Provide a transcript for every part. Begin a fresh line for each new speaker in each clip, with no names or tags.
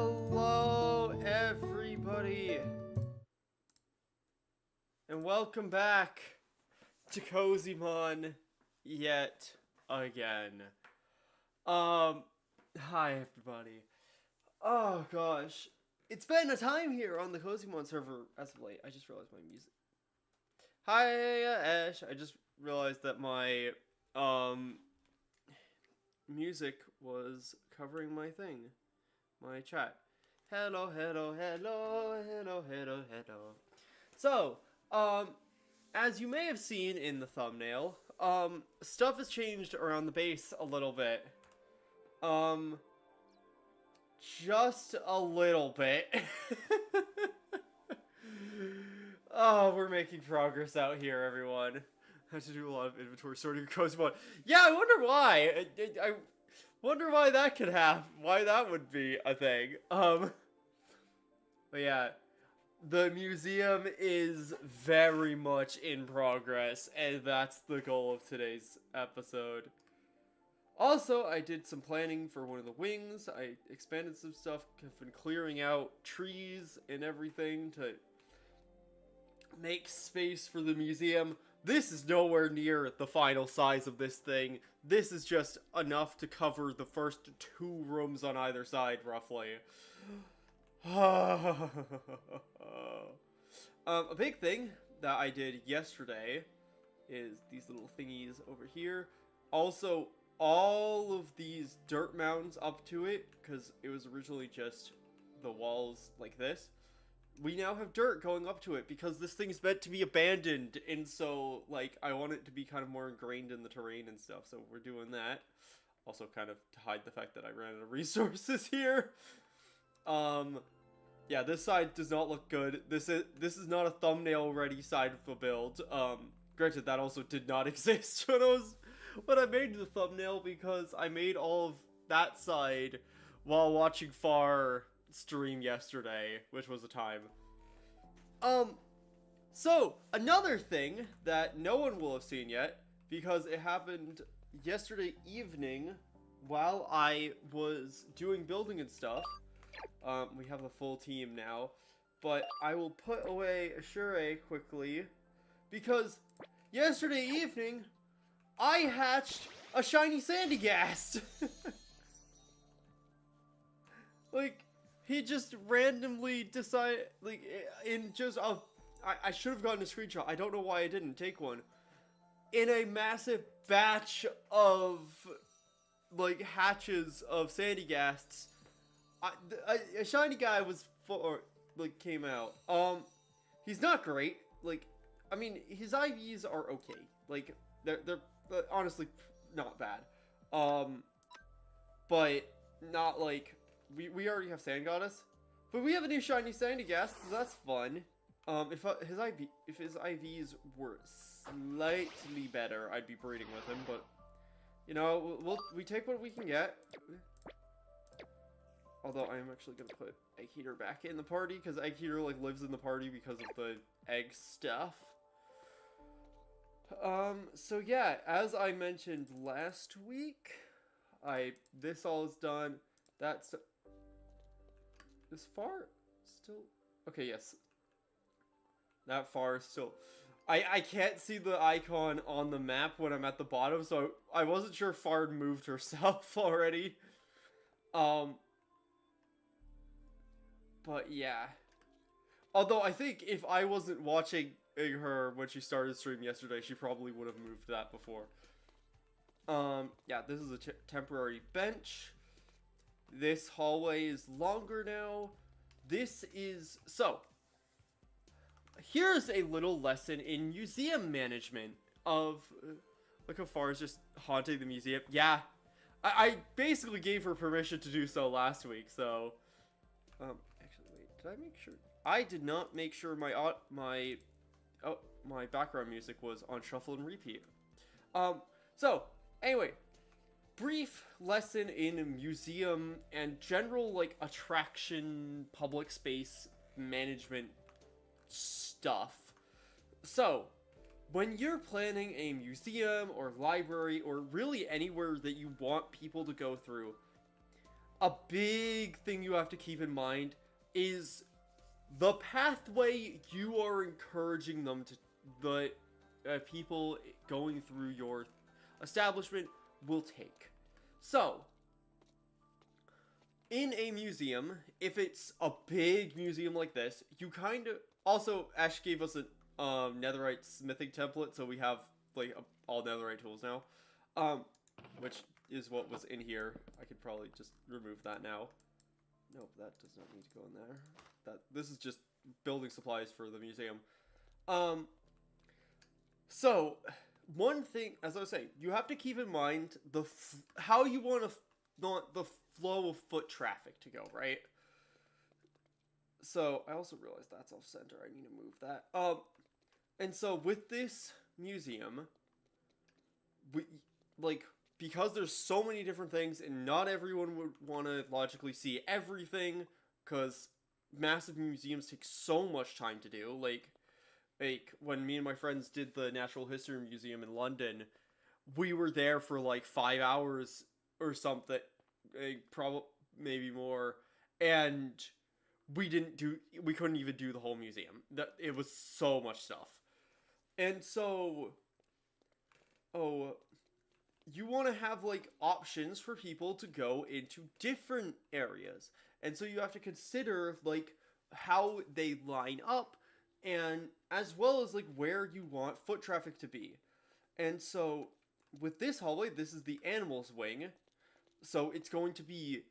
Hello, everybody, and welcome back to Cozymon yet again. Hi, everybody. Oh, gosh. It's been a time here on the Cozymon server as of late. I just realized my music. Hi, Ash. I just realized that my, music was covering my thing. My chat. Hello, hello, hello, hello, hello, hello. So, as you may have seen in the thumbnail, stuff has changed around the base a little bit. Just a little bit. Oh, we're making progress out here, everyone. I have to do a lot of inventory sorting Cozymon. Yeah, I wonder why. I wonder why that could happen. Why that would be a thing. But yeah, the museum is very much in progress, and that's the goal of today's episode. Also, I did some planning for one of the wings. I expanded some stuff. I've been clearing out trees and everything to make space for the museum. This is nowhere near the final size of this thing. This is just enough to cover the first 2 rooms on either side, roughly. A big thing that I did yesterday is these little thingies over here. Also, all of these dirt mounds up to it, because it was originally just the walls like this. We now have dirt going up to it because this thing's meant to be abandoned, and so, like, I want it to be kind of more ingrained in the terrain and stuff, so we're doing that. Also kind of to hide the fact that I ran out of resources here. Yeah, this side does not look good. This is not a thumbnail-ready side of the build. Granted, that also did not exist when I made the thumbnail, because I made all of that side while watching Far stream yesterday, which was a time. So another thing that no one will have seen yet, because it happened yesterday evening while I was doing building and stuff. We have a full team now, but I will put away SkylaWuzHere quickly, because yesterday evening I hatched a shiny Sandygast. Like, he just randomly decided, like, in just a... I should have gotten a screenshot. I don't know why I didn't take one. In a massive batch of, like, hatches of Sandyghasts, a shiny guy was, came out. He's not great. Like, I mean, his IVs are okay. Like, they're honestly not bad. But not, like... We already have Sand Goddess, but we have a new shiny Sandygast, so that's fun. If his IVs were slightly better, I'd be breeding with him, but you know, we take what we can get. Although I am actually gonna put Eggheater back in the party, because Eggheater like lives in the party because of the egg stuff. So yeah, as I mentioned last week, this all is done. That's this far still okay. Yes, that far is still. I can't see the icon on the map when I'm at the bottom, so I wasn't sure if Far moved herself already. But yeah. Although I think if I wasn't watching her when she started stream yesterday, she probably would have moved that before. Yeah, this is a temporary bench. This hallway is longer now. So, here's a little lesson in museum management of, look how Far is just haunting the museum. Yeah, I basically gave her permission to do so last week, so, actually, wait, did I make sure? I did not make sure my background music was on shuffle and repeat. So, anyway, brief lesson in museum and general, like, attraction, public space management stuff. So, when you're planning a museum or library or really anywhere that you want people to go through, a big thing you have to keep in mind is the pathway you are encouraging them to, the people going through your establishment will take. So, in a museum, if it's a big museum like this, you kind of... Also, Ash gave us a netherite smithing template, so we have, like, all netherite tools now. Which is what was in here. I could probably just remove that now. Nope, that does not need to go in there. This is just building supplies for the museum. So, one thing, as I was saying, you have to keep in mind how you want the flow of foot traffic to go, right? So, I also realized that's off-center. I need to move that. And so, with this museum, because there's so many different things, and not everyone would want to logically see everything, because massive museums take so much time to do. Like, when me and my friends did the Natural History Museum in London, we were there for, like, 5 hours or something, probably, maybe more, and we couldn't even do the whole museum. It was so much stuff. And so, you want to have, like, options for people to go into different areas. And so you have to consider, like, how they line up, and as well as, like, where you want foot traffic to be. And so, with this hallway, this is the animals wing. So it's going to be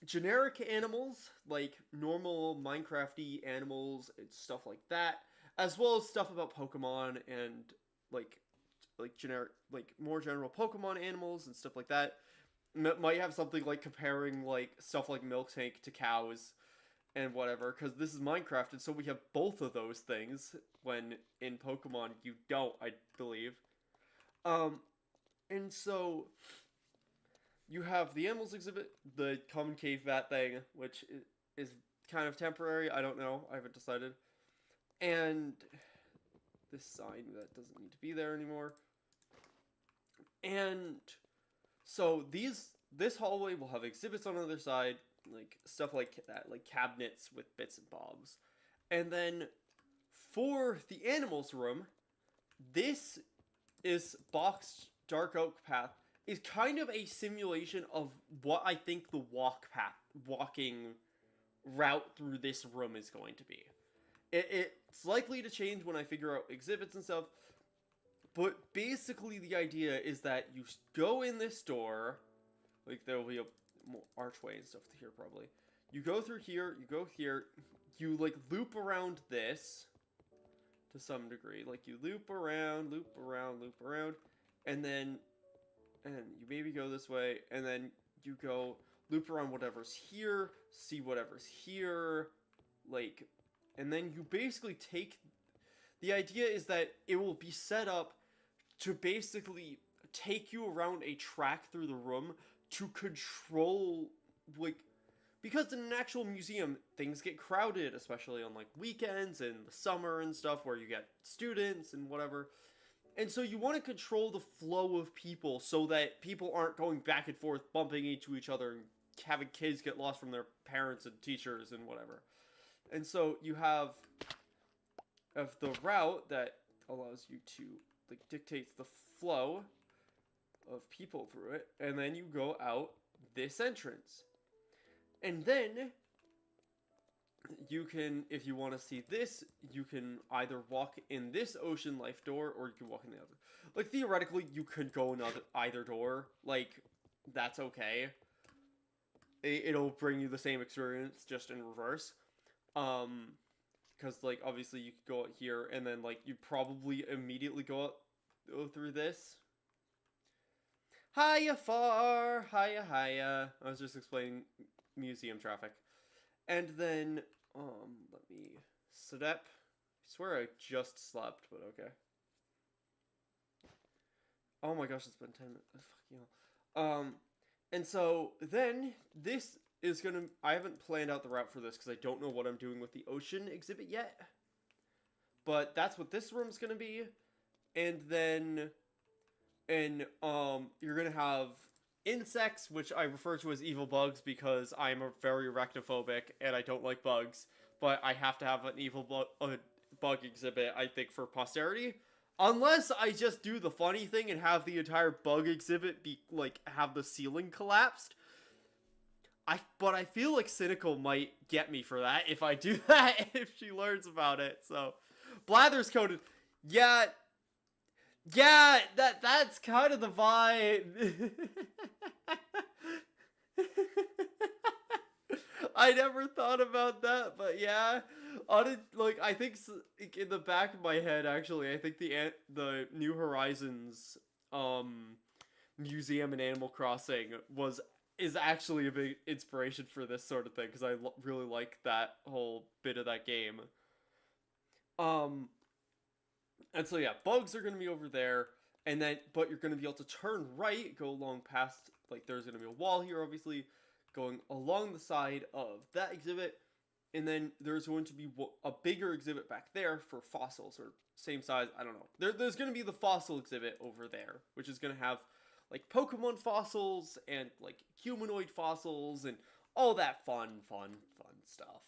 generic animals, like normal Minecraft-y animals and stuff like that, as well as stuff about Pokemon and, like generic, like, more general Pokemon animals and stuff like that. Might have something like comparing, like, stuff like Milk Tank to cows and whatever, because this is Minecraft, and so we have both of those things, when in Pokemon you don't, I believe. And so you have the animals exhibit, the common cave vat thing, which is kind of temporary, I don't know, I haven't decided. And this sign that doesn't need to be there anymore. And so this hallway will have exhibits on the other side, like stuff like that, like cabinets with bits and bobs. And then for the animals room, this is boxed dark oak path, is kind of a simulation of what I think the walking route through this room is going to be. It's likely to change when I figure out exhibits and stuff, but basically the idea is that you go in this door, like there will be a archway and stuff here probably. You go through here, you go here, you like loop around this to some degree. Like you loop around, and then you maybe go this way, and then you go loop around whatever's here, see whatever's here, like, and then you basically take, the idea is that it will be set up to basically take you around a track through the room to control, like, because in an actual museum, things get crowded, especially on, like, weekends and the summer and stuff, where you get students and whatever. And so you want to control the flow of people so that people aren't going back and forth, bumping into each other, and having kids get lost from their parents and teachers and whatever. And so you have the route that allows you to, like, dictates the flow of people through it, and then you go out this entrance. And then you can, if you want to see this, you can either walk in this ocean life door, or you can walk in the other. Like, theoretically, you could go in either door. Like, that's okay. It'll bring you the same experience, just in reverse. Because, like, obviously you could go out here, and then, like, you probably immediately go through this. Hiya, far! Hiya, hiya. I was just explaining museum traffic. And then, let me step. I swear I just slept, but okay. Oh my gosh, it's been 10 minutes. Fuck you. And so then this is gonna, I haven't planned out the route for this because I don't know what I'm doing with the ocean exhibit yet. But that's what this room's gonna be. And then, you're gonna have insects, which I refer to as evil bugs because I'm a very arachnophobic and I don't like bugs, but I have to have an evil bug exhibit, I think, for posterity. Unless I just do the funny thing and have the entire bug exhibit be, like, have the ceiling collapsed. But I feel like Cynical might get me for that if I do that, if she learns about it, so. Blather's coded. Yeah, that's kind of the vibe. I never thought about that, but yeah. Like, I think in the back of my head, actually, I think the New Horizons museum in Animal Crossing is actually a big inspiration for this sort of thing, because I really like that whole bit of that game. And so yeah, bugs are gonna be over there, and then but you're gonna be able to turn right, go along past, like, there's gonna be a wall here, obviously, going along the side of that exhibit, and then there's going to be a bigger exhibit back there for fossils, or same size, I don't know. There's gonna be the fossil exhibit over there, which is gonna have, like, Pokemon fossils, and, like, humanoid fossils, and all that fun stuff.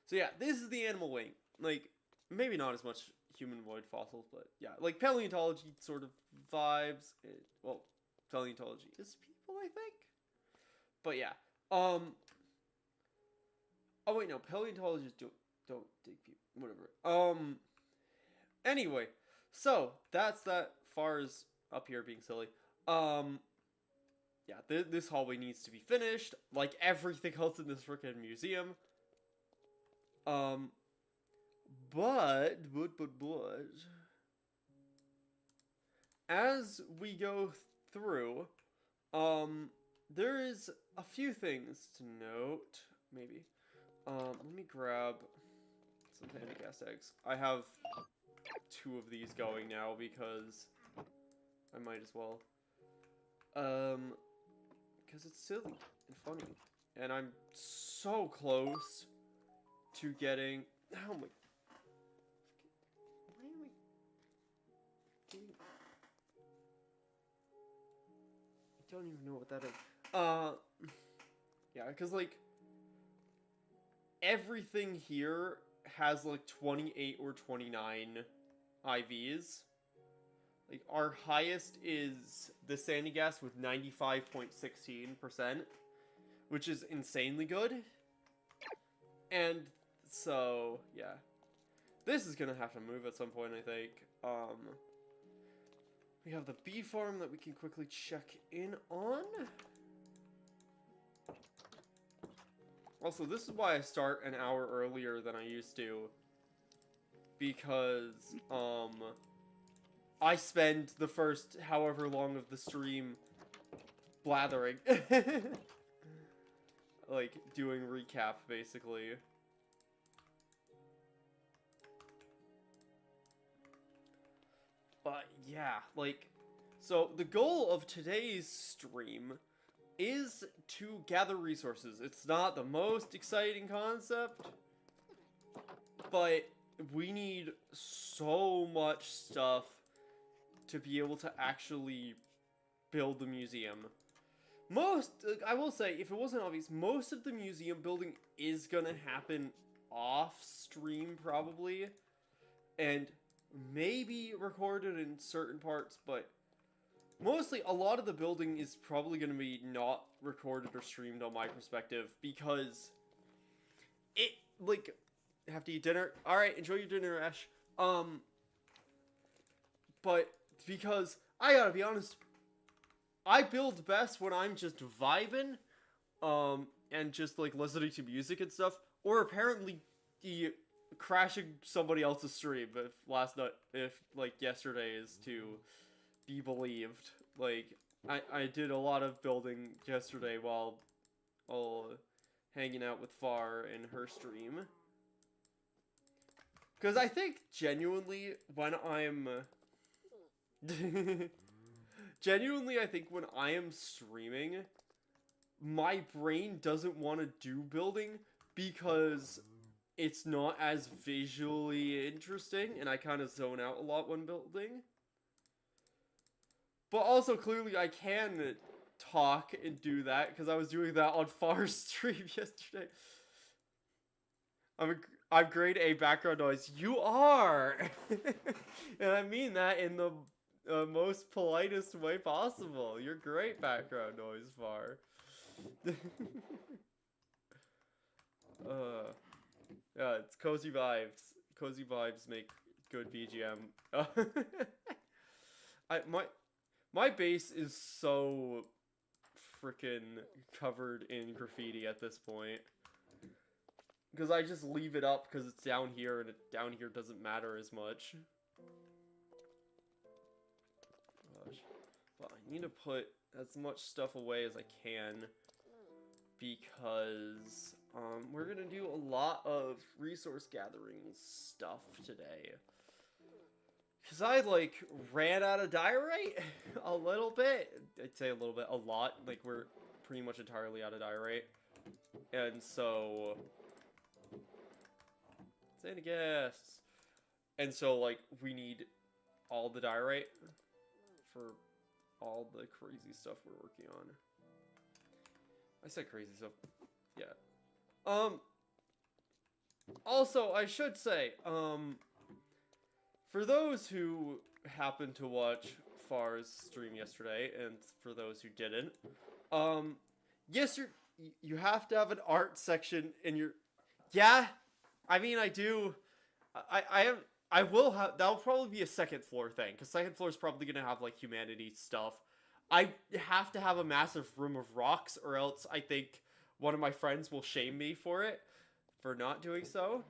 So yeah, this is the animal wing. Like, maybe not as much humanoid fossils, but yeah, like paleontology sort of vibes. Well, paleontology is people, I think. But yeah. Oh wait, no, paleontologists don't dig people. Whatever. Anyway, so that's that far as up here being silly. Yeah, this hallway needs to be finished, like everything else in this freaking museum. But, as we go through, there is a few things to note, maybe. Let me grab some panda gas eggs. I have 2 of these going now because I might as well. Because it's silly and funny. And I'm so close to getting... Oh my... I don't even know what that is. Yeah, because, like, everything here has, like, 28 or 29 IVs. Like, our highest is the Sandy Gas with 95.16%, which is insanely good. And so, yeah. This is gonna have to move at some point, I think. We have the bee farm that we can quickly check in on. Also, this is why I start an hour earlier than I used to. Because, I spend the first however long of the stream blathering. Like, doing recap, basically. But yeah, like, so the goal of today's stream is to gather resources. It's not the most exciting concept, but we need so much stuff to be able to actually build the museum. I will say, if it wasn't obvious, most of the museum building is gonna happen off stream, probably, and maybe recorded in certain parts, but mostly a lot of the building is probably going to be not recorded or streamed on my perspective, because it, like, have to eat dinner. Alright, enjoy your dinner, Ash. But because, I gotta be honest, I build best when I'm just vibing, and just, like, listening to music and stuff, or apparently crashing somebody else's stream, if like yesterday is to be believed. Like, I did a lot of building yesterday while hanging out with Far in her stream. Because I think genuinely when I'm I think when I am streaming, my brain doesn't want to do building because it's not as visually interesting, and I kind of zone out a lot when building. But also, clearly, I can talk and do that because I was doing that on Far stream yesterday. I'm grade A background noise. You are, and I mean that in the most politest way possible. You're great background noise, Far. Yeah, it's cozy vibes. Cozy vibes make good BGM. My base is so freaking covered in graffiti at this point. Because I just leave it up because it's down here, and down here doesn't matter as much. Gosh. But I need to put as much stuff away as I can. Because we're going to do a lot of resource gathering stuff today. Because I, like, ran out of diorite a little bit. I'd say a little bit, a lot. Like, we're pretty much entirely out of diorite. And so... Xanagas. And so, like, we need all the diorite for all the crazy stuff we're working on. I said crazy stuff. Yeah. Also, I should say, for those who happened to watch Far's stream yesterday, and for those who didn't, yes, you have to have an art section in your... Yeah, I mean, I do. I will have... That'll probably be a second floor thing, because second floor is probably going to have, like, humanities stuff. I have to have a massive room of rocks, or else I think one of my friends will shame me for it, for not doing so.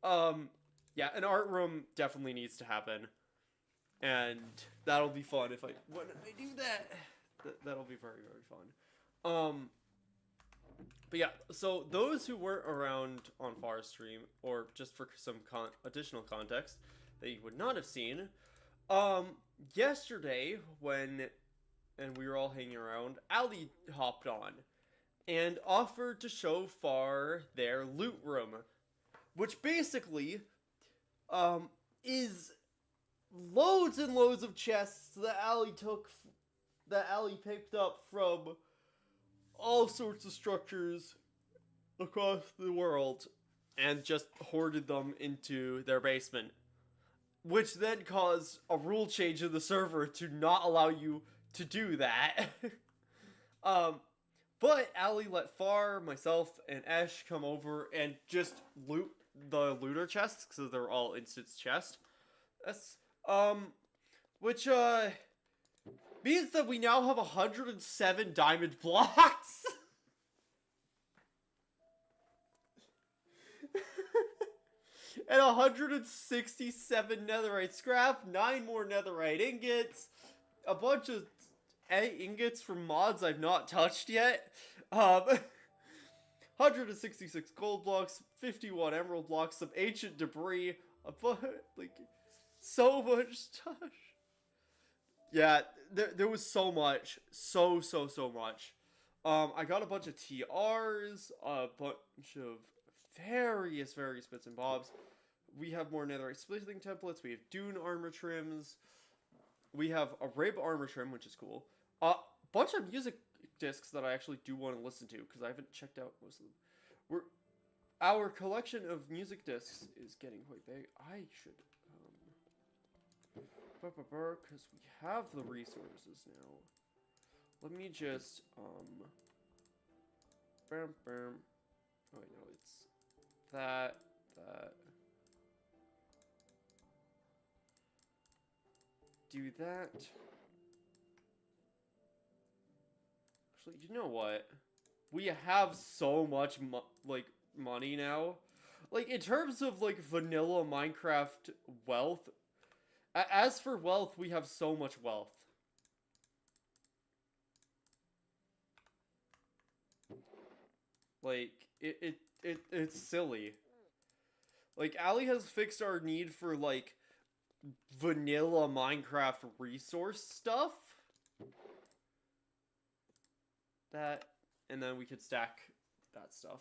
Yeah, an art room definitely needs to happen. And that'll be fun when I do that. That'll be very, very fun. But yeah, so those who weren't around on Far's stream, or just for some additional context that you would not have seen, yesterday and we were all hanging around, Ali hopped on and offered to show Far their loot room, which basically is loads and loads of chests that Ali picked up from all sorts of structures across the world and just hoarded them into their basement, which then caused a rule change in the server to not allow you to do that. But Ali let Far, myself, and Esh come over and just loot the looter chests, because they're all instance chests. That's, which, means that we now have 107 diamond blocks! And 167 netherite scrap, 9 more netherite ingots, a bunch of ingots from mods I've not touched yet, 166 gold blocks, 51 emerald blocks, some ancient debris, like, so much stuff. Yeah, there was so much, so much. I got a bunch of TRs, a bunch of various bits and bobs. We have more netherite splitting templates, we have dune armor trims, we have a rib armor trim, which is cool. Bunch of music discs that I actually do want to listen to, because I haven't checked out most of them. Our collection of music discs is getting quite big. I should, because we have the resources now. Let me just, oh wait, no, it's that. Do that. Actually, you know what? We have so much, money now. Like, in terms of, like, vanilla Minecraft wealth, as for wealth, we have so much wealth. Like, it's silly. Like, Ali has fixed our need for, like, vanilla Minecraft resource stuff. That, and then we could stack that stuff.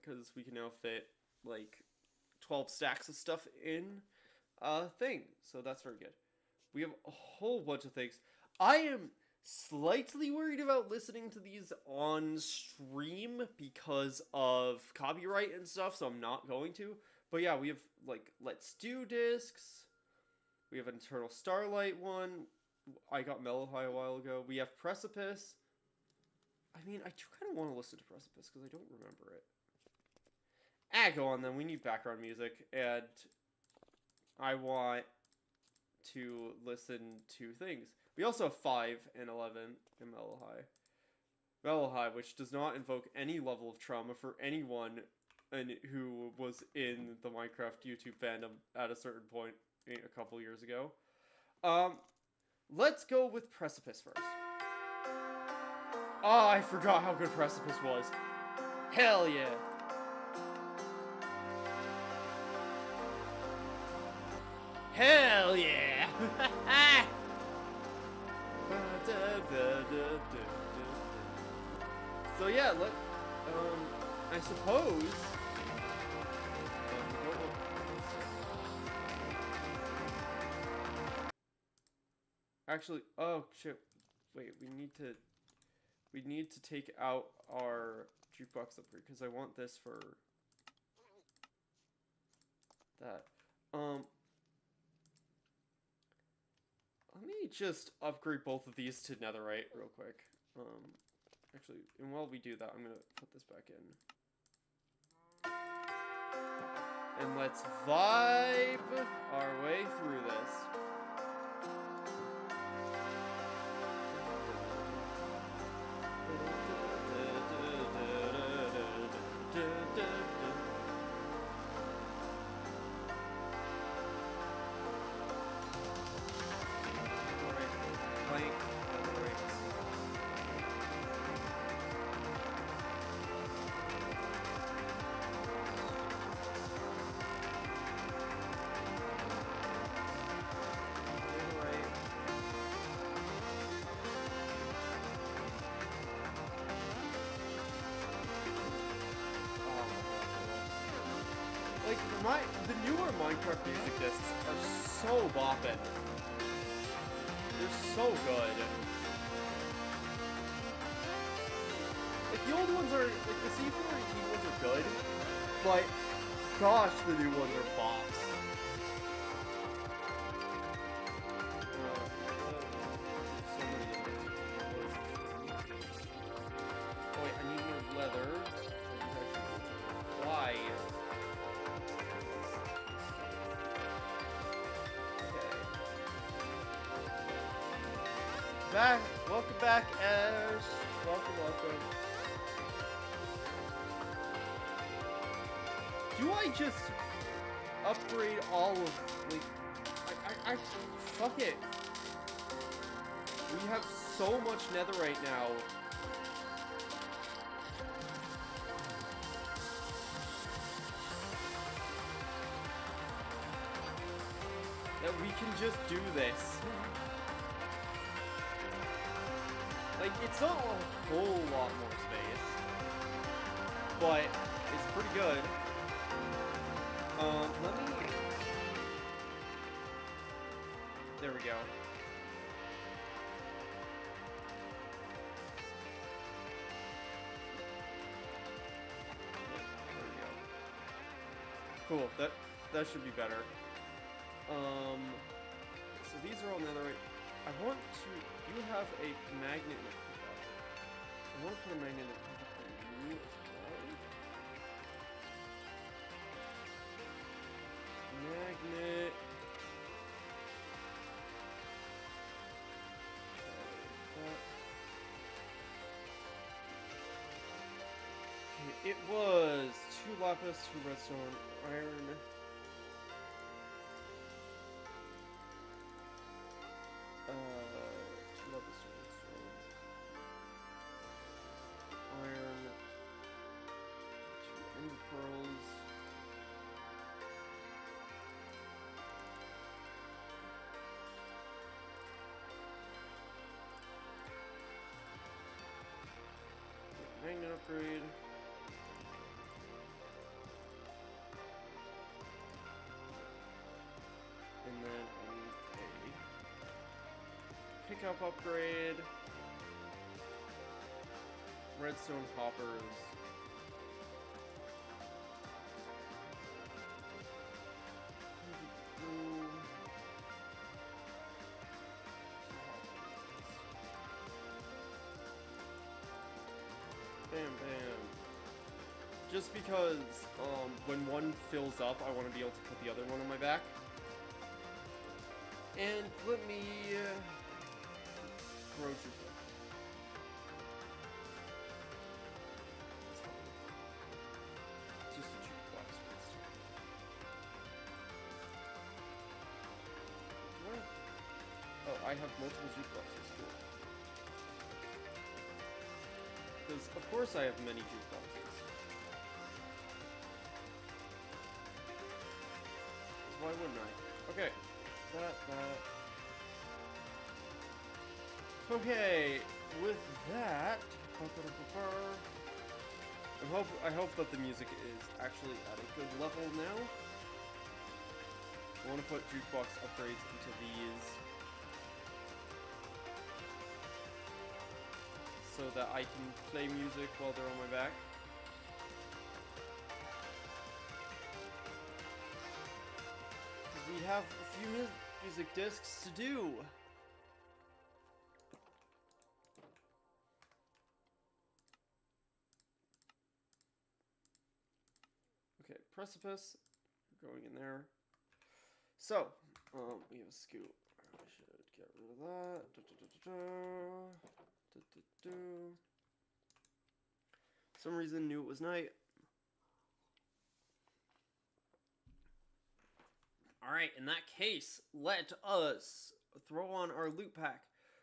Because we can now fit, like, 12 stacks of stuff in a thing. So that's very good. We have a whole bunch of things. I am slightly worried about listening to these on stream because of copyright and stuff, so I'm not going to. But yeah, we have, like, Let's Do discs. We have an Eternal Starlight one. I got Mellow High a while ago. We have Precipice. I mean, I do kind of want to listen to Precipice because I don't remember it. Go on then. We need background music, and I want to listen to things. We also have 5 and 11 in Mellow High. Mellow High, which does not invoke any level of trauma for anyone who was in the Minecraft YouTube fandom at a certain point a couple years ago. Let's go with Precipice first. Oh, I forgot how good Precipice was. Hell yeah! Hell yeah! So yeah, I suppose. Actually, oh shit! Wait, we need to take out our jukebox upgrade because I want this for that. Let me just upgrade both of these to netherite real quick. Actually, and while we do that, I'm gonna put this back in. And let's vibe our way through this. Like, the newer Minecraft music discs are so boppin'. They're so good. Like, the old ones are, like, the C418 ones are good, but, gosh, the new ones are bops. Oh wait, I need more leather. Why? Back. Welcome back, Ash. Welcome. Do I just upgrade all of, like, I fuck it. We have so much netherite now. That we can just do this. Like, it's not a whole lot more space, but it's pretty good. Let me... There we go. There we go. Cool, that should be better. So these are all netherite. I want to... You have a magnet in pickup. I want to put a magnet in pickup on you as well. Magnet. Okay, it was 2 lapis, 2 redstone, iron. Iron, 2 ender pearls, magnet upgrade, and then I need a pickup upgrade. Redstone hoppers. Bam, bam. Just because when one fills up, I want to be able to put the other one on my back. And let me throw jukebox. Just a jukebox. What? Oh, I have multiple jukeboxes. Cool. Because of course I have many jukeboxes. Why wouldn't I? Okay. That. Okay, with that, I hope that the music is actually at a good level now. I want to put jukebox upgrades into these so that I can play music while they're on my back. We have a few music discs to do. Okay, precipice. Going in there. So, we have a scoop. I should get rid of that. For some reason knew it was night. Alright, in that case, let us throw on our loot pack.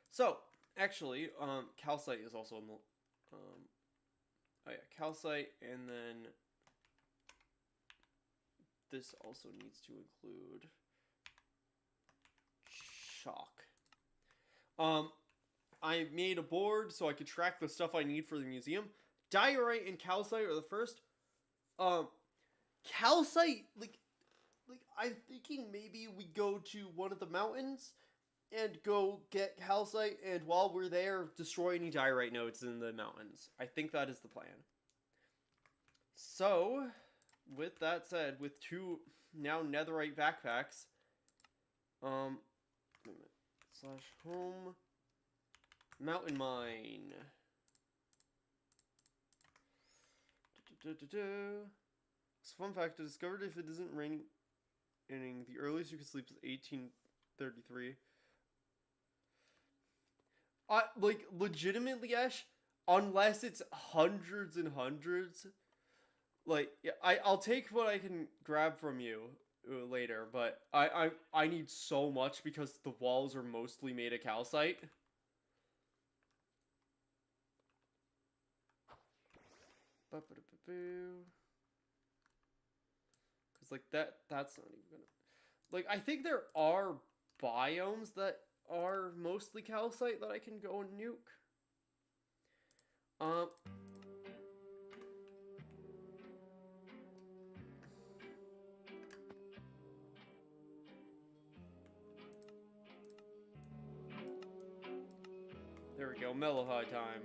So, actually, calcite is also in the, oh yeah, calcite, and then this also needs to include chalk. I made a board so I could track the stuff I need for the museum. Diorite and calcite are the first. Calcite, like, I'm thinking maybe we go to one of the mountains and go get calcite, and while we're there, destroy any diorite nodes in the mountains. I think that is the plan. So, with that said, with 2 now netherite backpacks, /home mountain mine. So fun fact, I discovered if it isn't raining, the earliest you can sleep is 1833. Like, legitimately, Ash, unless it's hundreds and hundreds, like, yeah, I'll take what I can grab from you later, but I need so much because the walls are mostly made of calcite. Because, like, that's not even gonna... Like, I think there are biomes that are mostly calcite that I can go and nuke. There we go, mellow high time.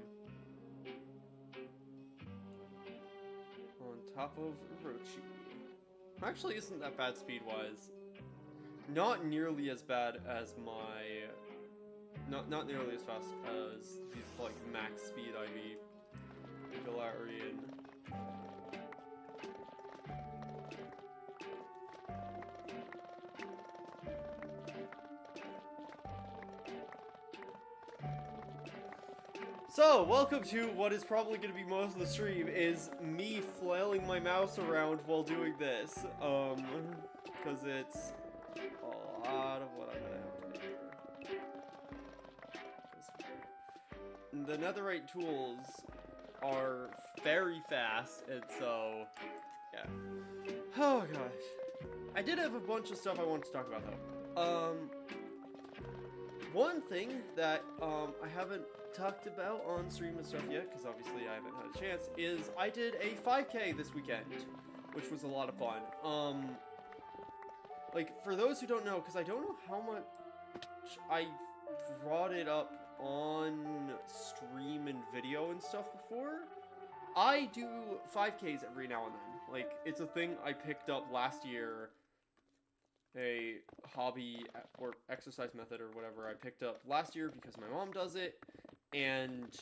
On top of Orochi. Actually, isn't that bad speed-wise. Not nearly as bad as my... Not nearly as fast as the, like, max speed IV Galarian. So, welcome to what is probably going to be most of the stream, is me flailing my mouse around while doing this. Because it's a lot of what I'm going to have to do here. The netherite tools are very fast, and so, yeah. Oh gosh. I did have a bunch of stuff I wanted to talk about, though. One thing that I haven't talked about on stream and stuff yet, because obviously I haven't had a chance, is I did a 5K this weekend, which was a lot of fun. Like, for those who don't know, because I don't know how much I brought it up on stream and video and stuff before. I do 5Ks every now and then. Like, it's a thing I picked up last year. A hobby or exercise method or whatever I picked up last year because my mom does it. And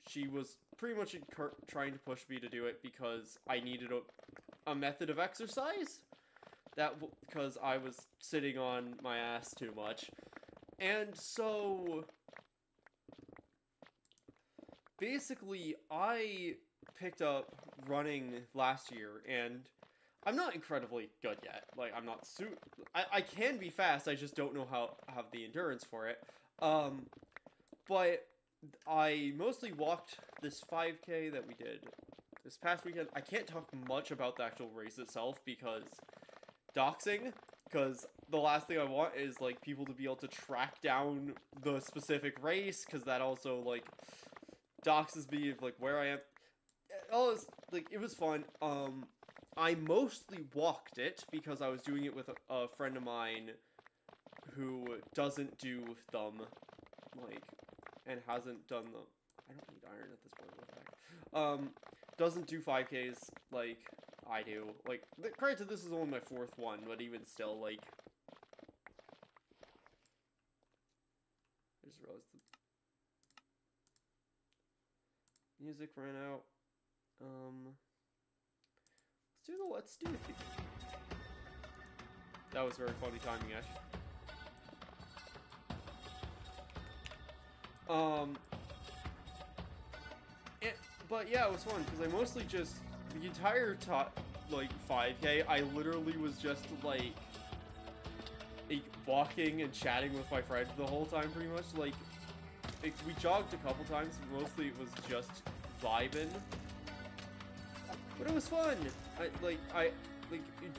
she was pretty much trying to push me to do it because I needed a method of exercise. Because I was sitting on my ass too much. And so basically I picked up running last year, and I'm not incredibly good yet. Like, I'm not I can be fast, I just don't know how have the endurance for it. But I mostly walked this 5K that we did this past weekend. I can't talk much about the actual race itself because doxing, because the last thing I want is, like, people to be able to track down the specific race, because that also, like, doxes me of, like, where I am. It was fun. I mostly walked it because I was doing it with a friend of mine who doesn't do them, like, and hasn't done them. I don't need iron at this point, what the heck. Doesn't do 5Ks like I do. Like, granted, this is only my 4th one, but even still, like, I just realized the music ran out. Let's do the theme. That was very funny timing, Ash. But yeah, it was fun because I mostly just the entire 5K. I literally was just like walking and chatting with my friends the whole time, pretty much. Like, we jogged a couple times. Mostly it was just vibing. But it was fun.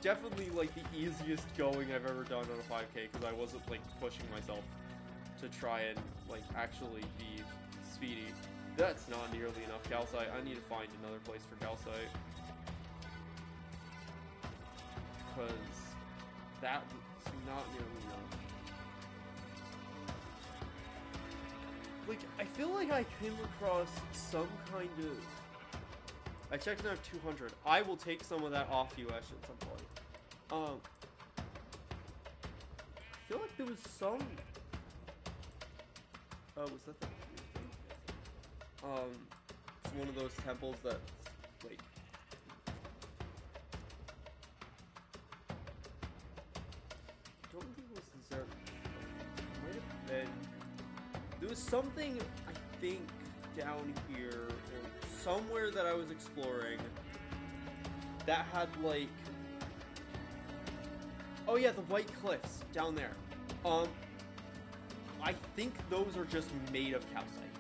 Definitely, like, the easiest going I've ever done on a 5K, because I wasn't, like, pushing myself to try and, like, actually be speedy. That's not nearly enough calcite. I need to find another place for calcite. Because that's not nearly enough. Like, I feel like I came across some kind of... I checked and I have 200. I will take some of that off you, Ash, at some point. I feel like there was some... was that the... It's one of those temples that's, like... I don't think it was Zerg. It might have been... There was something, I think, down here, or somewhere that I was exploring, that had, like... Oh yeah, the White Cliffs, down there. I think those are just made of calcite,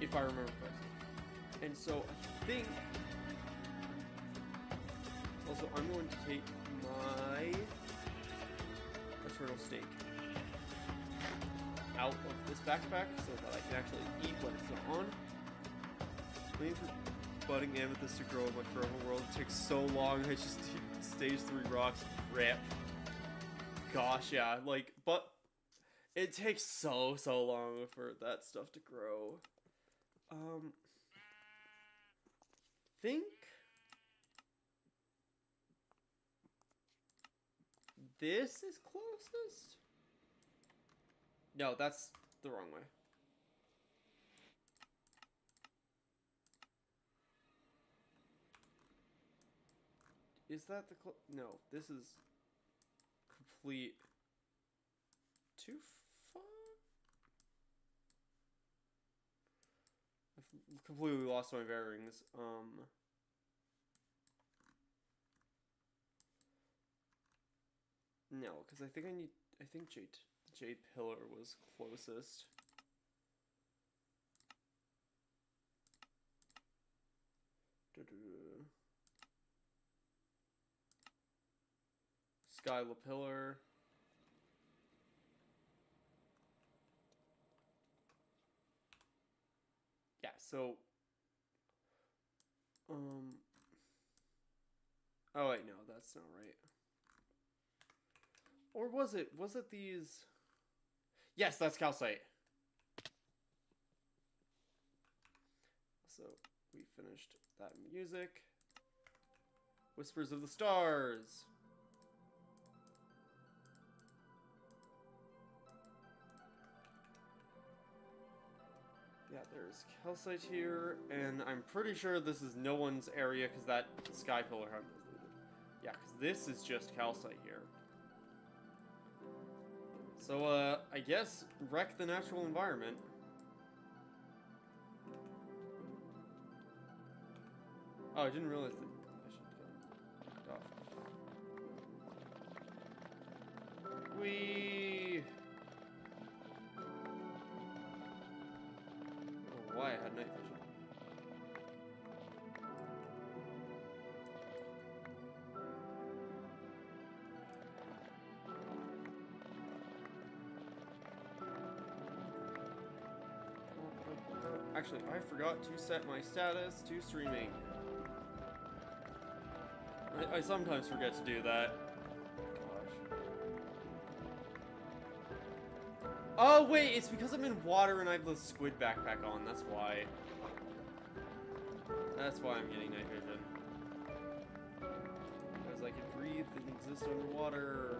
if I remember correctly. And so, I think... Also, I'm going to take my Eternal Steak out of this backpack so that I can actually eat when it's not on. Waiting for budding amethyst to grow in my forever world. It takes so long. I just stage 3 rocks. Rip. Gosh, yeah. Like, but it takes so long for that stuff to grow. Think this is closest? No, that's the wrong way. Is that the no, this is complete too far? I've completely lost my bearings. No, because I think Jade Pillar was closest. SkylaPillar. Yeah, so oh wait, no, that's not right. Or was it these? Yes, that's calcite. So, we finished that music. Whispers of the Stars. Yeah, there's calcite here, and I'm pretty sure this is no one's area because that sky pillar has looted. Yeah, because this is just calcite here. So, I guess wreck the natural environment. Oh, I didn't realize that I should go off. Whee! Why I had night vision. Actually, I forgot to set my status to streaming. I sometimes forget to do that. Gosh. Oh, wait, it's because I'm in water and I have the squid backpack on. That's why. That's why I'm getting night vision. Because I can breathe and exist underwater.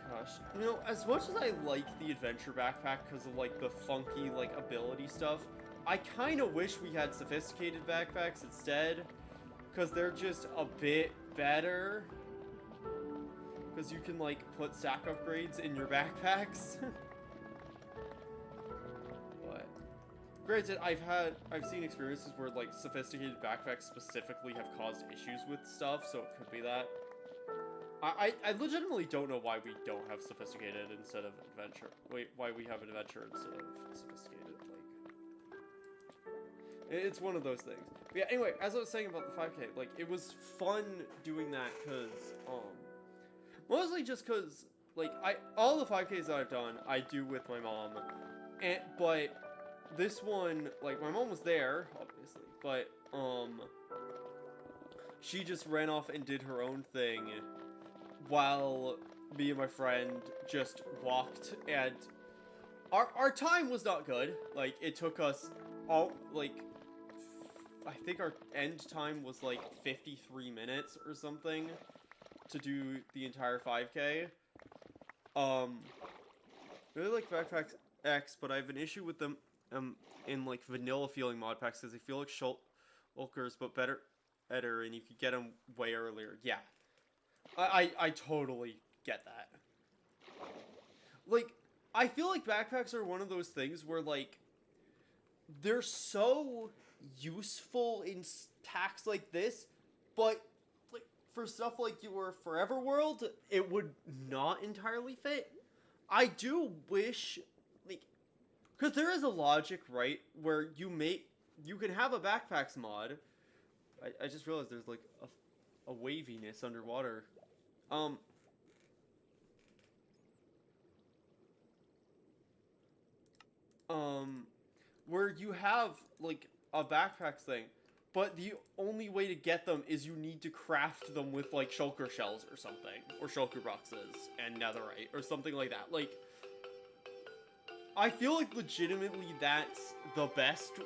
Gosh. You know, as much as I like the adventure backpack because of, like, the funky, like, ability stuff, I kind of wish we had sophisticated backpacks instead, because they're just a bit better. Because you can, like, put stack upgrades in your backpacks. But, granted, I've seen experiences where, like, sophisticated backpacks specifically have caused issues with stuff, so it could be that. I legitimately don't know why we don't have sophisticated instead of adventure. Wait, why we have adventure instead of sophisticated, like... It's one of those things. But yeah, anyway, as I was saying about the 5K, like, it was fun doing that because, mostly just because, like, all the 5Ks that I've done, I do with my mom. But this one, like, my mom was there, obviously, but, she just ran off and did her own thing while me and my friend just walked, and our time was not good. Like, it took us all, like, I think our end time was like 53 minutes or something to do the entire 5K. I really like Backpack X, but I have an issue with them in like vanilla feeling mod packs because they feel like shulkers, but better, and you could get them way earlier. Yeah, I totally get that. Like, I feel like backpacks are one of those things where, like, they're so useful in packs like this, but, like, for stuff like your Forever World, it would not entirely fit. I do wish, like, because there is a logic, right, where you can have a backpacks mod. I just realized there's, like, a waviness underwater. Where you have, like, a backpack thing, but the only way to get them is you need to craft them with, like, shulker shells or something, or shulker boxes and netherite or something like that. Like, I feel like legitimately that's the best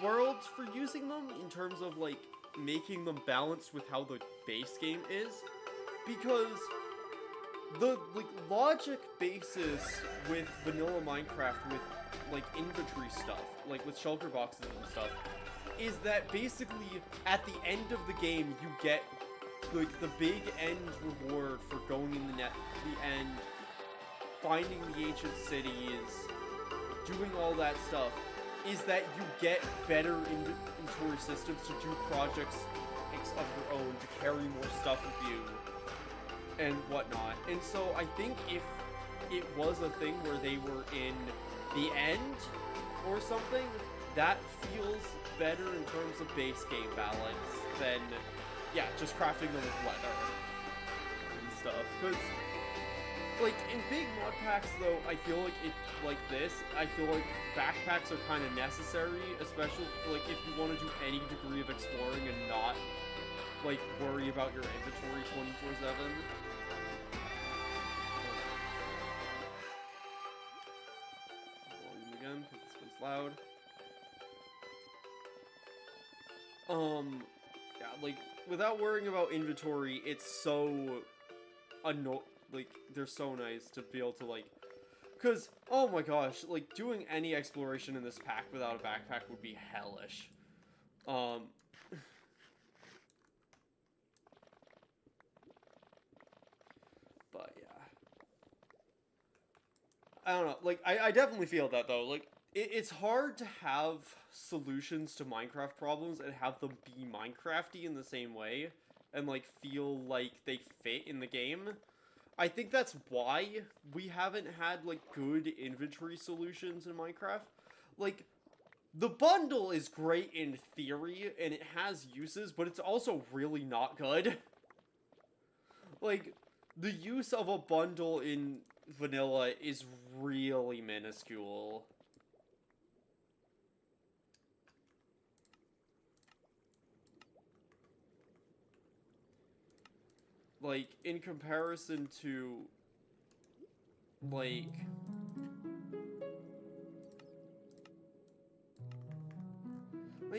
worlds for using them in terms of, like, making them balanced with how the base game is, because the, like, logic basis with vanilla Minecraft with, like, inventory stuff, like with shulker boxes and stuff, is that basically at the end of the game you get, like, the big end reward for going in the end, finding the ancient cities, doing all that stuff, is that you get better inventory systems to do projects of your own, to carry more stuff with you, and whatnot. And so I think if it was a thing where they were in the end or something, that feels better in terms of base game balance than, yeah, just crafting them with leather and stuff. Because, like, in big mod packs, though, I feel like like this, I feel like backpacks are kind of necessary, especially, like, if you want to do any degree of exploring and not, like, worry about your inventory 24/7. again, because this one's loud. Yeah, like, without worrying about inventory, it's so like, they're so nice to be able to, like, because, oh my gosh, like, doing any exploration in this pack without a backpack would be hellish. But, yeah. I don't know, like, I definitely feel that, though, like, it's hard to have solutions to Minecraft problems and have them be Minecrafty in the same way, and, like, feel like they fit in the game. I think that's why we haven't had, like, good inventory solutions in Minecraft. Like, the bundle is great in theory, and it has uses, but it's also really not good. Like, the use of a bundle in vanilla is really minuscule. Like, in comparison to, like,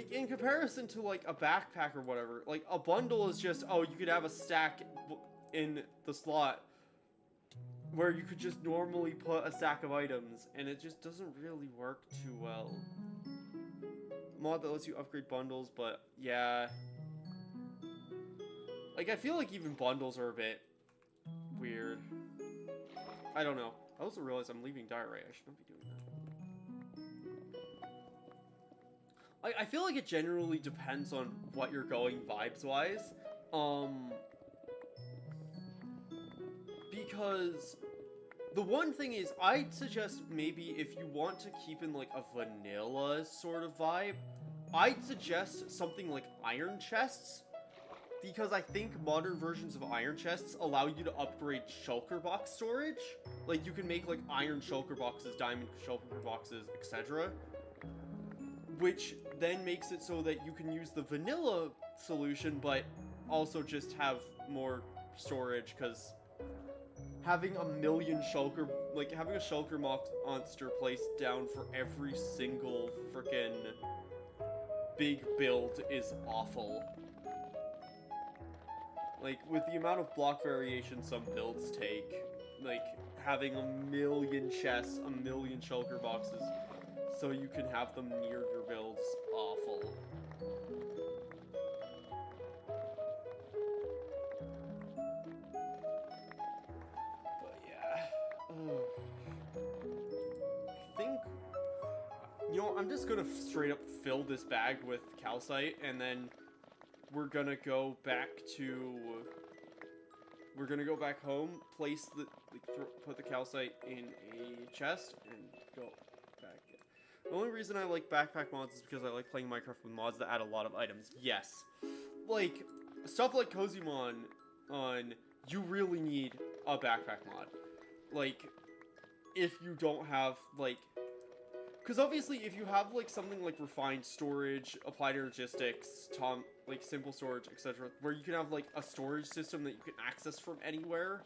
in comparison to, like, a backpack or whatever, like, a bundle is just, oh, you could have a stack in the slot where you could just normally put a stack of items, and it just doesn't really work too well. Mod that lets you upgrade bundles, but, yeah. Like, I feel like even bundles are a bit weird. I don't know. I also realize I'm leaving diary. I should not be doing that. I feel like it generally depends on what you're going vibes-wise. Because the one thing is, I'd suggest maybe if you want to keep in, like, a vanilla sort of vibe, I'd suggest something like iron chests. Because I think modern versions of iron chests allow you to upgrade shulker box storage. Like, you can make, like, iron shulker boxes, diamond shulker boxes, etc. Which then makes it so that you can use the vanilla solution, but also just have more storage, because having a million shulker, like, having a shulker monster placed down for every single frickin' big build is awful. Like, with the amount of block variation some builds take, like, having a million chests, a million shulker boxes, so you can have them near your builds, awful. But yeah, I think, you know, I'm just gonna straight up fill this bag with calcite, and then we're gonna go back home, place the, put the calcite in a chest, and go back. The only reason I like backpack mods is because I like playing Minecraft with mods that add a lot of items. Yes. Like, stuff like Cozymon you really need a backpack mod. Like, if you don't have, like, because obviously, if you have, like, something like refined storage, applied logistics, like, simple storage, etc., where you can have, like, a storage system that you can access from anywhere,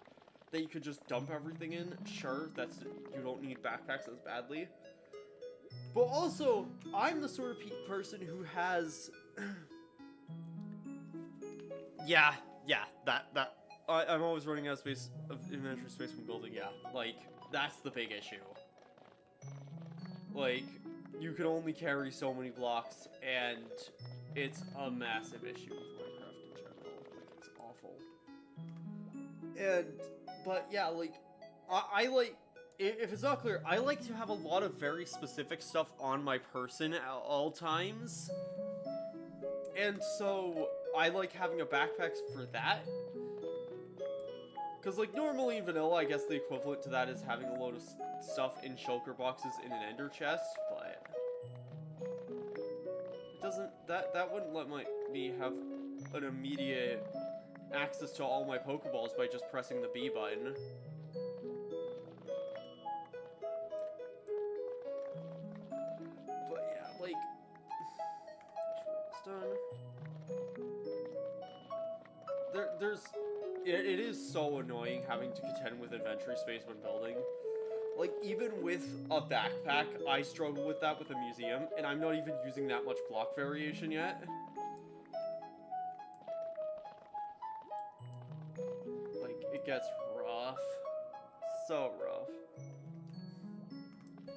that you could just dump everything in, sure, you don't need backpacks as badly. But also, I'm the sort of person who has... yeah, I'm always running out of inventory space when building, yeah. Like, that's the big issue. Like, you can only carry so many blocks, and it's a massive issue with Minecraft in general. Like, it's awful. But yeah, like, I like, if it's not clear, I like to have a lot of very specific stuff on my person at all times. And so, I like having a backpack for that. Because, like, normally in vanilla, I guess the equivalent to that is having a load of stuff in shulker boxes in an ender chest, but it doesn't, that wouldn't let me have an immediate access to all my Pokeballs by just pressing the B button. But yeah, like, done. It is so annoying having to contend with inventory space when building. like, even with a backpack, I struggle with that with a museum, and I'm not even using that much block variation yet. Like, it gets rough. So rough. So,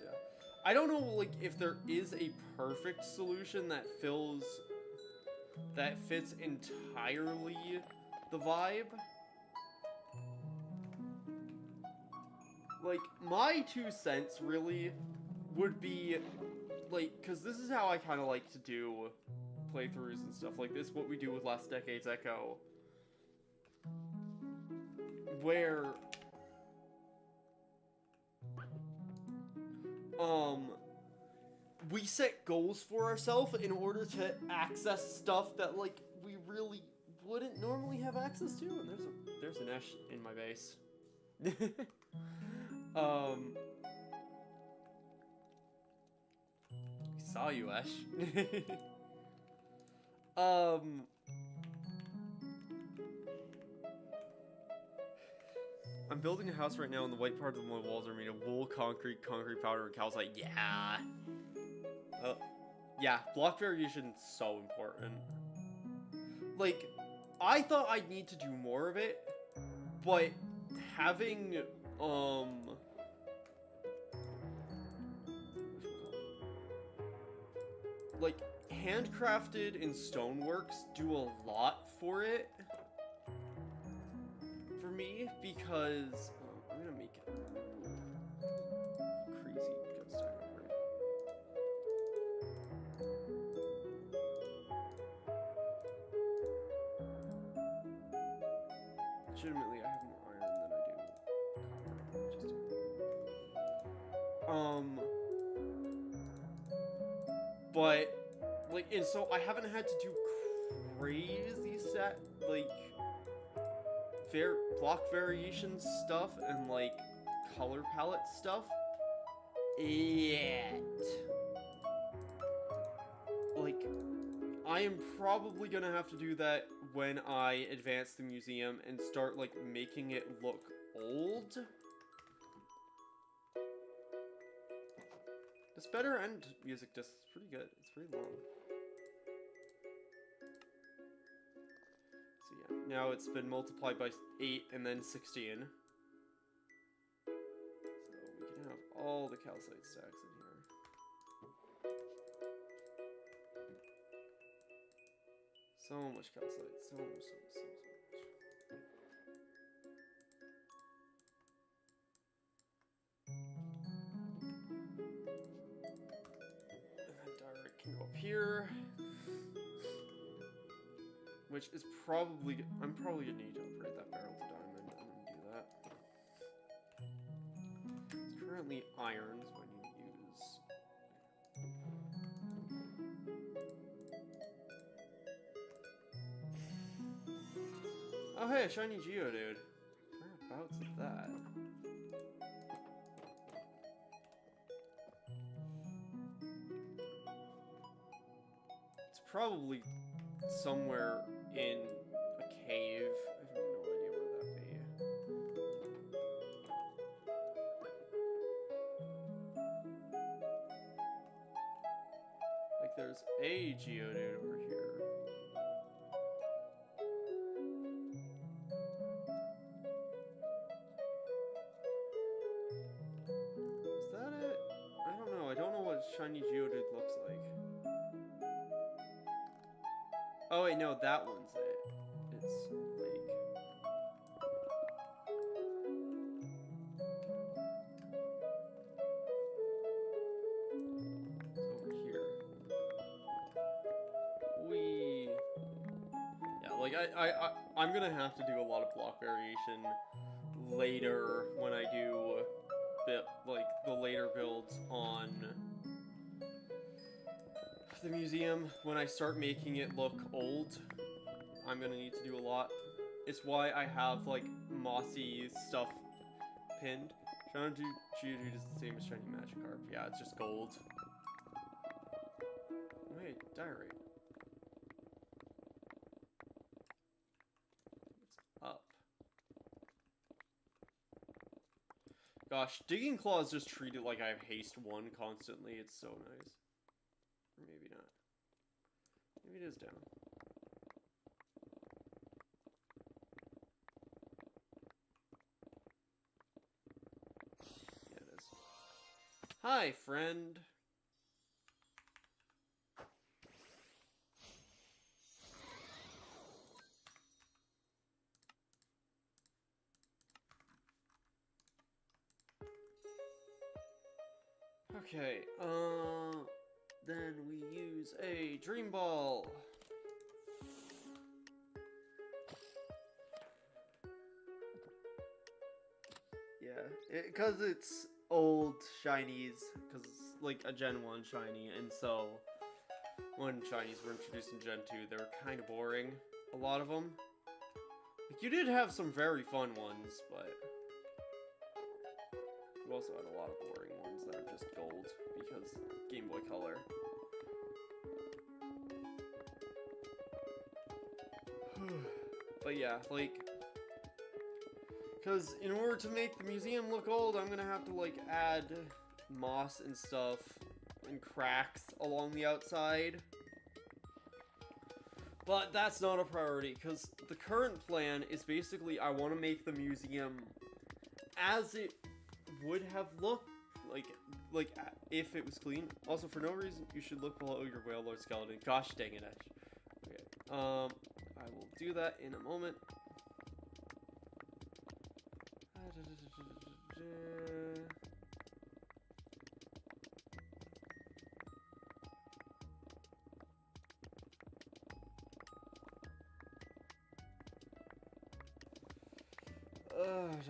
yeah. I don't know, like, if there is a perfect solution that fits entirely the vibe. Like, my 2 cents really would be, like, because this is how I kind of like to do playthroughs and stuff like this, what we do with Last Decade's Echo. Where, we set goals for ourselves in order to access stuff that, like, we really wouldn't normally have access to, and there's an Esh in my base. Saw you, Esh. I'm building a house right now, and the white part of my walls are made of wool, concrete powder, and calcite. Yeah. Yeah, block variation is so important. Like, I thought I'd need to do more of it, but having, like, handcrafted and stoneworks do a lot for it. For me, because, I'm gonna make it crazy good stack over it. Legitimately, I have more iron than I do copper. But, like, and so I haven't had to do crazy block variation stuff and, like, color palette stuff yet. Like, I am probably gonna have to do that when I advance the museum and start, like, making it look old. This better end music disc is pretty good. It's pretty long. So yeah, now it's been multiplied by 8 and then 16. So we can have all the calcite stacks in here. So much calcite, so much. Can go up here, which is probably, I'm probably gonna need to upgrade that barrel to diamond. I'm gonna do that. It's currently iron, so I need to use. Oh hey, a shiny Geodude. Whereabouts is that? Probably somewhere in a cave. I have no idea where that'd be. Like, there's a Geodude over here. Is that it? I don't know. I don't know what shiny Geodude looks like. Oh wait, no, that one's it. It's like... It's over here. Yeah, like I'm gonna have to do a lot of block variation later when I do the later builds on the museum. When I start making it look old, I'm gonna need to do a lot. It's why I have, like, mossy stuff pinned. Shiny Geodude is the same as shiny Magikarp. Yeah, it's just gold. Wait, diorite. It's up. Gosh, Digging Claws just treat it like I have haste 1 constantly. It's so nice. Or maybe not. Maybe it is down. Yeah, it is. Hi, friend. Okay, then we use a Dream Ball. Yeah, because it's old shinies, because it's like a Gen 1 shiny, and so when shinies were introduced in Gen 2, they were kind of boring, a lot of them. Like, you did have some very fun ones, but you also had a lot of boring ones that are just gold, because Game Boy Color. But yeah, like, because in order to make the museum look old, I'm gonna have to, like, add moss and stuff and cracks along the outside. But that's not a priority, because the current plan is basically I want to make the museum as it would have looked, like if it was clean. Also, for no reason, you should look below your Whale Lord skeleton. Gosh dang it, Ash. Okay, I will do that in a moment.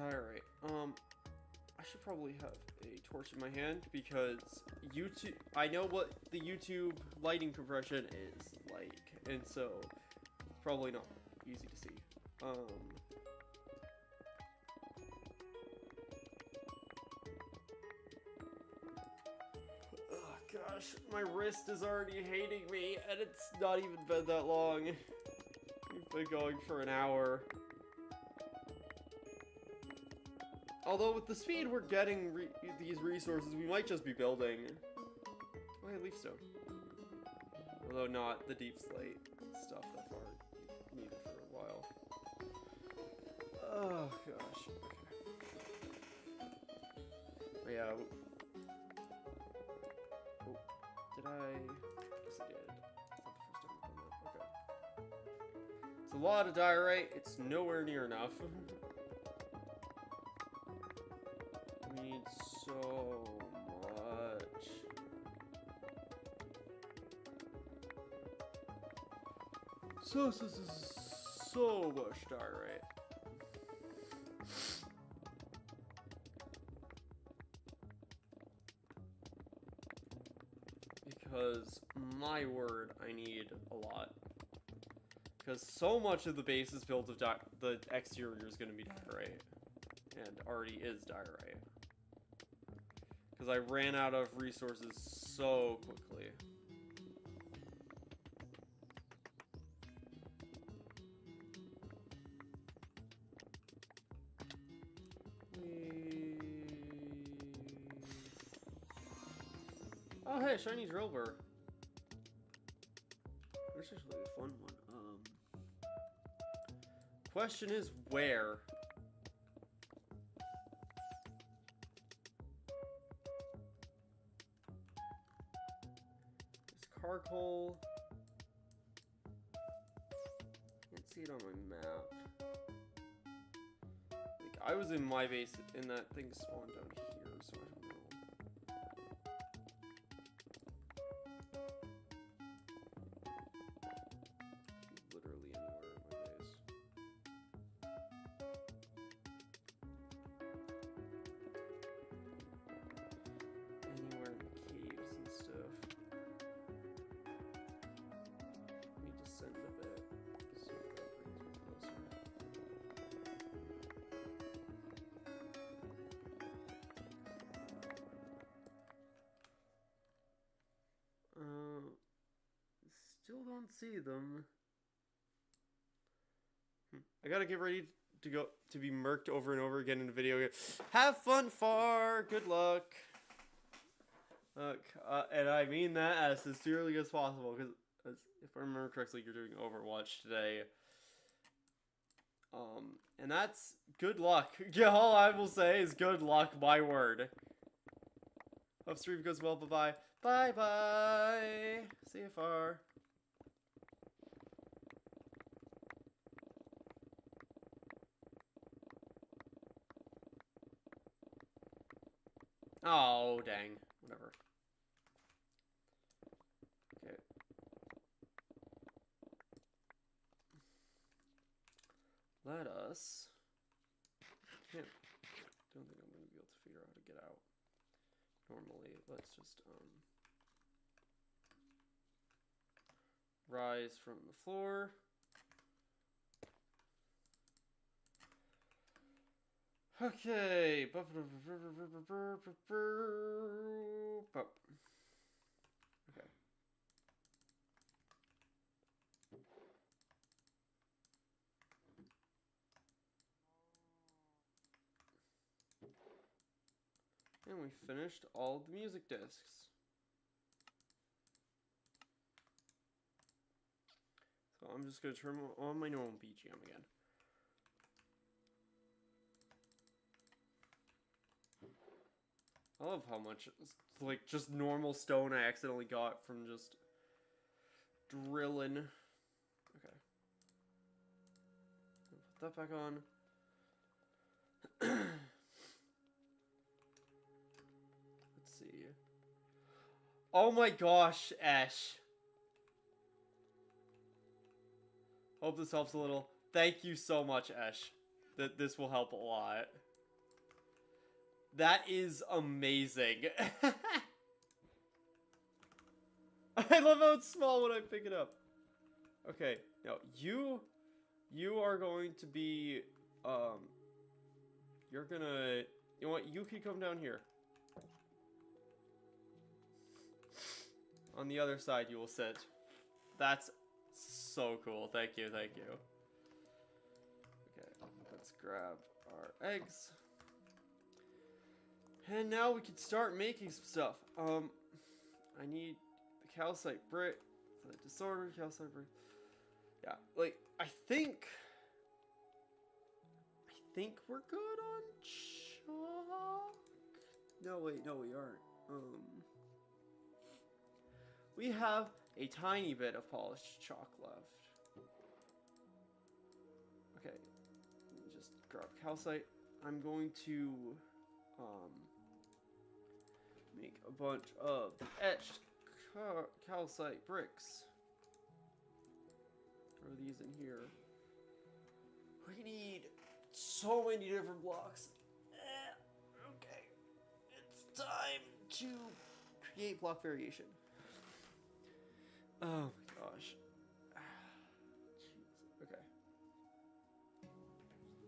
Alright, I should probably have a torch in my hand, because YouTube, I know what the YouTube lighting compression is like, and so it's probably not easy to see. Oh gosh, my wrist is already hating me, and it's not even been that long. We've been going for an hour. Although with the speed we're getting these resources, we might just be building. Oh, hey, leaf stone. Although not the deep slate stuff that far needed for a while. Oh gosh. Okay. Oh, yeah. Oh, did I? Yes, I did. It's not the first time I've done that. Okay. It's a lot of diorite. It's nowhere near enough. We need so much. So much diorite. Because, my word, I need a lot. Because so much of the base is built of the exterior is going to be diorite. And already is diorite. Because I ran out of resources so quickly. Oh hey, shiny drill burr. That's actually a fun one. Question is where? Carcoal. Can't see it on my map. Like, I was in my base and that thing spawned down here, so I don't know. Literally anywhere in my base. Anywhere in the caves and stuff. Send a bit. See if that brings me closer. Still don't see them. I gotta get ready to be murked over and over again in a video game. Have fun, Far. Good luck. Look, and I mean that as sincerely as possible, because if I remember correctly, you're doing Overwatch today. And that's good luck. Yeah, all I will say is good luck, my word. Hope stream goes well, bye-bye. Bye-bye. See you, Far. Oh, dang. Whatever. Okay. Let us... Don't think I'm going to be able to figure out how to get out. Normally, let's just, rise from the floor. Okay. Okay. And we finished all the music discs. So I'm just going to turn on my normal BGM again. I love how much, like, just normal stone I accidentally got from just drilling. Okay. Put that back on. Let's see. Oh my gosh, Ash. Hope this helps a little. Thank you so much, Ash. This will help a lot. That is amazing. I love how it's small when I pick it up. Okay, now you are going to be, you're gonna, you know what, you can come down here. On the other side you will sit. That's so cool. Thank you, thank you. Okay, let's grab our eggs. And now we can start making some stuff. I need the calcite brick, the disordered calcite brick. Yeah, like, I think we're good on chalk. No, wait, no, we aren't. We have a tiny bit of polished chalk left. Okay, let me just grab calcite. I'm going to, make a bunch of etched calcite bricks. Throw these in here. We need so many different blocks. Okay, it's time to create block variation. Oh my gosh. Jeez. Okay.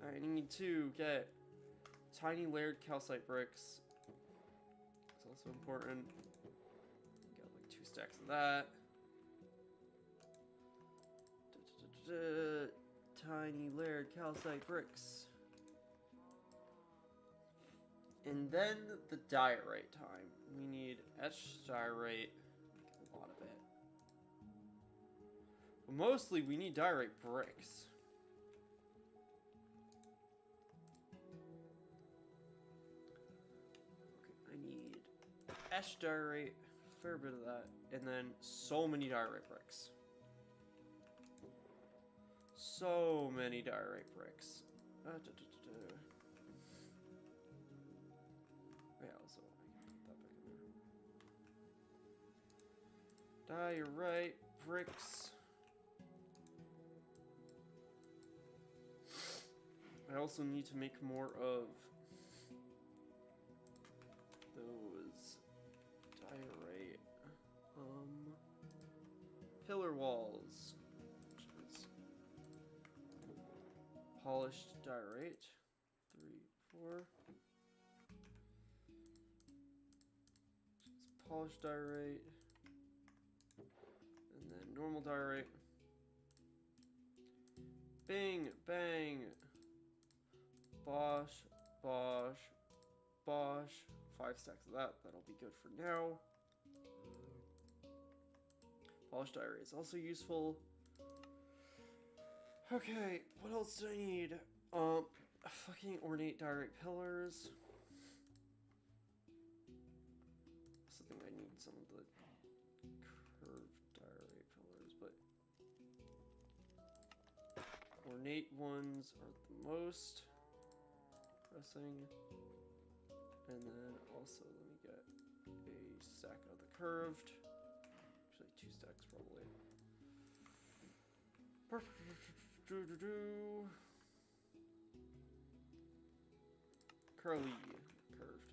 I need to get tiny layered calcite bricks. It's also important. Got like 2 stacks of that. Tiny layered calcite bricks. And then the diorite time. We need etched diorite. A lot of it. But mostly we need diorite bricks. Okay, I need etched diorite, a fair bit of that, and then so many diorite bricks. So many diorite bricks. Yeah, also I can put that back in there. Diorite bricks. I also need to make more of those diorite pillar walls, which is polished diorite. 3, 4. Just polished diorite, and then normal diorite. Bang, bang. Bosh, bosh, bosh. 5 stacks of that. That'll be good for now. Polish diary is also useful. Okay, what else do I need? Fucking ornate direct pillars. I think I need some of the curved direct pillars, but ornate ones are the most pressing. And then also let me get a stack of the curved. Actually, 2 stacks probably. Curly, curved.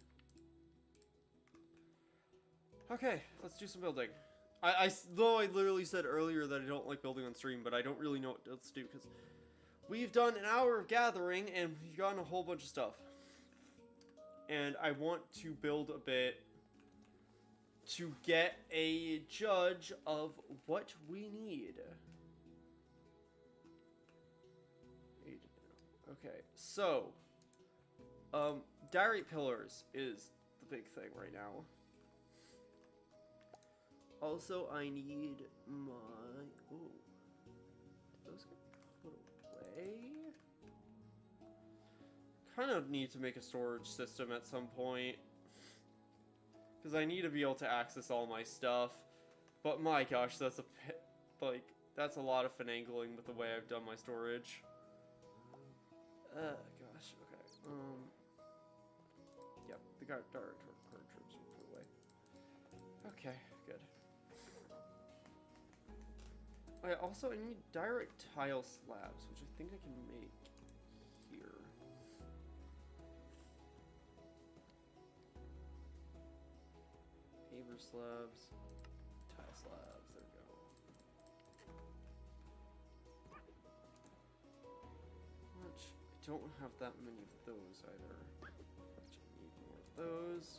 Okay, let's do some building. Though I literally said earlier that I don't like building on stream, but I don't really know what else to do because we've done an hour of gathering and we've gotten a whole bunch of stuff. And I want to build a bit to get a judge of what we need. Okay, so diorite pillars is the big thing right now. Also, I need my... Oh, did those get put away? Kind of need to make a storage system at some point. Because I need to be able to access all my stuff. But my gosh, that's that's a lot of finagling with the way I've done my storage. Gosh, okay. Yep, the dark troops were put away. Okay, good. Okay, also I need direct tile slabs, which I think I can make here. Paver slabs, tile slabs, there we go. Which, I don't have that many of those either. Which I need more of those.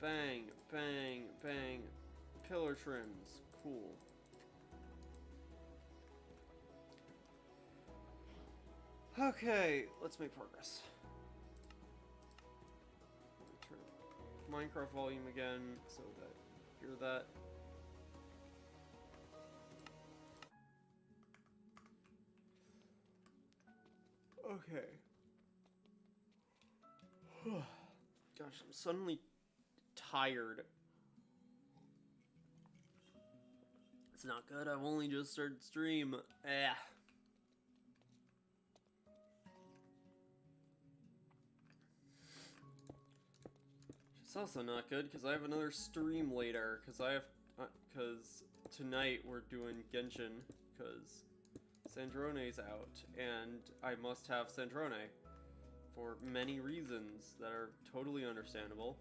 Bang, bang, bang. Pillar trims, cool. Okay, let's make progress. Turn Minecraft volume again so that you hear that. Okay. Gosh, I'm suddenly tired. It's not good. I've only just started stream. It's also not good because I have another stream later. Because tonight we're doing Genshin because Sandrone's out and I must have Sandrone for many reasons that are totally understandable.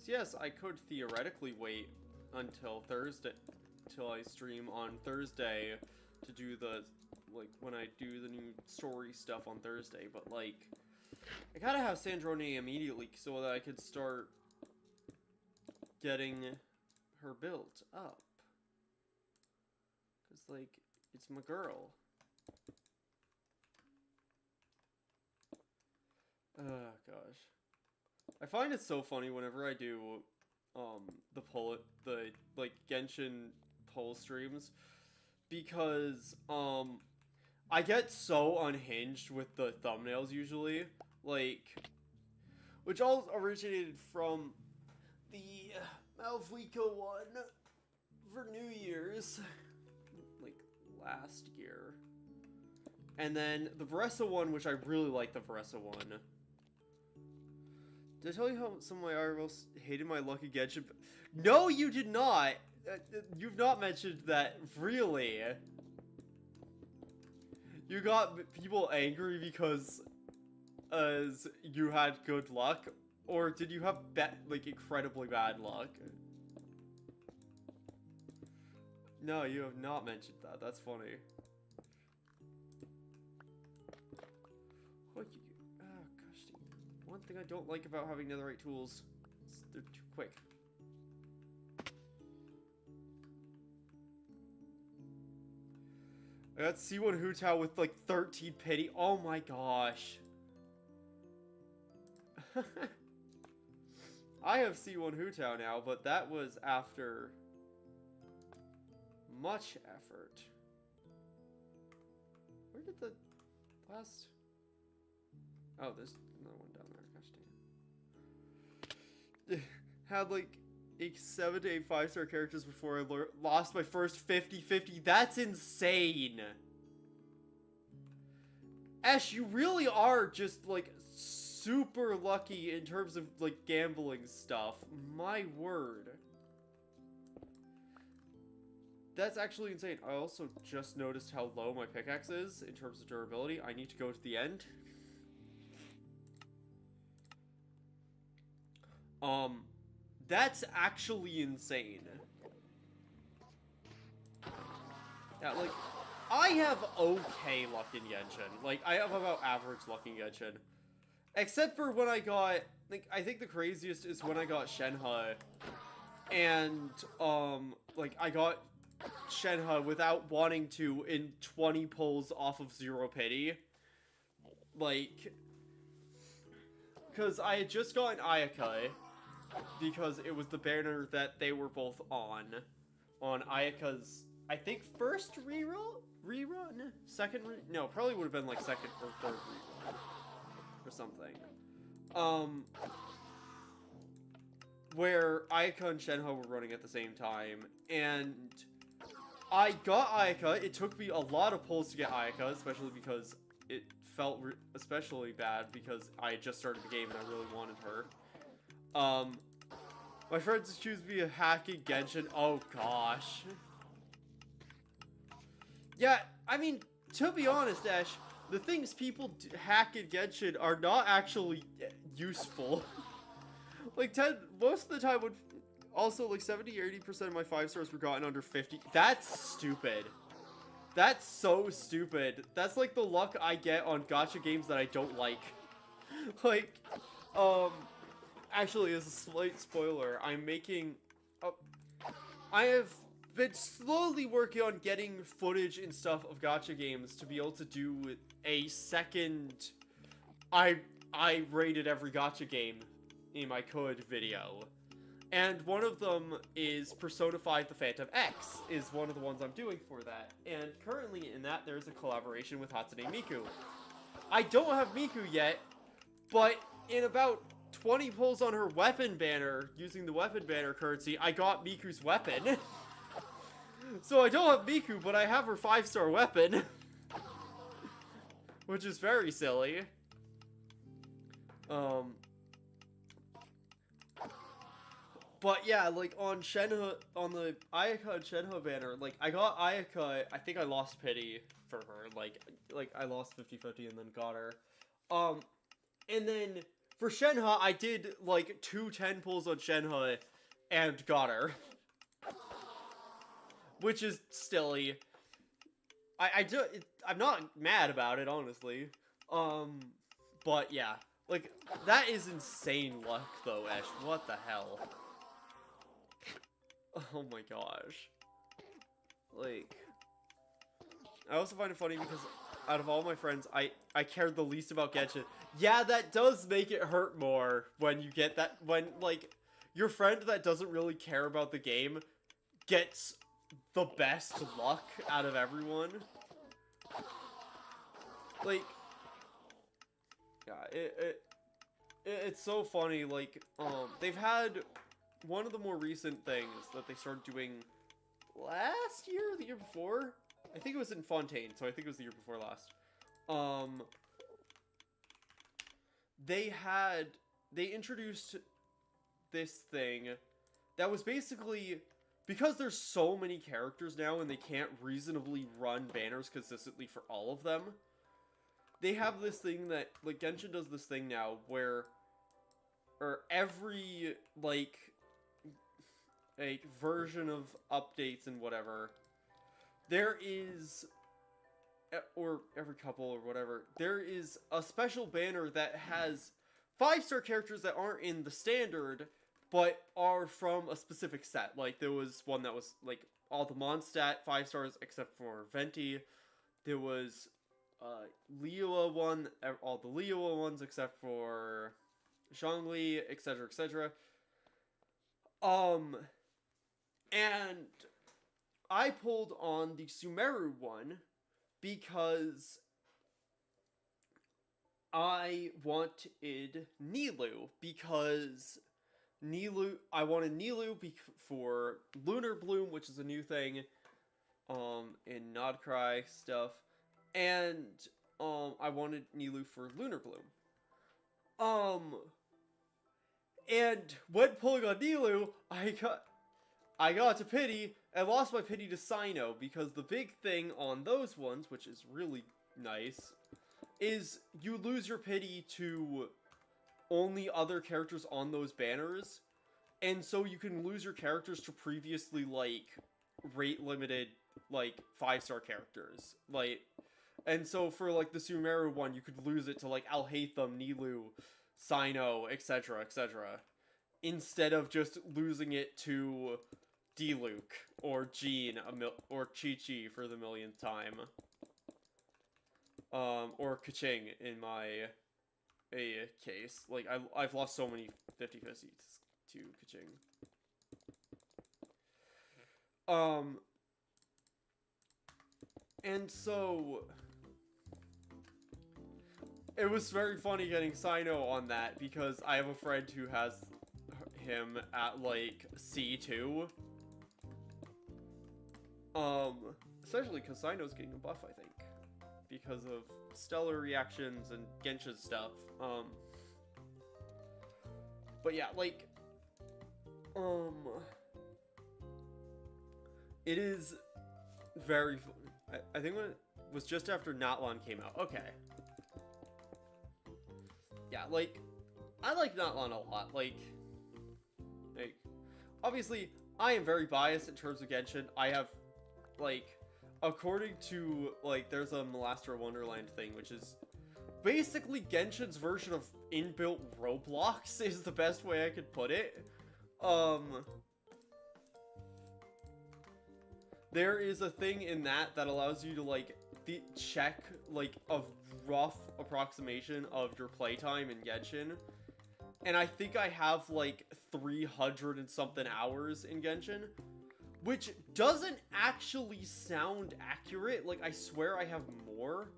Yes, I could theoretically wait until Thursday, till I stream on Thursday to do the, when I do the new story stuff on Thursday, but, I gotta have Sandrone immediately so that I could start getting her built up. Because, it's my girl. Gosh. I find it so funny whenever I do, the Genshin poll streams, because, I get so unhinged with the thumbnails usually, which all originated from the Malvika one for New Year's, last year. And then the Varessa one, which I really like the Varessa one. Did I tell you how some of my IRLs hated my lucky Genshin? No, you did not! You've not mentioned that, really. You got people angry because you had good luck? Or did you have, incredibly bad luck? No, you have not mentioned that. That's funny. Oh, gosh. One thing I don't like about having netherite tools is they're too quick. I got C1 Hu Tao with like 13 pity. Oh my gosh. I have C1 Hu Tao now, but that was after much effort. Where did the last... Oh, there's another one down there. Gosh dang. Had like 7 to 8 5-star characters before I lost my first 50-50. That's insane. Ash, you really are just like super lucky in terms of like gambling stuff. My word. That's actually insane. I also just noticed how low my pickaxe is in terms of durability. I need to go to the end. That's actually insane. Yeah, like, I have okay luck in Genshin. Like, I have about average luck in Genshin. Except for when I got, like, I think the craziest is when I got Shenhe. And, like, I got Shenhe without wanting to in 20 pulls off of 0 pity. Like, because I had just gotten Ayaka, because it was the banner that they were both on Ayaka's, I think, first rerun? Second no, probably would have been like second or third rerun or something. Where Ayaka and Shenhe were running at the same time, and I got Ayaka. It took me a lot of pulls to get Ayaka, especially because it felt especially bad because I had just started the game and I really wanted her. My friends accused me of hacking Genshin. Oh gosh. Yeah, I mean, to be honest, Ash, the things people hack in Genshin are not actually useful. Like, most of the time would also, like, 70 or 80% of my 5-stars were gotten under 50. That's stupid. That's so stupid. That's like the luck I get on gacha games that I don't like. Like, actually, as a slight spoiler, I'm making... I have been slowly working on getting footage and stuff of gacha games to be able to do a second... I rated every gacha game in my could video. And one of them is Persona 5 The Phantom X, is one of the ones I'm doing for that. And currently in that, there's a collaboration with Hatsune Miku. I don't have Miku yet, but in about 20 pulls on her weapon banner, using the weapon banner currency, I got Miku's weapon. So I don't have Miku, but I have her 5-star weapon. Which is very silly. But yeah, like on Shenhe, on the Ayaka and Shenhe banner, like I got Ayaka, I think I lost pity for her, like I lost 50-50 and then got her. And then for Shenhe, I did like 2 10 pulls on Shenhe and got her. Which is silly. I'm not mad about it, honestly. But yeah, like that is insane luck though, Ash. What the hell? Oh my gosh. Like, I also find it funny because out of all my friends, I cared the least about Genshin. Yeah, that does make it hurt more when you get that, when, like, your friend that doesn't really care about the game gets the best luck out of everyone. Like, yeah, it's so funny, like, they've had... One of the more recent things that they started doing last year, the year before? I think it was in Fontaine, so I think it was the year before last. They introduced this thing that was basically, because there's so many characters now and they can't reasonably run banners consistently for all of them, they have this thing that, like, Genshin does this thing now where, or every, like version of updates and whatever, there is, or every couple or whatever, there is a special banner that has 5-star characters that aren't in the standard but are from a specific set. Like, there was one that was, like, all the Mondstadt 5 stars except for Venti. There was Liyue one, all the Liyue ones except for Zhongli, etc., etc. And I pulled on the Sumeru one because I wanted Nilou, because I wanted Nilou for Lunar Bloom, which is a new thing in Nodcry stuff, and I wanted Nilou for Lunar Bloom. And when pulling on Nilou, I got to pity and lost my pity to Cyno, because the big thing on those ones, which is really nice, is you lose your pity to only other characters on those banners, and so you can lose your characters to previously, like, rate limited, like, 5-star characters, like, and so for, like, the Sumeru one, you could lose it to, like, Alhaitham, Nilou, Cyno, etc., etc., instead of just losing it to Diluc, or Jean, or Chi-Chi for the millionth time, or Keqing in my case. Like, I've lost so many 50-50s to Keqing. And so it was very funny getting Cyno on that, because I have a friend who has him at, like, C2. Especially because Cyno's getting a buff, I think, because of stellar reactions and Genshin stuff. But yeah, like, it is very fun. I think when it was just after Natlan came out. Okay. Yeah, like, I like Natlan a lot. Like, obviously, I am very biased in terms of Genshin. I have, like, according to, like, there's a Molastra Wonderland thing, which is basically Genshin's version of inbuilt Roblox, is the best way I could put it. There is a thing in that allows you to, like, check, like, a rough approximation of your playtime in Genshin. And I think I have, like, 300 and something hours in Genshin, which doesn't actually sound accurate. Like, I swear I have more,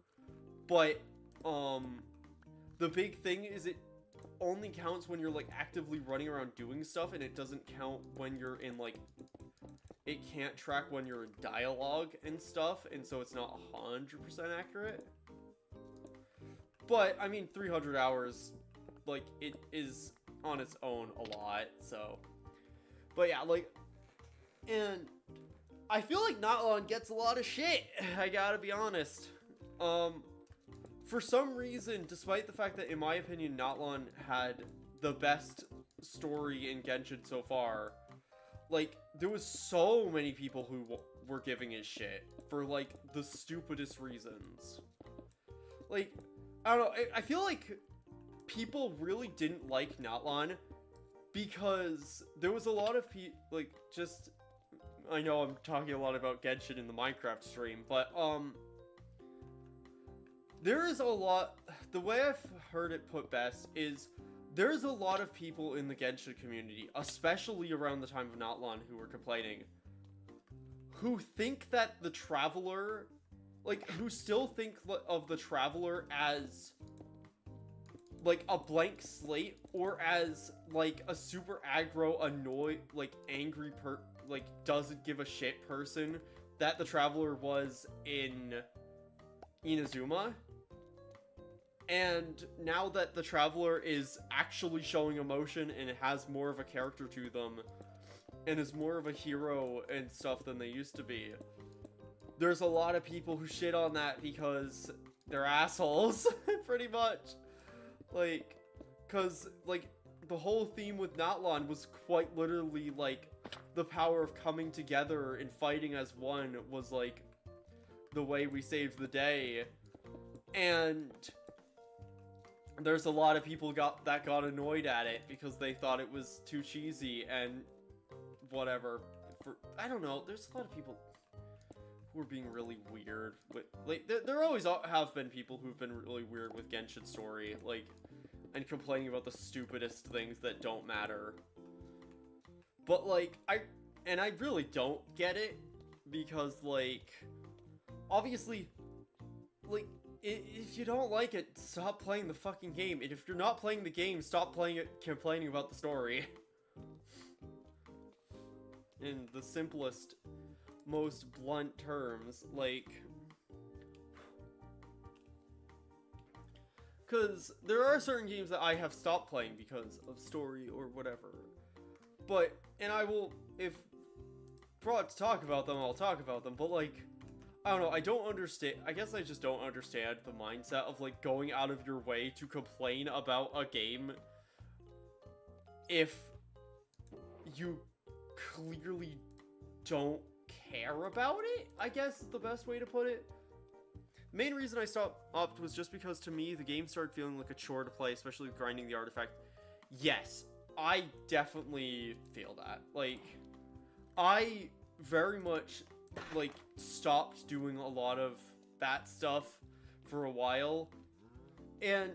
but, the big thing is it only counts when you're, like, actively running around doing stuff, and it doesn't count when you're in, like, it can't track when you're in dialogue and stuff, and so it's not 100% accurate. But, I mean, 300 hours, like, it is on its own a lot, so. But yeah, like, and I feel like Natlan gets a lot of shit, I gotta be honest. For some reason, despite the fact that, in my opinion, Natlan had the best story in Genshin so far, like, there was so many people who were giving it shit for, like, the stupidest reasons. Like, I don't know, I feel like people really didn't like Natlan because there was a lot of like, just, I know I'm talking a lot about Genshin in the Minecraft stream, but, there is a lot, the way I've heard it put best is, there's a lot of people in the Genshin community, especially around the time of Natlan, who were complaining, who think that the Traveler, like, who still think of the Traveler as, like, a blank slate, or as, like, a super aggro, annoyed, like, angry like, doesn't give a shit person that the Traveler was in Inazuma. And now that the Traveler is actually showing emotion and it has more of a character to them, and is more of a hero and stuff than they used to be, there's a lot of people who shit on that because they're assholes, pretty much. Like, cause, like, the whole theme with Natlan was quite literally, like, the power of coming together and fighting as one was, like, the way we saved the day. And there's a lot of people that got annoyed at it because they thought it was too cheesy and whatever. I don't know, there's a lot of people who are being really weird with, like, there always have been people who've been really weird with Genshin's story, like, and complaining about the stupidest things that don't matter. But, like, I really don't get it, because, like, obviously, like, if you don't like it, stop playing the fucking game. And if you're not playing the game, stop playing it complaining about the story. In the simplest, most blunt terms, like, because there are certain games that I have stopped playing because of story or whatever, but, and I will, if brought to talk about them, I'll talk about them, but, like, I don't know, I don't understand, I guess I just don't understand the mindset of, like, going out of your way to complain about a game if you clearly don't care about it, I guess is the best way to put it. The main reason I stopped was just because, to me, the game started feeling like a chore to play, especially with grinding the artifact. Yes, I definitely feel that. Like, I very much, like, stopped doing a lot of that stuff for a while. And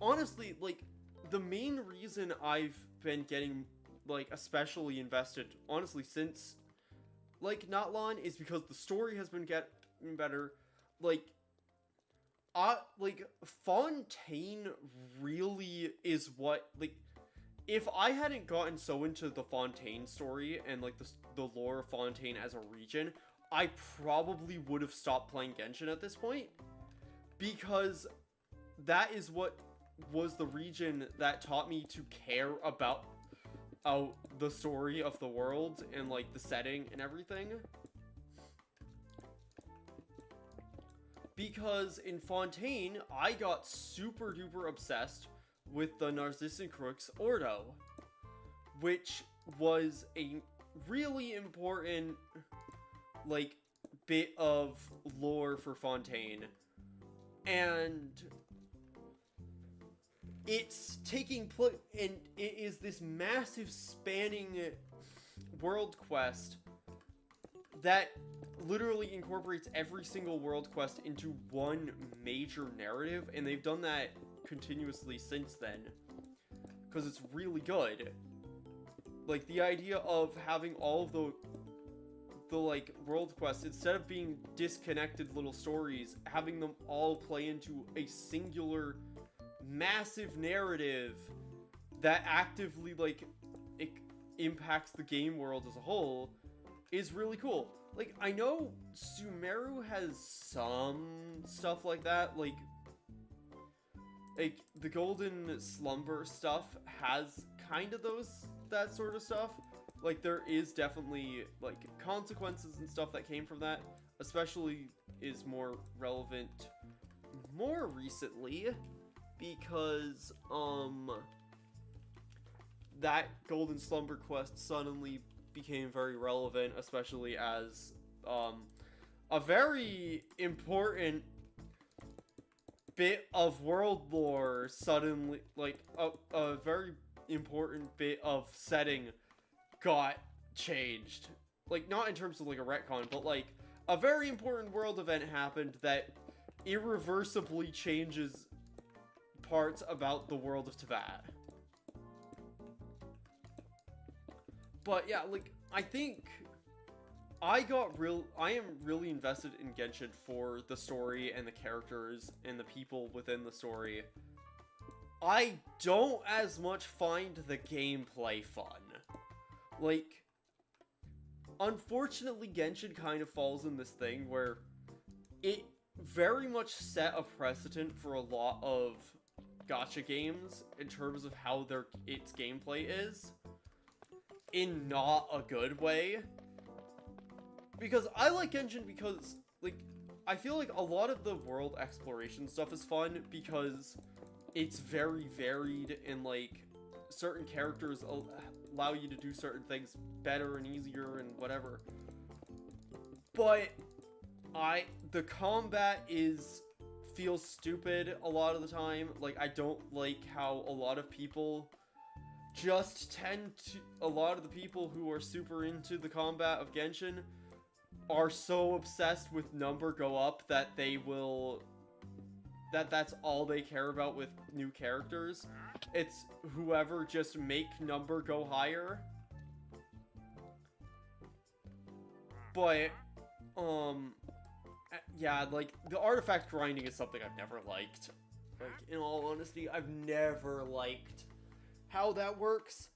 honestly, like, the main reason I've been getting, like, especially invested, honestly, since, like, not long, is because the story has been getting better. Like, Fontaine really is what, like, if I hadn't gotten so into the Fontaine story and, like, the lore of Fontaine as a region, I probably would have stopped playing Genshin at this point, because that is what was the region that taught me to care about the story of the world and, like, the setting and everything. Because in Fontaine, I got super duper obsessed with the Narcissus Ordo, which was a really important, like, bit of lore for Fontaine. And it's taking place, and it is this massive spanning world quest that literally incorporates every single world quest into one major narrative, and they've done that continuously since then, because it's really good. Like, the idea of having all of the like, world quests, instead of being disconnected little stories, having them all play into a singular massive narrative that actively, like, it impacts the game world as a whole, is really cool. Like, I know Sumeru has some stuff like that, like the Golden Slumber stuff has kind of that sort of stuff. Like, there is definitely, like, consequences and stuff that came from that, especially is more relevant more recently, because, that Golden Slumber quest suddenly became very relevant, especially as, a very important bit of world lore suddenly, like, a very important bit of setting got changed. Like, not in terms of, like, a retcon, but, like, a very important world event happened that irreversibly changes parts about the world of Teyvat. But yeah, like, I think I am really invested in Genshin for the story and the characters and the people within the story. I don't as much find the gameplay fun. Like, unfortunately, Genshin kind of falls in this thing where it very much set a precedent for a lot of gacha games in terms of how its gameplay is, in not a good way. Because I like Genshin because, like, I feel like a lot of the world exploration stuff is fun because it's very varied, and, like, certain characters allow you to do certain things better and easier and whatever. But the combat is feels stupid a lot of the time. Like, I don't like how a lot of people just tend to... A lot of the people who are super into the combat of Genshin are so obsessed with number go up that they will... That's all they care about with new characters. It's whoever just make number go higher. But, yeah, like, the artifact grinding is something I've never liked. Like, in all honesty, I've never liked how that works.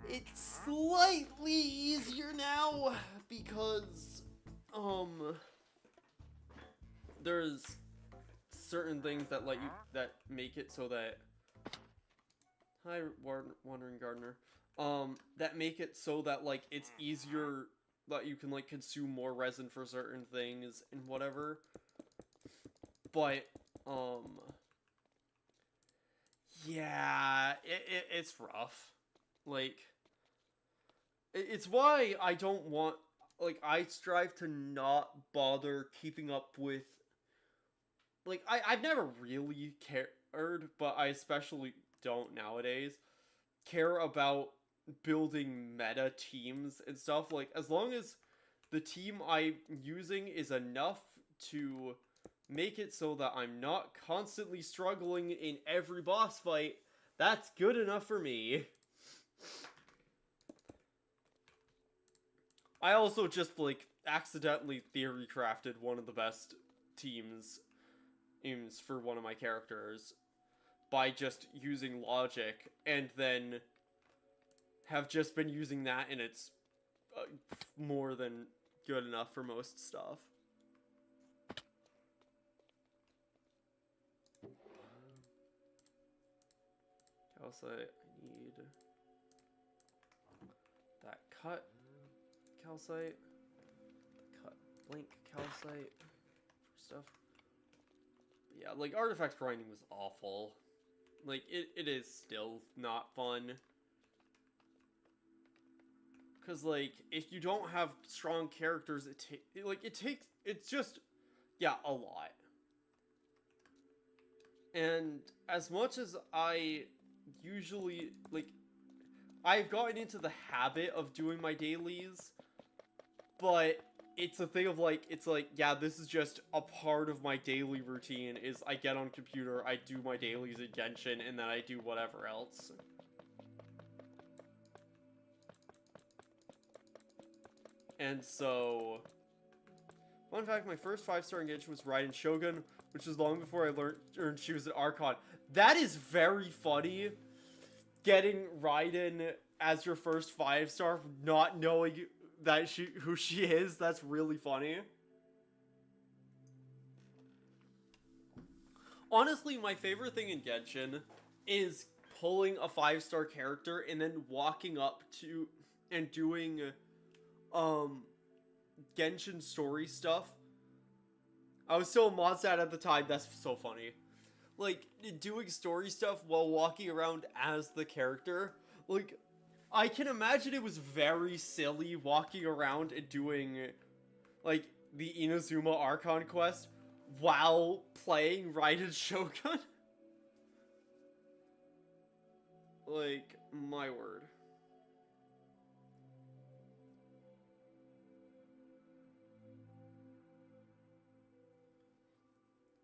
It's slightly easier now because, there's certain things that let you, that make it so that, hi, Wandering Gardener, that make it so that, like, it's easier that you can, like, consume more resin for certain things and whatever. But, yeah, it's rough. Like, it's why I don't want, like, I strive to not bother keeping up with, like, I've never really cared, but I especially don't nowadays, care about building meta teams and stuff. Like, as long as the team I'm using is enough to make it so that I'm not constantly struggling in every boss fight, that's good enough for me. I also just, like, accidentally theory crafted one of the best teams for one of my characters by just using logic, and then have just been using that, and it's more than good enough for most stuff. Calcite, I need that cut calcite, cut blank calcite for stuff. But yeah, like, artifact grinding was awful. Like, it is still not fun. Because, like, if you don't have strong characters, it's just, yeah, a lot. And as much as I usually, like, I've gotten into the habit of doing my dailies, but it's a thing of, like, it's like, yeah, this is just a part of my daily routine, is I get on computer, I do my dailies in Genshin, and then I do whatever else. And so, fun fact, my first 5-star engagement was Raiden Shogun, which was long before I learned she was an Archon. That is very funny, getting Raiden as your first 5-star, not knowing that who she is. That's really funny. Honestly, my favorite thing in Genshin is pulling a 5-star character and then walking up to and doing Genshin story stuff. I was still a Mondstadt at the time. That's so funny. Like, doing story stuff while walking around as the character. Like, I can imagine it was very silly walking around and doing, like, the Inazuma Archon quest while playing Raiden Shogun. Like, my word.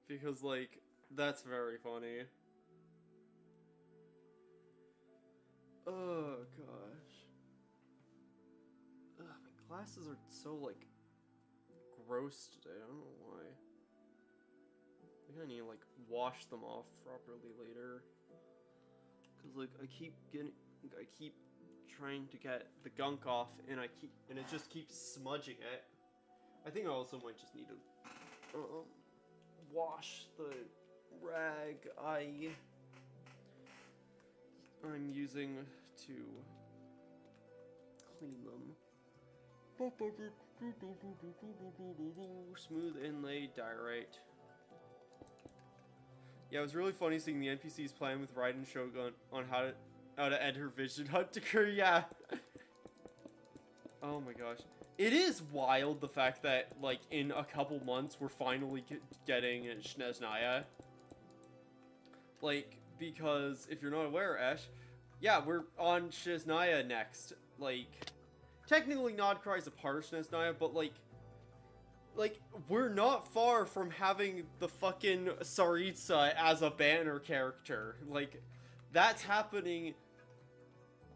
Because, like, that's very funny. Oh, gosh. Ugh, my glasses are so, like, gross today. I don't know why. I think I need to, like, wash them off properly later. Because, like, I keep trying to get the gunk off, and it just keeps smudging it. I think I also might just need to, wash the rag I'm using to clean them. Smooth inlay diorite. Yeah, it was really funny seeing the NPCs playing with Raiden Shogun on how to end her vision hunt to her. Yeah. Oh my gosh. It is wild, the fact that, like, in a couple months, we're finally getting Snezhnaya. Like, because, if you're not aware, Ash, yeah, we're on Snezhnaya next. Like, technically Nodcry's a part of Snezhnaya, but, like, we're not far from having the fucking Tsaritsa as a banner character. Like, that's happening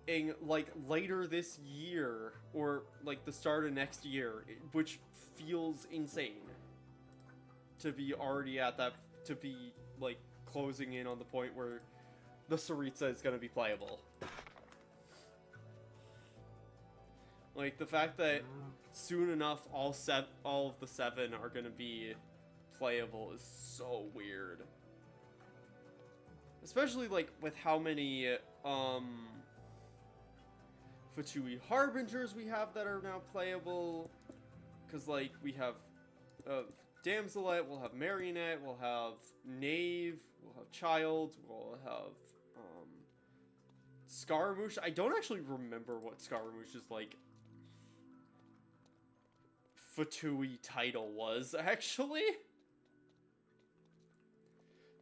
in, like, later this year, or, like, the start of next year, which feels insane to be already at that, to be, like, closing in on the point where the Tsaritsa is gonna be playable. Like, the fact that soon enough all of the 7 are gonna be playable is so weird. Especially, like, with how many, Fatui Harbingers we have that are now playable. Because, like, we have, Damselite, we'll have Marionette, we'll have Knave, we'll have Child, we'll have, Scaramouche. I don't actually remember what Scaramouche's, like, Fatui title was, actually.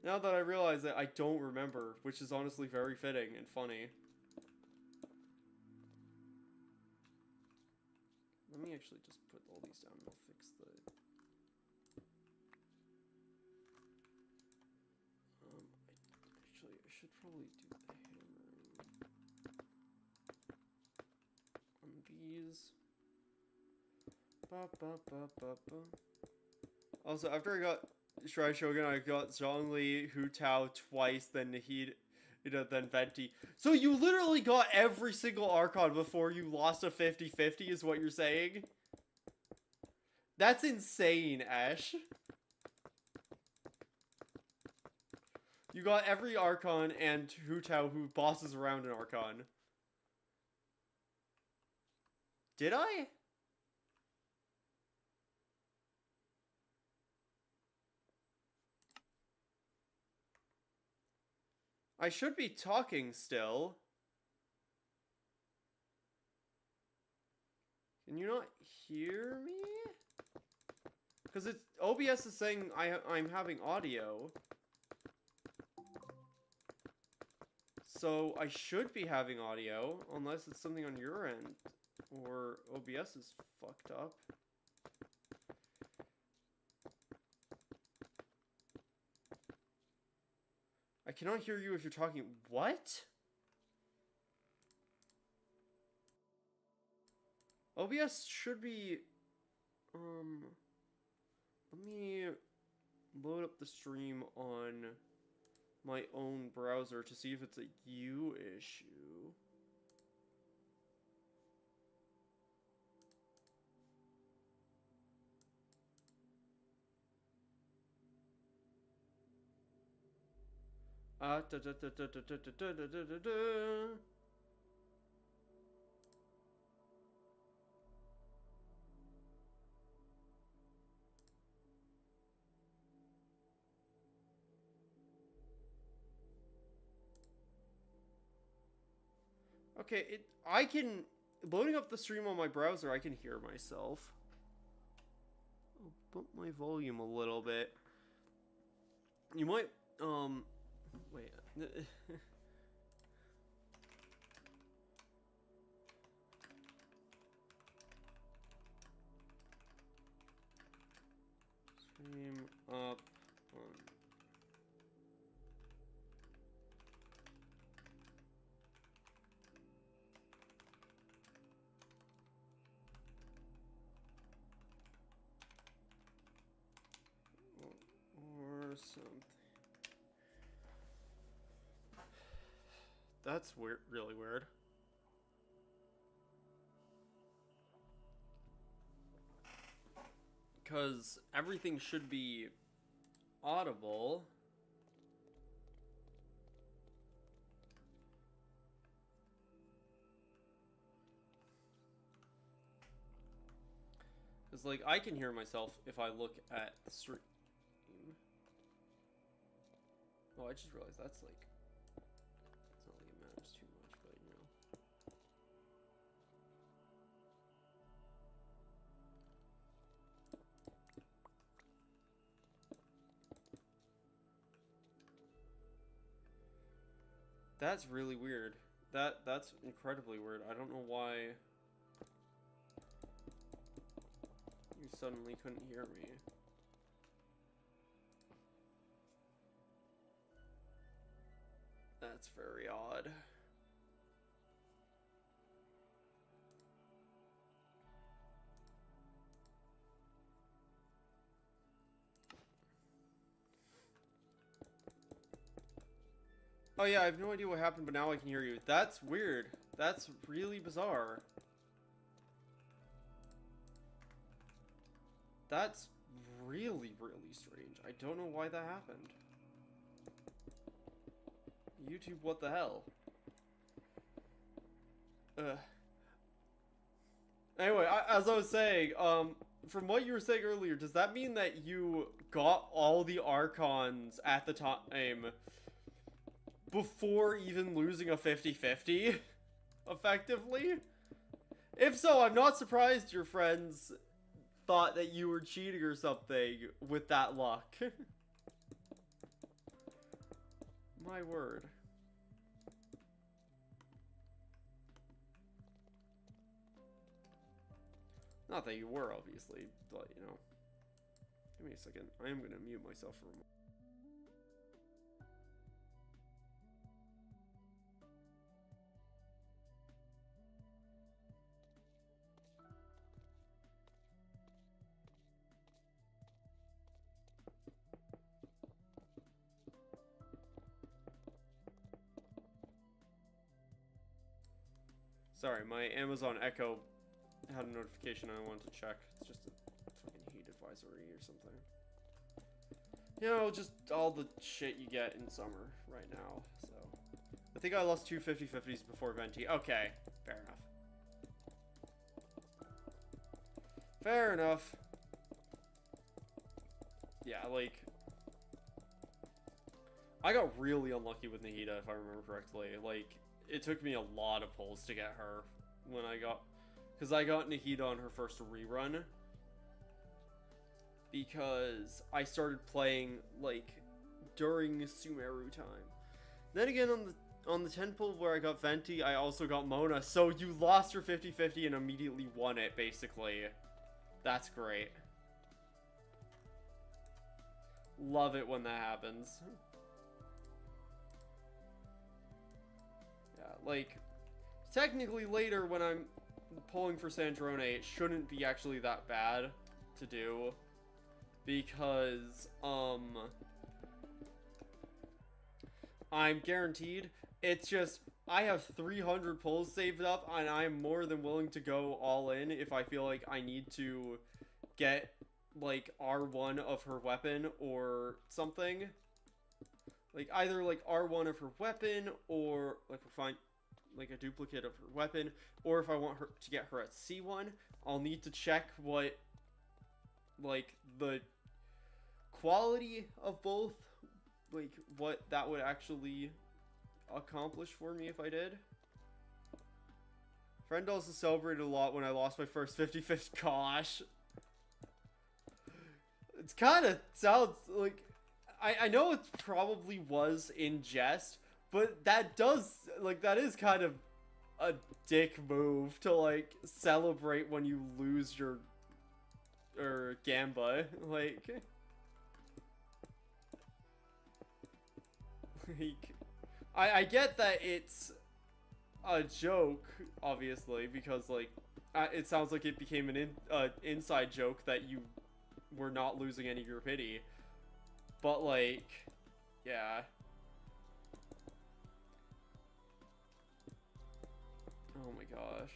Now that I realize that, I don't remember, which is honestly very fitting and funny. Let me actually just put all these down and I'll fix the... I should probably do the hammer on these. Also, after I got Shrai Shogun, I got Zhongli, Hu Tao twice, then Nahida, then Venti. So you literally got every single Archon before you lost a 50-50 is what you're saying? That's insane, Ash. You got every Archon and Hu Tao who bosses around an Archon. Did I? I should be talking still. Can you not hear me? Because it's OBS is saying I'm having audio. So I should be having audio, unless it's something on your end. Or OBS is fucked up. I cannot hear you if you're talking. What? OBS should be... Let me load up the stream on my own browser to see if it's a you issue. Okay, I can, loading up the stream on my browser, I can hear myself. I'll bump my volume a little bit. You might, wait. Stream up on... or something. That's weird, really weird. Because everything should be audible. Because, like, I can hear myself if I look at the stream. Oh, I just realized that's, like, it's not like it matters too much, but, you know. That's really weird. That's incredibly weird. I don't know why you suddenly couldn't hear me. That's very odd. Oh yeah, I have no idea what happened, but now I can hear you. That's weird. That's really bizarre. That's really, really strange. I don't know why that happened. YouTube, what the hell? Anyway, as I was saying, from what you were saying earlier, does that mean that you got all the Archons at the time before even losing a 50-50, effectively? If so, I'm not surprised your friends thought that you were cheating or something with that luck. My word. Not that you were, obviously, but, you know. Give me a second. I am gonna mute myself for a moment. Sorry, my Amazon Echo had a notification I wanted to check. It's just a fucking heat advisory or something. You know, just all the shit you get in summer right now, so. I think I lost two 50-50s before Venti. Okay, fair enough. Fair enough. Yeah, like, I got really unlucky with Nahida, if I remember correctly. Like, it took me a lot of pulls to get her when I got... Because I got Nahida on her first rerun. Because I started playing, like, during Sumeru time. Then again, on the 10 pull where I got Venti, I also got Mona. So you lost your 50-50 and immediately won it, basically. That's great. Love it when that happens. Yeah, like, technically later when I'm pulling for Sandrone, it shouldn't be actually that bad to do. Because, I'm guaranteed. It's just, I have 300 pulls saved up, and I'm more than willing to go all in if I feel like I need to get, like, R1 of her weapon or something. Like, either, like, R1 of her weapon, or, like, find, like, a duplicate of her weapon, or if I want her to get her at C1, I'll need to check what, like, the quality of both, like, what that would actually accomplish for me if I did. Friend also celebrated a lot when I lost my first 50-50. Gosh. It's kind of sounds like... I know it probably was in jest, but that does, like, that is kind of a dick move to, like, celebrate when you lose your, Gamba, like, I get that it's a joke, obviously, because, like, it sounds like it became an inside joke that you were not losing any group pity. But, like, yeah. Oh my gosh.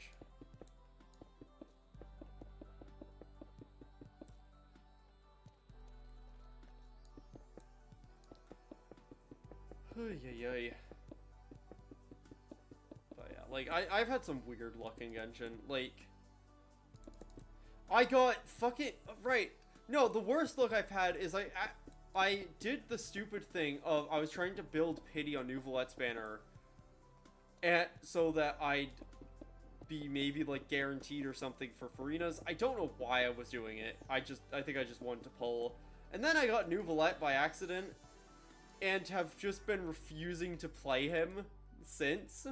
But yeah, like, I've had some weird luck in Genshin. Like, I got fucking... Right. No, the worst luck I've had is I did the stupid thing of I was trying to build pity on Nouvelette's banner, and so that I'd be maybe like guaranteed or something for Farinas. I don't know why I was doing it. I think I just wanted to pull, and then I got Nouvelette by accident, and have just been refusing to play him since.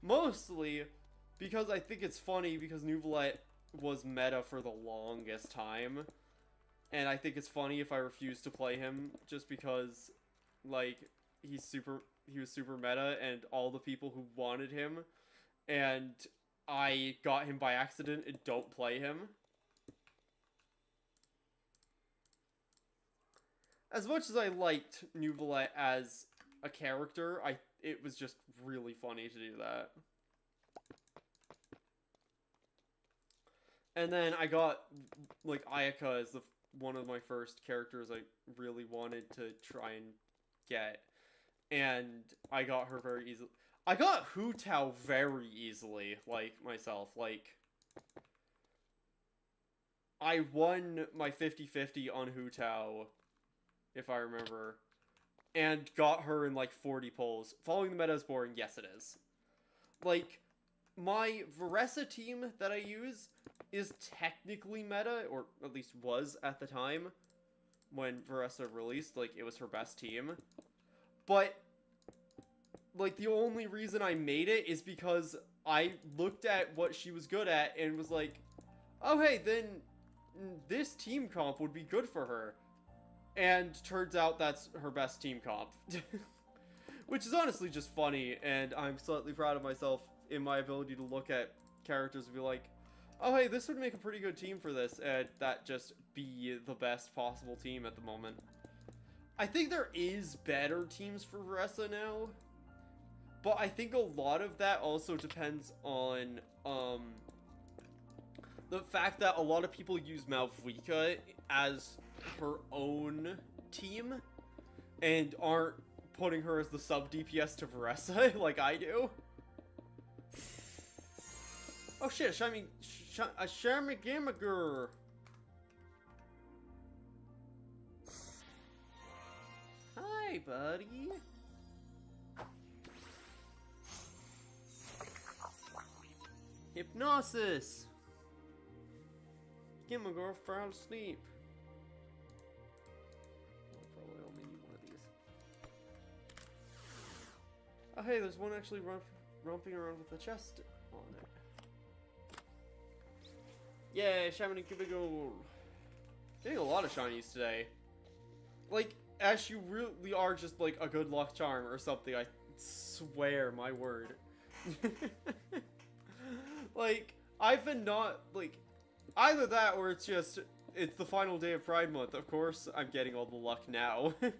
Mostly because I think it's funny because Nuvolette was meta for the longest time. And I think it's funny if I refuse to play him just because, like, he was super meta and all the people who wanted him and I got him by accident and don't play him. As much as I liked Nuvolette as a character, it was just really funny to do that. And then I got, like, Ayaka as one of my first characters I really wanted to try and get. And I got her very easily. I got Hu Tao very easily, like, myself. Like, I won my 50-50 on Hu Tao, if I remember, and got her in, like, 40 pulls. Following the meta is boring. Yes, it is. Like, my Veressa team that I use is technically meta, or at least was at the time when Veressa released. Like, it was her best team. But, like, the only reason I made it is because I looked at what she was good at and was like, oh, hey, then this team comp would be good for her. And turns out that's her best team comp. Which is honestly just funny, and I'm slightly proud of myself in my ability to look at characters and be like, oh, hey, this would make a pretty good team for this, and that just be the best possible team at the moment. I think there is better teams for Veressa now, but I think a lot of that also depends on, the fact that a lot of people use Malvika as her own team, and aren't putting her as the sub DPS to Veressa like I do. Oh shit, a Shamigamager. Hi, buddy. Hypnosis. Gimagor fell asleep. I'll probably only need one of these. Oh hey, there's one actually romping around with a chest on it. Yay, Shaman and Gimagor. Getting a lot of shinies today. Like, Ash, you really are just like a good luck charm or something, I swear, my word. Like, I've been not, like, either that or it's just, it's the final day of Pride Month. Of course, I'm getting all the luck now. Gosh.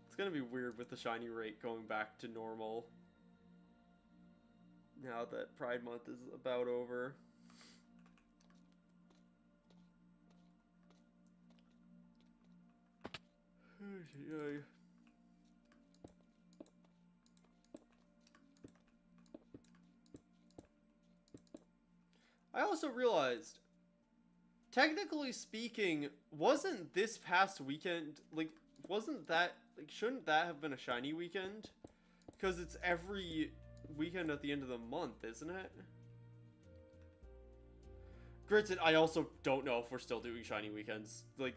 It's gonna be weird with the shiny rate going back to normal. Now that Pride Month is about over. I also realized, technically speaking, wasn't this past weekend, like, wasn't that, like, shouldn't that have been a shiny weekend? Because it's every weekend at the end of the month, isn't it? Granted, I also don't know if we're still doing shiny weekends. Like,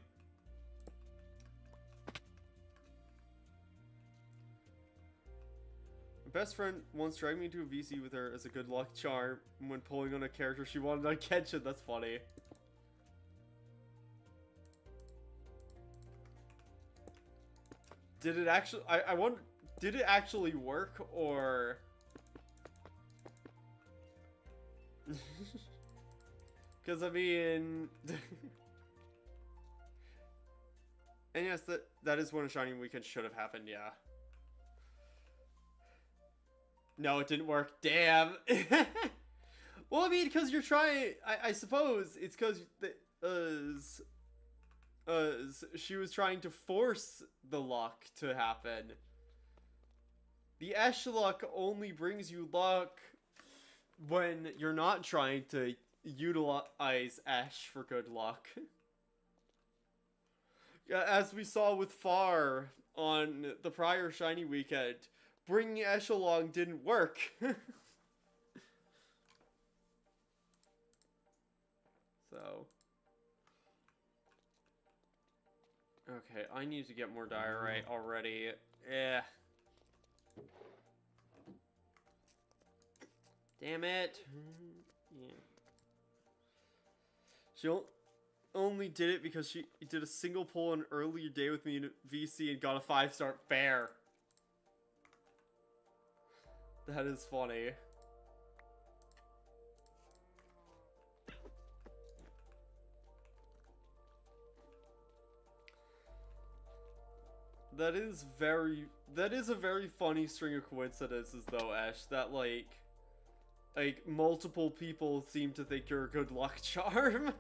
my best friend once dragged me into a VC with her as a good luck charm when pulling on a character she wanted on Kenshin. That's funny. Did it actually, I wonder, did it actually work, or... Because, I mean... And yes, that is when a shiny weekend should have happened, yeah. No, it didn't work. Damn. Well, I mean, because you're trying... I suppose it's because she was trying to force the luck to happen. The Ash luck only brings you luck when you're not trying to utilize Ash for good luck. As we saw with Far on the prior shiny weekend, bringing Ash along didn't work. So. Okay, I need to get more diorite already. Eh. Damn it. Yeah. She only did it because she did a single pull an earlier day with me in VC and got a 5-star fair. That is funny. That is a very funny string of coincidences though, Ash, that like multiple people seem to think you're a good luck charm.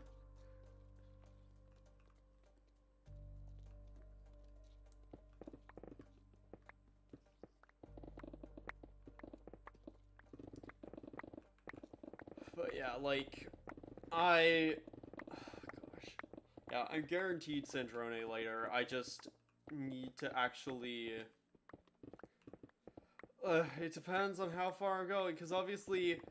But yeah, like, oh gosh. Yeah, I'm guaranteed Sandrone later. I just need to actually... it depends on how far I'm going, because obviously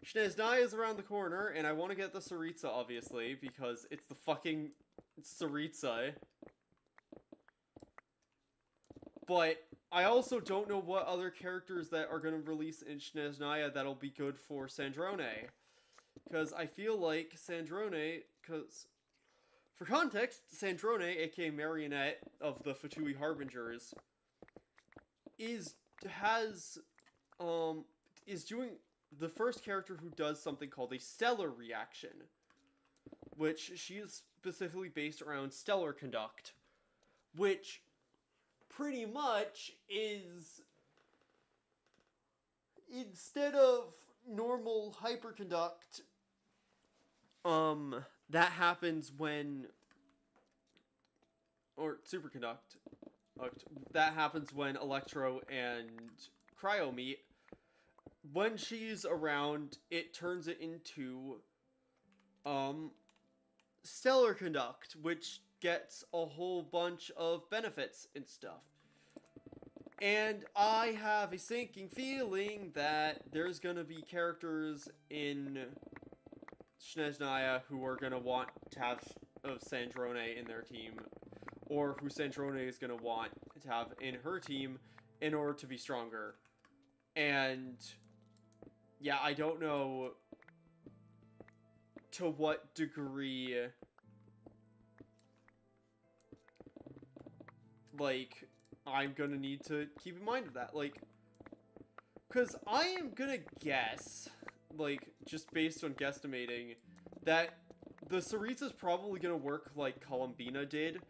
Snezhnaya is around the corner, and I want to get the Tsaritsa, obviously, because it's the fucking Tsaritsa. But I also don't know what other characters that are going to release in Snezhnaya that'll be good for Sandrone. Because I feel like Sandrone, because... For context, Sandrone, aka Marionette of the Fatui Harbingers, is doing the first character who does something called a stellar reaction, which she is specifically based around stellar conduct, which pretty much is, instead of normal hyperconduct, that happens when, or superconduct, that happens when Electro and Cryo meet. When she's around, it turns it into, stellar conduct, which gets a whole bunch of benefits and stuff. And I have a sinking feeling that there's gonna be characters in Snezhnaya who are gonna want to have Sandrone in their team, or who Sandrone is gonna want to have in her team in order to be stronger. And yeah, I don't know to what degree, like, I'm gonna need to keep in mind of that, like, because I am gonna guess, like, just based on guesstimating, that the Tsaritsa's probably gonna work like Columbina did,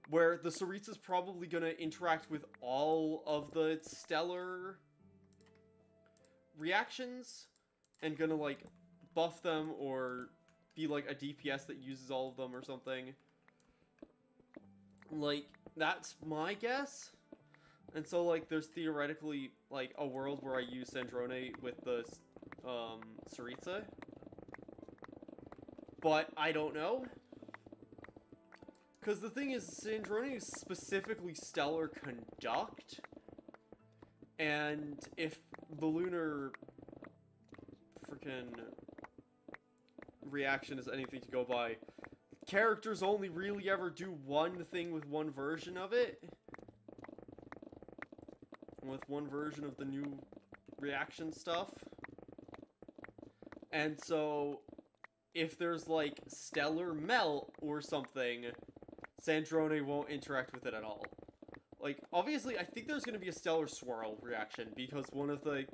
where the Tsaritsa's probably gonna interact with all of the stellar reactions, and gonna, like, buff them, or be, like, a DPS that uses all of them or something. Like, that's my guess. And so, like, there's theoretically, like, a world where I use Sandrone with the, Tsaritsa. But I don't know. Because the thing is, Sandrone is specifically stellar conduct. And if the lunar freaking reaction is anything to go by, characters only really ever do one thing with one version of it. With one version of the new reaction stuff. And so, if there's, like, stellar melt or something, Sandrone won't interact with it at all. Like, obviously, I think there's going to be a stellar swirl reaction, because one of the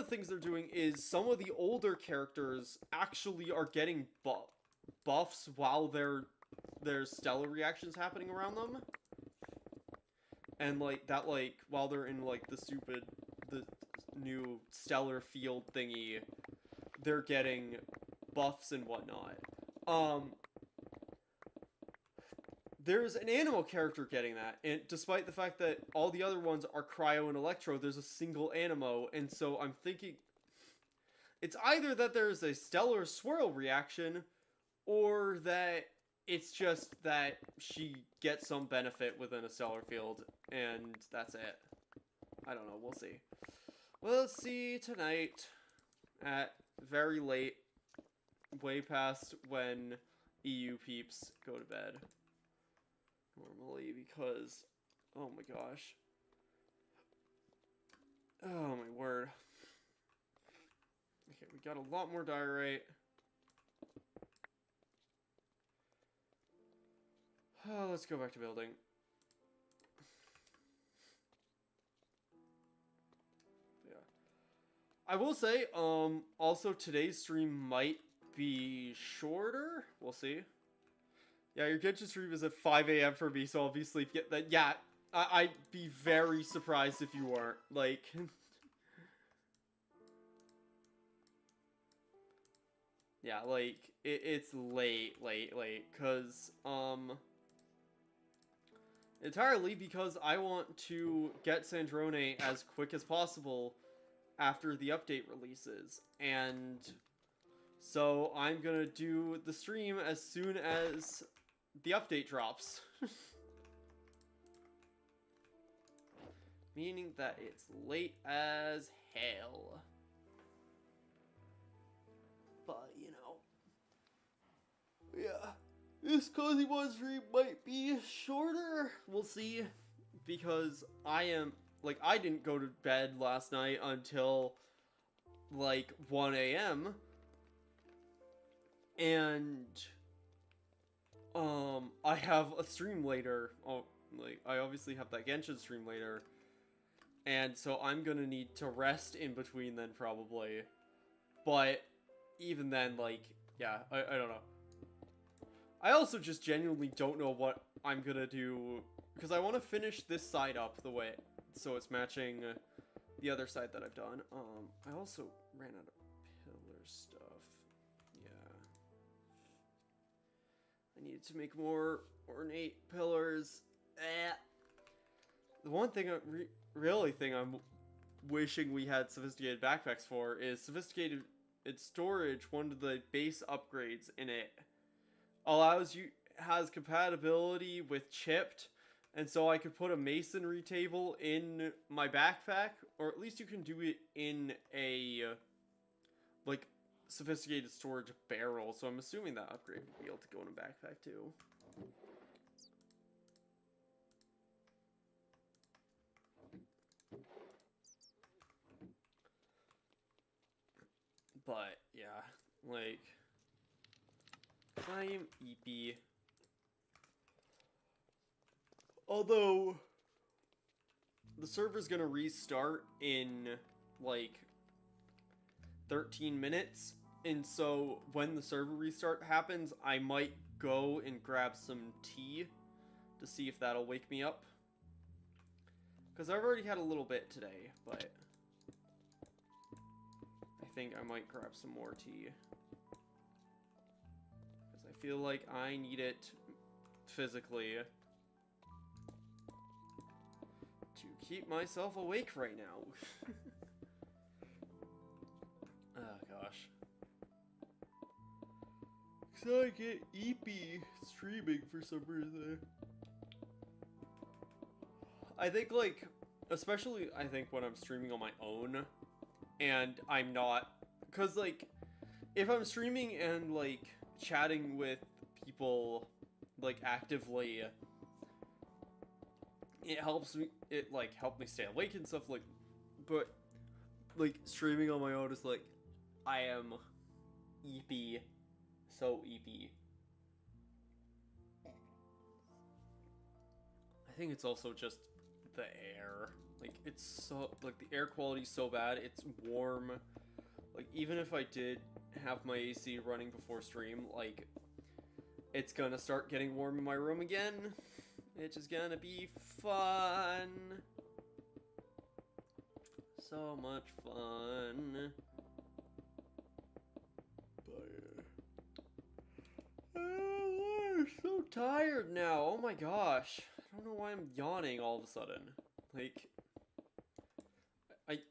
things they're doing is some of the older characters actually are getting buffs while there's stellar reactions happening around them. And, like, that, like, while they're in, like, the new stellar field thingy, they're getting buffs and whatnot. There's an animal character getting that, and despite the fact that all the other ones are Cryo and Electro, there's a single Animo, and so I'm thinking it's either that there's a stellar swirl reaction, or that it's just that she gets some benefit within a stellar field, and that's it. I don't know, we'll see. We'll see tonight at very late, way past when EU peeps go to bed. normally because, oh my gosh. Oh my word. Okay, we got a lot more diorite. Oh, let's go back to building. Yeah. I will say, also today's stream might be shorter. We'll see. Yeah, your Genshin stream is at 5 a.m. for me, so obviously, get that. Yeah, I'd be very surprised if you weren't. Like, yeah, like it's late, cause entirely because I want to get Sandrone as quick as possible after the update releases, and so I'm gonna do the stream as soon as the update drops. Meaning that it's late as hell. But, you know. Yeah. This Cozymon stream might be shorter. We'll see. Because I didn't go to bed last night until, like, 1 a.m. And, I have a stream later. Oh, like, I obviously have that Genshin stream later. And so I'm gonna need to rest in between then, probably. But even then, like, yeah, I don't know. I also just genuinely don't know what I'm gonna do, because I want to finish this side up the way, so it's matching the other side that I've done. I also ran out of pillar stuff. Yeah. I needed to make more ornate pillars. The one thing I'm wishing we had sophisticated backpacks for is sophisticated storage. One of the base upgrades in it has compatibility with chipped, and so I could put a masonry table in my backpack, or at least you can do it in a like sophisticated storage barrel. So I'm assuming that upgrade would be able to go in a backpack too. But, yeah, like, I am EP. Although, the server's gonna restart in, like, 13 minutes. And so, when the server restart happens, I might go and grab some tea to see if that'll wake me up. Because I've already had a little bit today, but I think I might grab some more tea. Because I feel like I need it physically to keep myself awake right now. Oh gosh. Because I get EP streaming for some reason. I think, like, especially I think when I'm streaming on my own, and I'm not, because, like, if I'm streaming and, like, chatting with people, like, actively, it helps me, helped me stay awake and stuff, like, but, like, streaming on my own is, like, I am EP, so EP. I think it's also just the air. Like, it's so, like, the air quality's so bad, it's warm. Like, even if I did have my AC running before stream, like, it's gonna start getting warm in my room again. It's just gonna be fun. So much fun. But, I'm so tired now, oh my gosh. I don't know why I'm yawning all of a sudden. Like,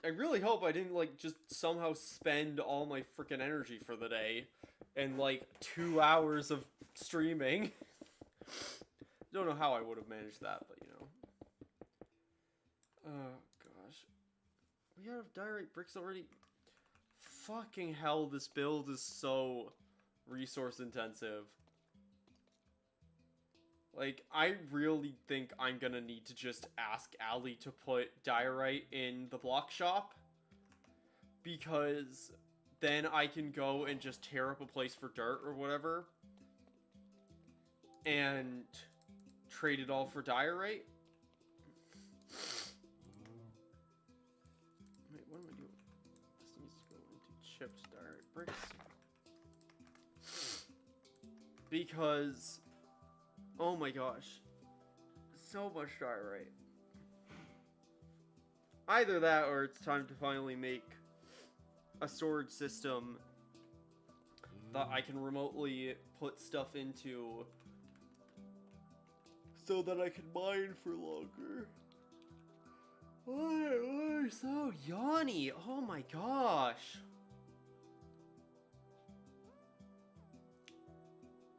I really hope I didn't, like, just somehow spend all my freaking energy for the day in, like, 2 hours of streaming. Don't know how I would have managed that, but, you know. Oh, gosh. We have diorite bricks already? Fucking hell, this build is so resource intensive. Like, I really think I'm gonna need to just ask Allie to put diorite in the block shop. Because then I can go and just tear up a place for dirt or whatever. And trade it all for diorite. Wait, what am I doing? This needs to go into chipped diorite bricks. Because, oh my gosh, so much diorite. Either that or it's time to finally make a storage system that I can remotely put stuff into so that I can mine for longer. Why so yawny? Oh my gosh.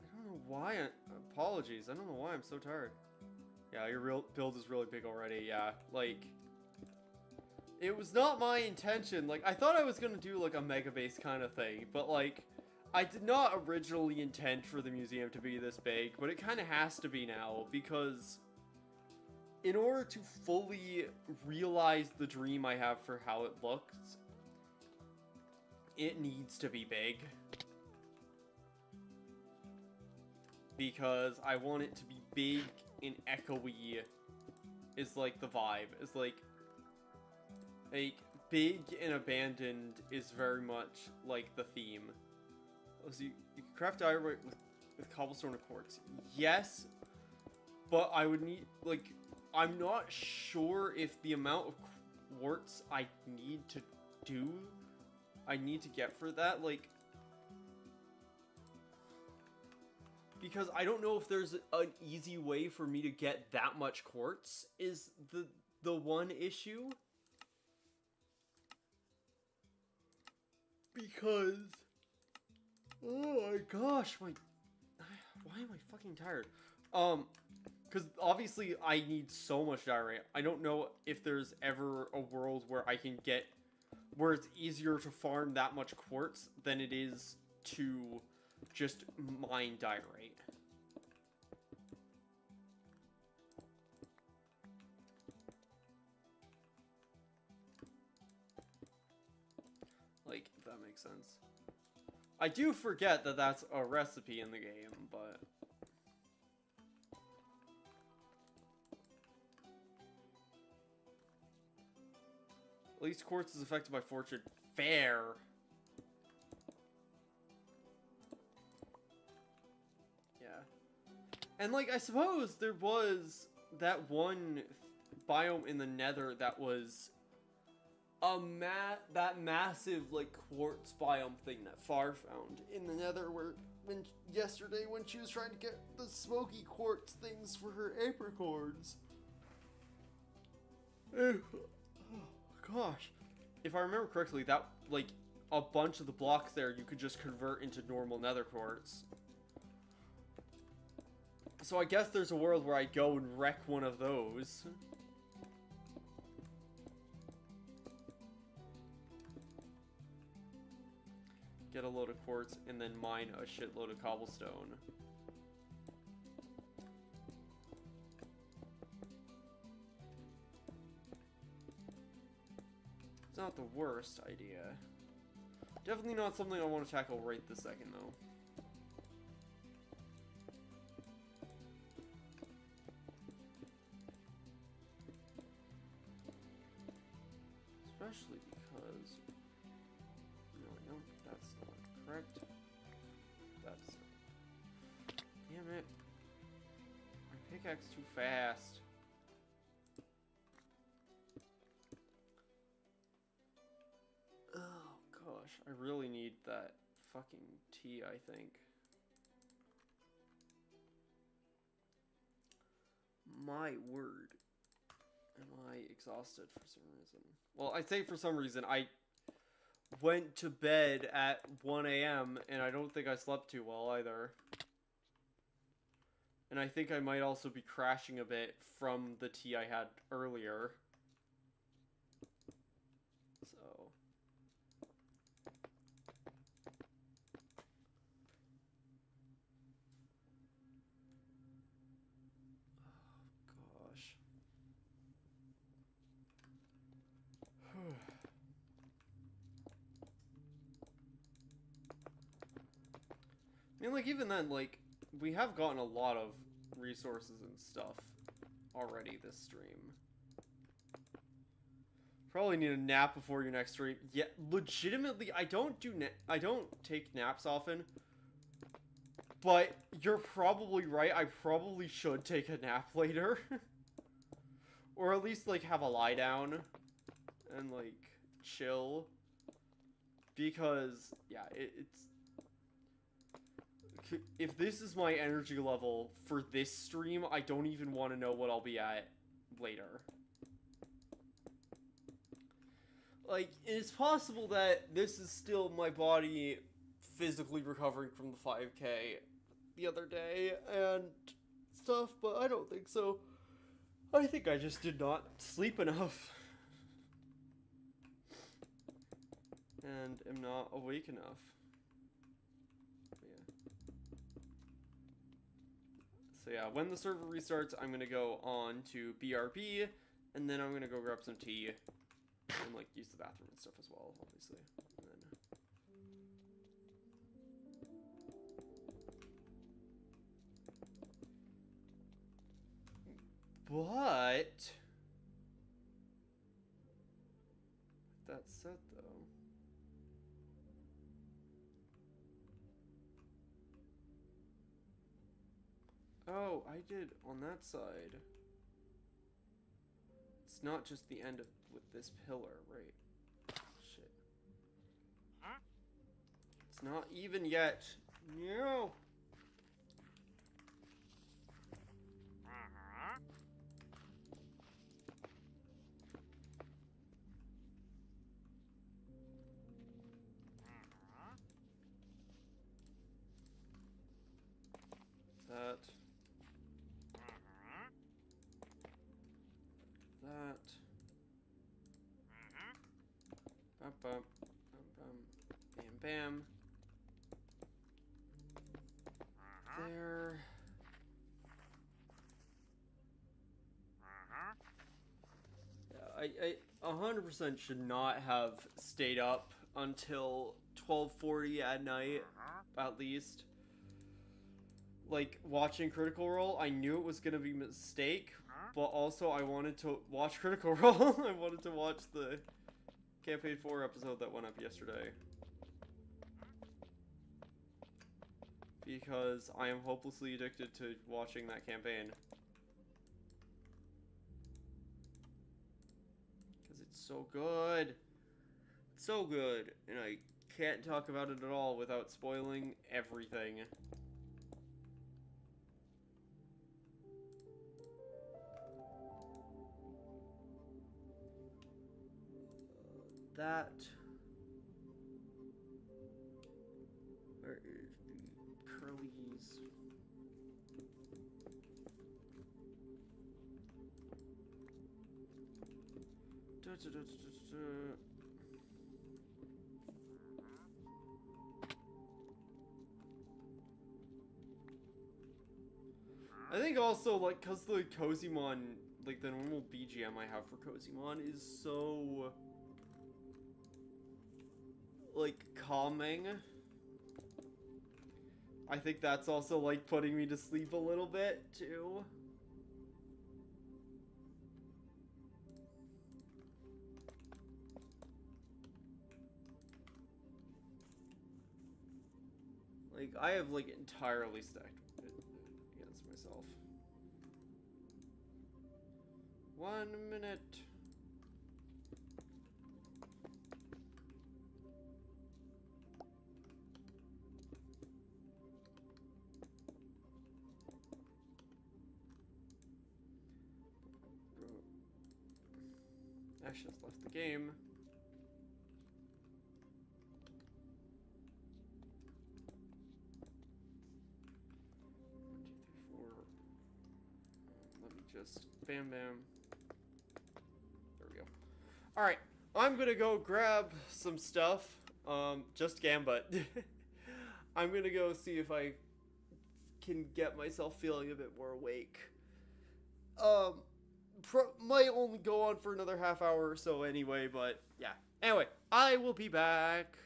I don't know why. Apologies. I don't know why I'm so tired. Yeah, your build is really big already. Yeah, like, it was not my intention. Like, I thought I was gonna do like a mega base kind of thing, but like, I did not originally intend for the museum to be this big, but it kind of has to be now, because in order to fully realize the dream I have for how it looks, it needs to be big. Because I want it to be big and echoey is like the vibe. It's like big and abandoned is very much like the theme. So you can craft diorite with cobblestone and quartz. Yes, but I would need, like, I'm not sure if the amount of quartz I need to get for that, like, because I don't know if there's an easy way for me to get that much quartz is the one issue. Because, oh my gosh, why am I fucking tired? Because obviously I need so much diorite. I don't know if there's ever a world where I can get, where it's easier to farm that much quartz than it is to just mine diorite. Like, if that makes sense. I do forget that that's a recipe in the game, but at least quartz is affected by fortune. Fair. Yeah. And, like, I suppose there was that one biome in the Nether that was that massive, like, quartz biome thing that Far found in the Nether yesterday when she was trying to get the smoky quartz things for her apricorns. Oh gosh. If I remember correctly, that, like, a bunch of the blocks there you could just convert into normal Nether quartz. So I guess there's a world where I go and wreck one of those. Get a load of quartz, and then mine a shitload of cobblestone. It's not the worst idea. Definitely not something I want to tackle right this second, though. Especially because... No, that's not correct. That's... Damn it. My pickaxe too fast. Oh, gosh. I really need that fucking tea, I think. My word. Am I exhausted for some reason? Well, I say for some reason. I went to bed at 1 a.m. and I don't think I slept too well either. And I think I might also be crashing a bit from the tea I had earlier. So... I mean, like, even then, like, we have gotten a lot of resources and stuff already this stream. Probably need a nap before your next stream. Yeah, legitimately, I don't take naps often. But you're probably right. I probably should take a nap later. Or at least, like, have a lie down and, like, chill. Because, yeah, it's... If this is my energy level for this stream, I don't even want to know what I'll be at later. Like, it's possible that this is still my body physically recovering from the 5K the other day and stuff, but I don't think so. I think I just did not sleep enough. And am not awake enough. So yeah, when the server restarts, I'm gonna go on to BRB, and then I'm gonna go grab some tea, and like use the bathroom and stuff as well, obviously. And then... But that said, though, oh, I did on that side. It's not just the end of with this pillar, right? Shit. It's not even yet. No. That. That. Bum, bum, bum, bum. Bam, bam. There. Yeah, I 100% should not have stayed up until 12:40 at night, at least. Like, watching Critical Role, I knew it was gonna be a mistake, but also I wanted to watch Critical Role. I wanted to watch the Campaign 4 episode that went up yesterday. Because I am hopelessly addicted to watching that campaign. Because it's so good. It's so good. And I can't talk about it at all without spoiling everything. That. Where is the curlies? I think also, like, cause the Cozymon, like the normal BGM I have for Cozymon is so, like, calming. I think that's also, like, putting me to sleep a little bit, too. Like, I have, like, entirely stacked it against myself. 1 minute. Ash has left the game. Let me just bam bam. There we go. Alright, I'm gonna go grab some stuff. Just Gambit. I'm gonna go see if I can get myself feeling a bit more awake. Might only go on for another half hour or so anyway, but yeah. Anyway, I will be back.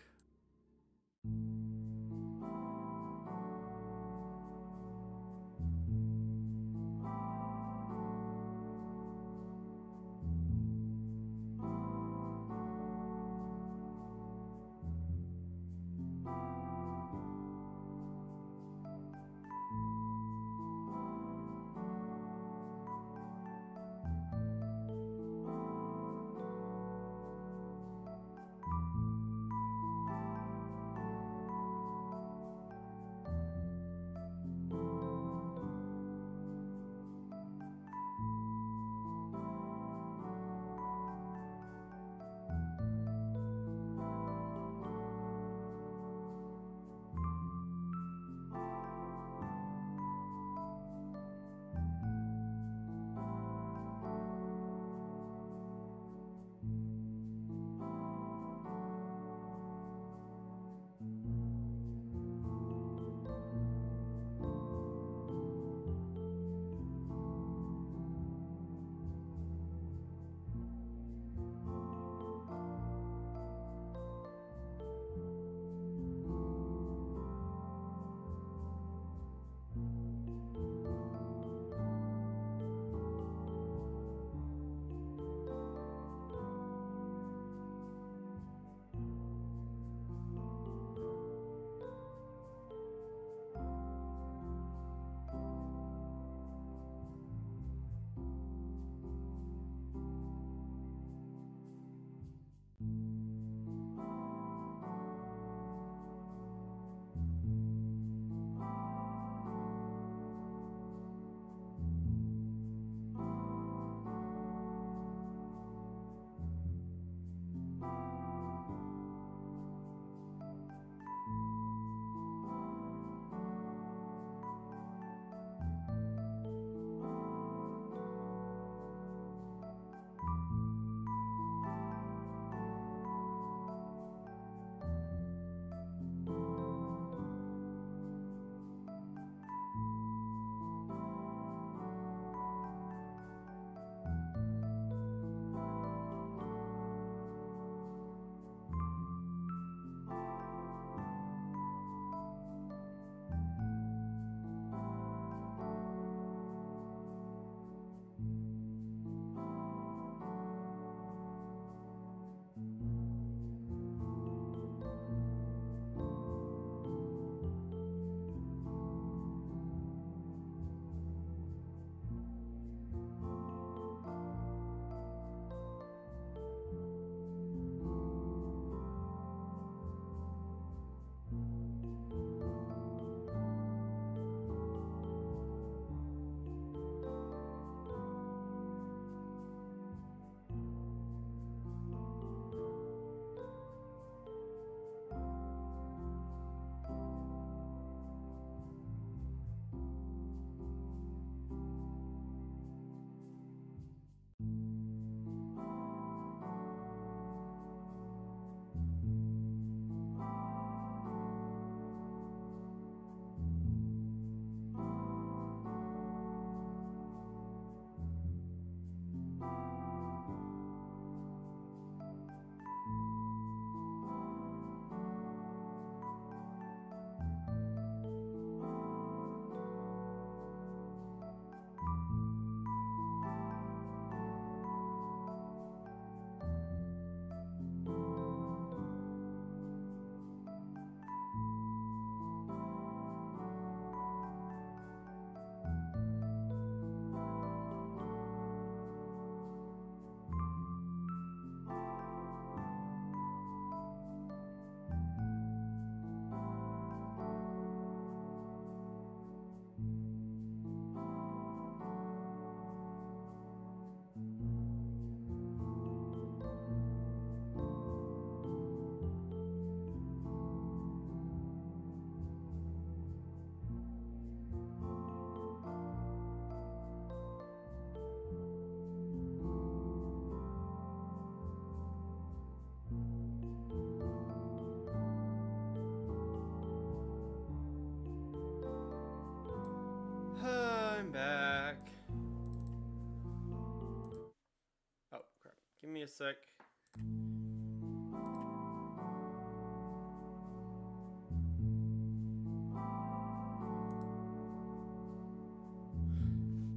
a sec.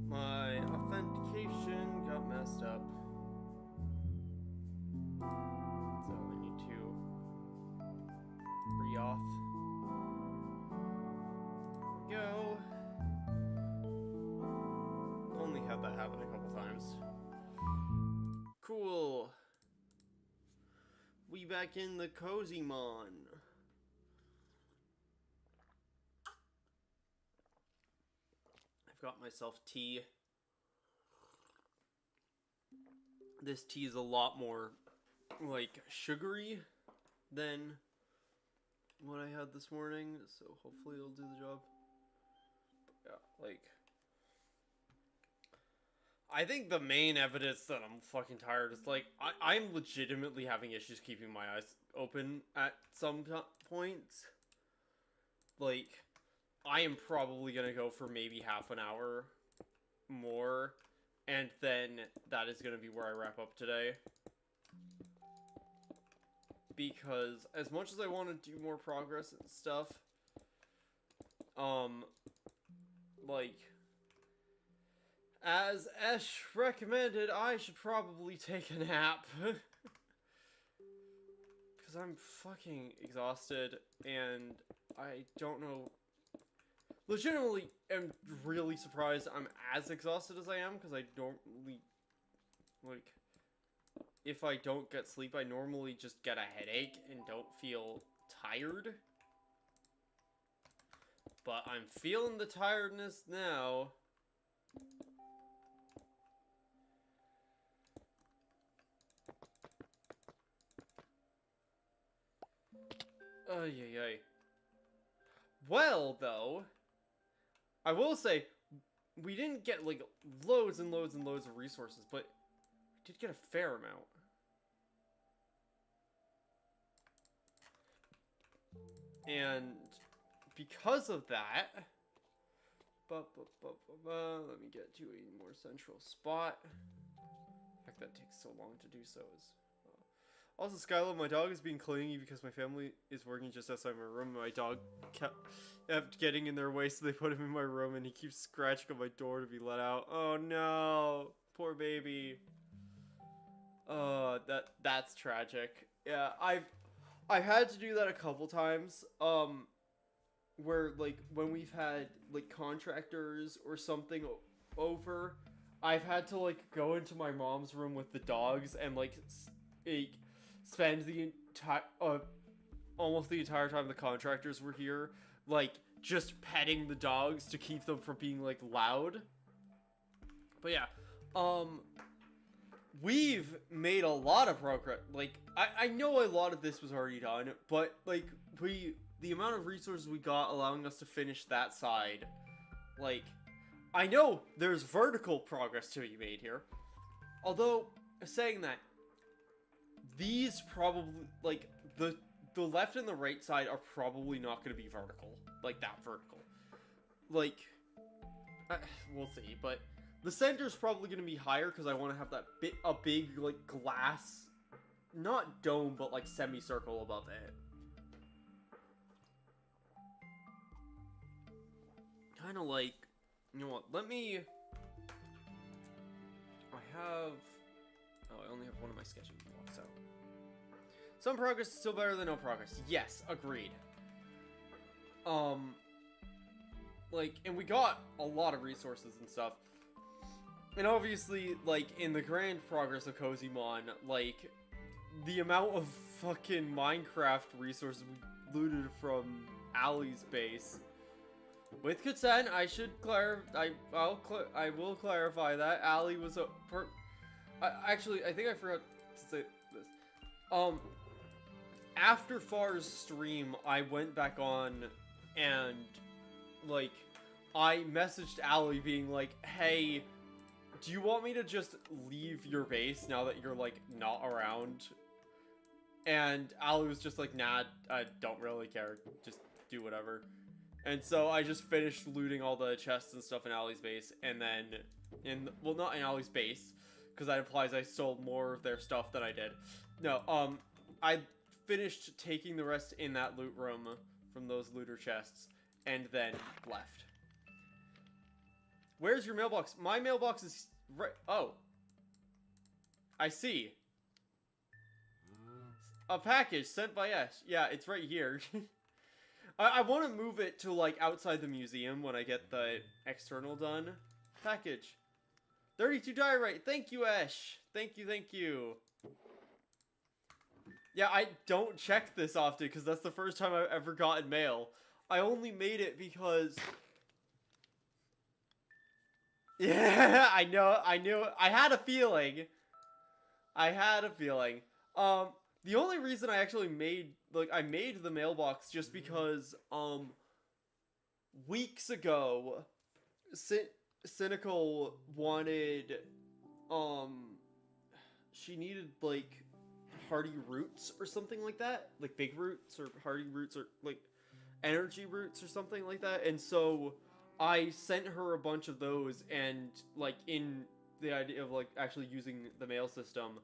My authentication got messed up. So I need to re-auth. There we go. Only had that happen a couple times. Cool. We back in the Cozymon. I've got myself tea. This tea is a lot more, like, sugary than what I had this morning, so hopefully it'll do the job. But yeah, like, I think the main evidence that I'm fucking tired is, like, I'm legitimately having issues keeping my eyes open at some points. Like, I am probably gonna go for maybe half an hour more, and then that is gonna be where I wrap up today. Because as much as I want to do more progress and stuff, like, as Esh recommended, I should probably take a nap. Because I'm fucking exhausted, and I don't know. Legitimately am really surprised I'm as exhausted as I am, because I don't really, like, if I don't get sleep, I normally just get a headache and don't feel tired. But I'm feeling the tiredness now. Ay. Well, though, I will say, we didn't get, like, loads and loads and loads of resources, but we did get a fair amount. And because of that, let me get to a more central spot. The fact that takes so long to do so is... Also, Skyla, my dog is being clingy because my family is working just outside my room. My dog kept getting in their way, so they put him in my room, and he keeps scratching on my door to be let out. Oh no, poor baby. That's tragic. Yeah, I've had to do that a couple times. Where, like, when we've had, like, contractors or something over, I've had to, like, go into my mom's room with the dogs and, like, spend the entire, almost the entire time the contractors were here, like, just petting the dogs to keep them from being, like, loud. But yeah, we've made a lot of progress. Like, I know a lot of this was already done, but, like, the amount of resources we got allowing us to finish that side, like, I know there's vertical progress to be made here. Although, saying that, these probably, like, the left and the right side are probably not going to be vertical. Like, that vertical. Like, we'll see, but the center's probably going to be higher because I want to have that a big, like, glass, not dome, but, like, semicircle above it. Kind of like, you know what, let me, I only have one of my sketching blocks out. Some progress is still better than no progress. Yes, agreed. Like, and we got a lot of resources and stuff. And obviously, like, in the grand progress of Cozymon, like, the amount of fucking Minecraft resources we looted from Allie's base. With consent, I should I will clarify that Allie was a actually, I think I forgot to say this. After Far's stream, I went back on and, like, I messaged Allie being like, hey, do you want me to just leave your base now that you're, like, not around? And Allie was just like, nah, I don't really care. Just do whatever. And so I just finished looting all the chests and stuff in Allie's base, and then well, not in Allie's base, because that implies I stole more of their stuff than I did. No, I finished taking the rest in that loot room from those looter chests, and then left. Where's your mailbox? My mailbox is right. Oh. I see. A package sent by Ash. Yeah, it's right here. I want to move it to, like, outside the museum when I get the external done. Package. 32 diorite. Thank you, Ash. Thank you, thank you. Yeah, I don't check this often because that's the first time I've ever gotten mail. I only made it because... Yeah, I know, I knew, I had a feeling. The only reason I actually made, like, I made the mailbox just because, weeks ago, Cynical wanted, she needed, like, hardy roots or something like that. Like, big roots or hardy roots or, like, energy roots or something like that. And so I sent her a bunch of those, and, like, in the idea of, like, actually using the mail system,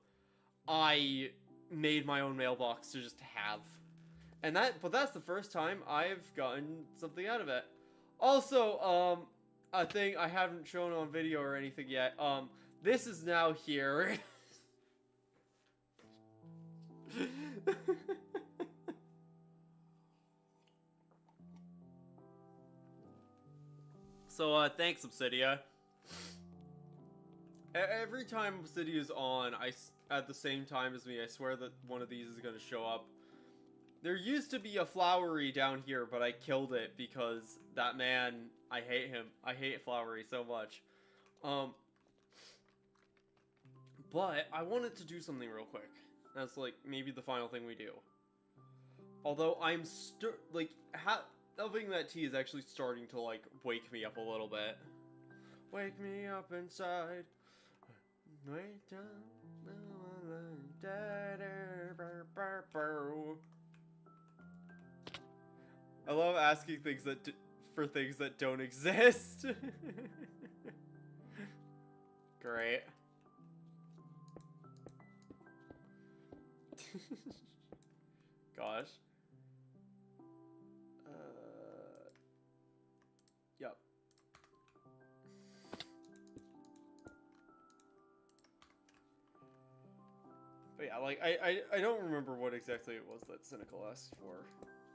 I made my own mailbox to just have. And but that's the first time I've gotten something out of it. Also, a thing I haven't shown on video or anything yet, this is now here. So, thanks, Obsidia. Every time Obsidia's on, at the same time as me, I swear that one of these is gonna show up. There used to be a Flowery down here, but I killed it because that man, I hate him. I hate Flowery so much. But I wanted to do something real quick. That's, like, maybe the final thing we do. Although I'm having that tea is actually starting to, like, wake me up a little bit. Wake me up inside. Wake up. I love asking things for things that don't exist. Great. Gosh. Yep. But yeah, like, I don't remember what exactly it was that Cynical asked for.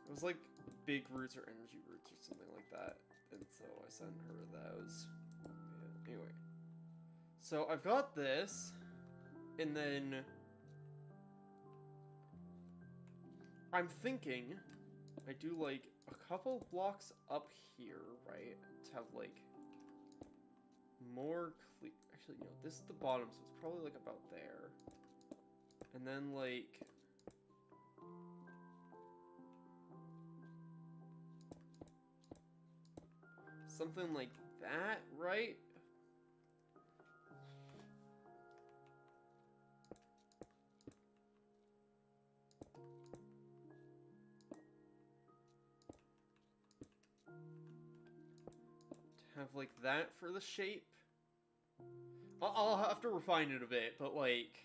It was like big roots or energy roots or something like that. And so I sent her those. Yeah, anyway. So I've got this. And then I'm thinking I do like a couple blocks up here, right? To have like more clear. Actually, no, this is the bottom, so it's probably like about there. And then like something like that, right? Have like that for the shape. I'll have to refine it a bit, but like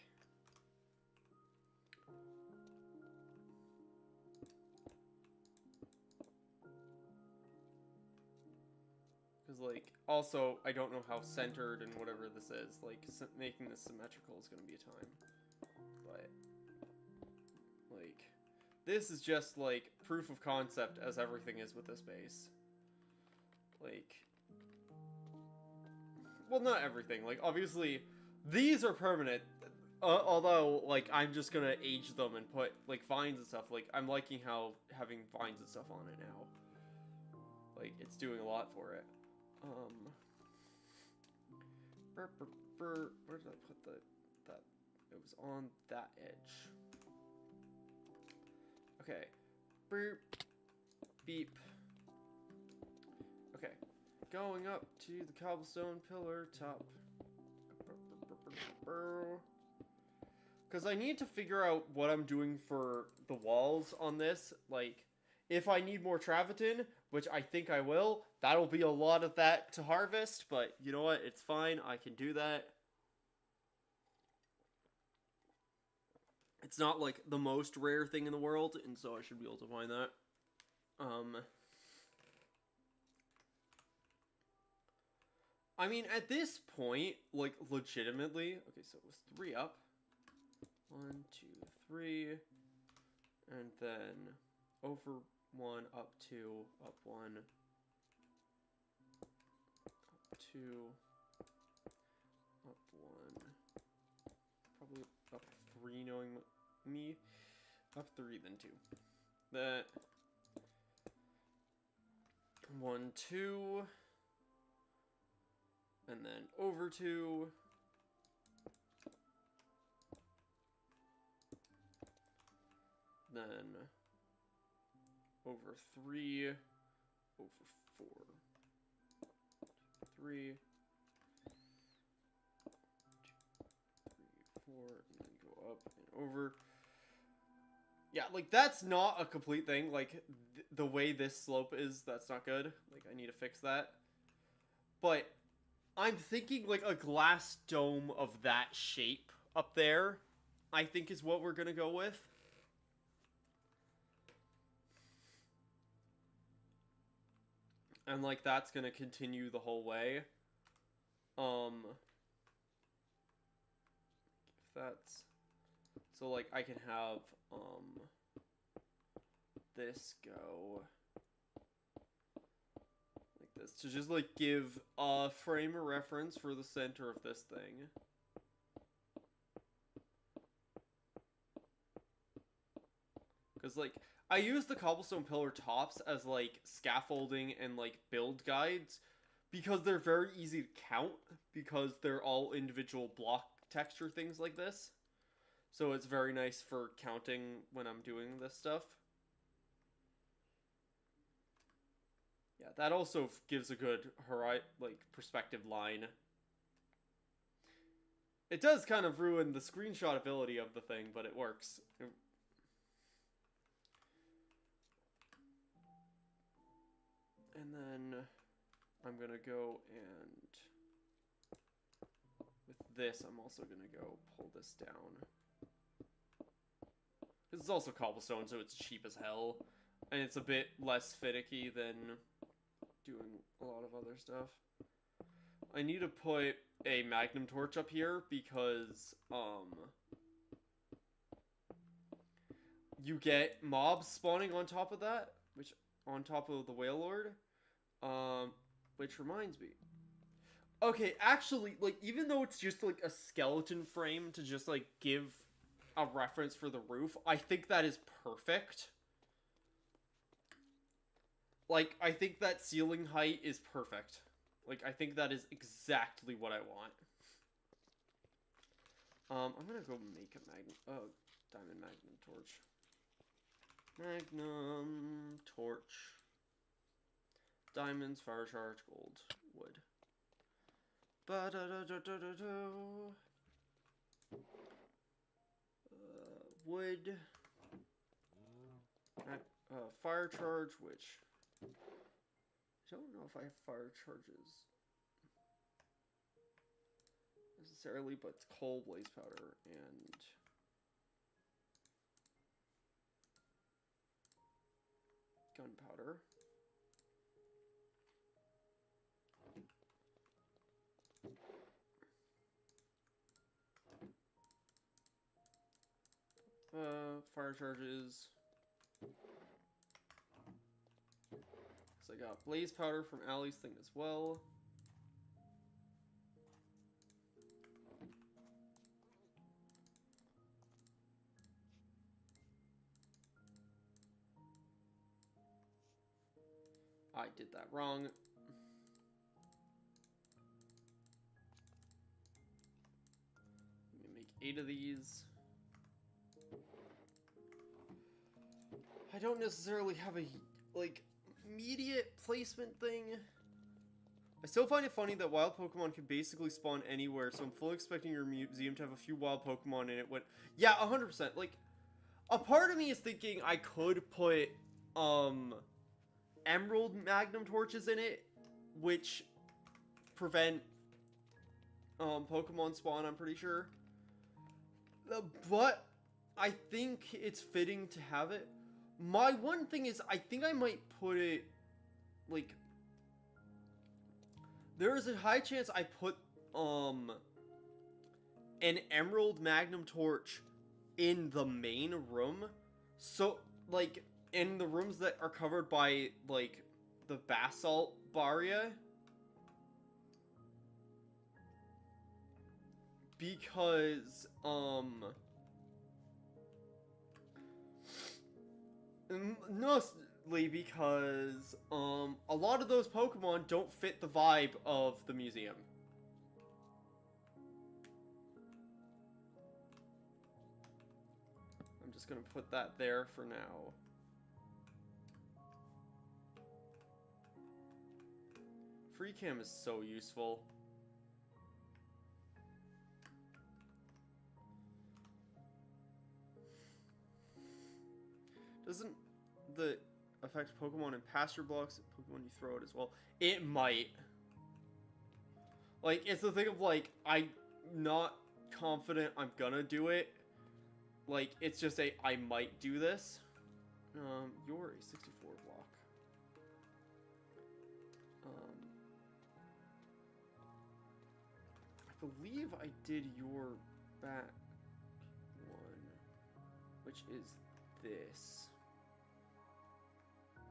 because like also I don't know how centered and whatever this is. Like making this symmetrical is going to be a time, but like this is just like proof of concept as everything is with this base. Like, well, not everything. Like, obviously, these are permanent. Although, like, I'm just gonna age them and put, like, vines and stuff. Like, I'm liking how having vines and stuff on it now. Like, it's doing a lot for it. Where did I put that? It was on that edge. Okay. Burp. Beep. Okay. Going up to the cobblestone pillar top. Because I need to figure out what I'm doing for the walls on this. Like, if I need more travertine, which I think I will, that'll be a lot of that to harvest. But you know what? It's fine. I can do that. It's not like the most rare thing in the world, and so I should be able to find that. I mean, at this point, like, legitimately, okay, so it was 3 up. 1, 2, 3, and then over 1, up 2, up 1, up 2, up 1, probably up 3, knowing me, up 3, then 2. That 1, 2, and then over 2, then over 3, over 4, 3, 2, 3, 4, and then go up and over. Yeah, like, that's not a complete thing. Like, the way this slope is, that's not good. Like, I need to fix that. But I'm thinking, like, a glass dome of that shape up there, I think is what we're gonna go with. And, like, that's gonna continue the whole way. If that's... So, like, I can have, this go like this to just, like, give a frame of reference for the center of this thing. Because, like, I use the cobblestone pillar tops as, like, scaffolding and, like, build guides because they're very easy to count because they're all individual block texture things like this. So it's very nice for counting when I'm doing this stuff. Yeah, that also gives a good, like, perspective line. It does kind of ruin the screenshot ability of the thing, but it works. And then I'm gonna go and with this, I'm also gonna go pull this down. This is also cobblestone, so it's cheap as hell. And it's a bit less finicky than doing a lot of other stuff. I need to put a magnum torch up here because, you get mobs spawning on top of that, which, on top of the Whale Lord, which reminds me. Okay, actually, like, even though it's just, like, a skeleton frame to just, like, give a reference for the roof, I think that is perfect. Like, I think that ceiling height is perfect. Like, I think that is exactly what I want. I'm gonna go make a diamond magnum torch. Magnum torch. Diamonds, fire charge, gold, wood. Wood. Fire charge, which I don't know if I have fire charges necessarily, but it's coal, blaze powder, and gunpowder. Fire charges. So I got blaze powder from Allie's thing as well. I did that wrong. Let me make 8 of these. I don't necessarily have a, like, immediate placement thing. I still find it funny that wild Pokemon can basically spawn anywhere, so I'm fully expecting your museum to have a few wild Pokemon in it. Yeah, 100%. Like, a part of me is thinking I could put, emerald magnum torches in it, which prevent, Pokemon spawn, I'm pretty sure. But I think it's fitting to have it. My one thing is, I think I might put it, like, there is a high chance I put, an emerald magnum torch in the main room. So, like, in the rooms that are covered by, like, the basalt barrier. Because, mostly because, a lot of those Pokemon don't fit the vibe of the museum. I'm just gonna put that there for now. Free cam is so useful. Doesn't the affect Pokemon in pasture blocks Pokemon you throw it as well? It might. Like, it's the thing of, like, I'm not confident I'm gonna do it. Like, it's just I might do this. You're a 64 block. I believe I did your back one, which is this.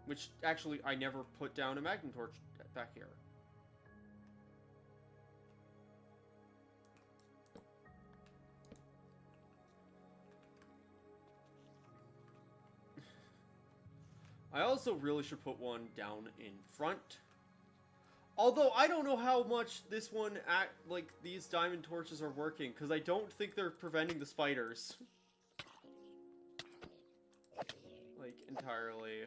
Which, actually, I never put down a Magnum Torch back here. I also really should put one down in front. Although, I don't know how much this one, like, these diamond torches are working, because I don't think they're preventing the spiders. Like, entirely.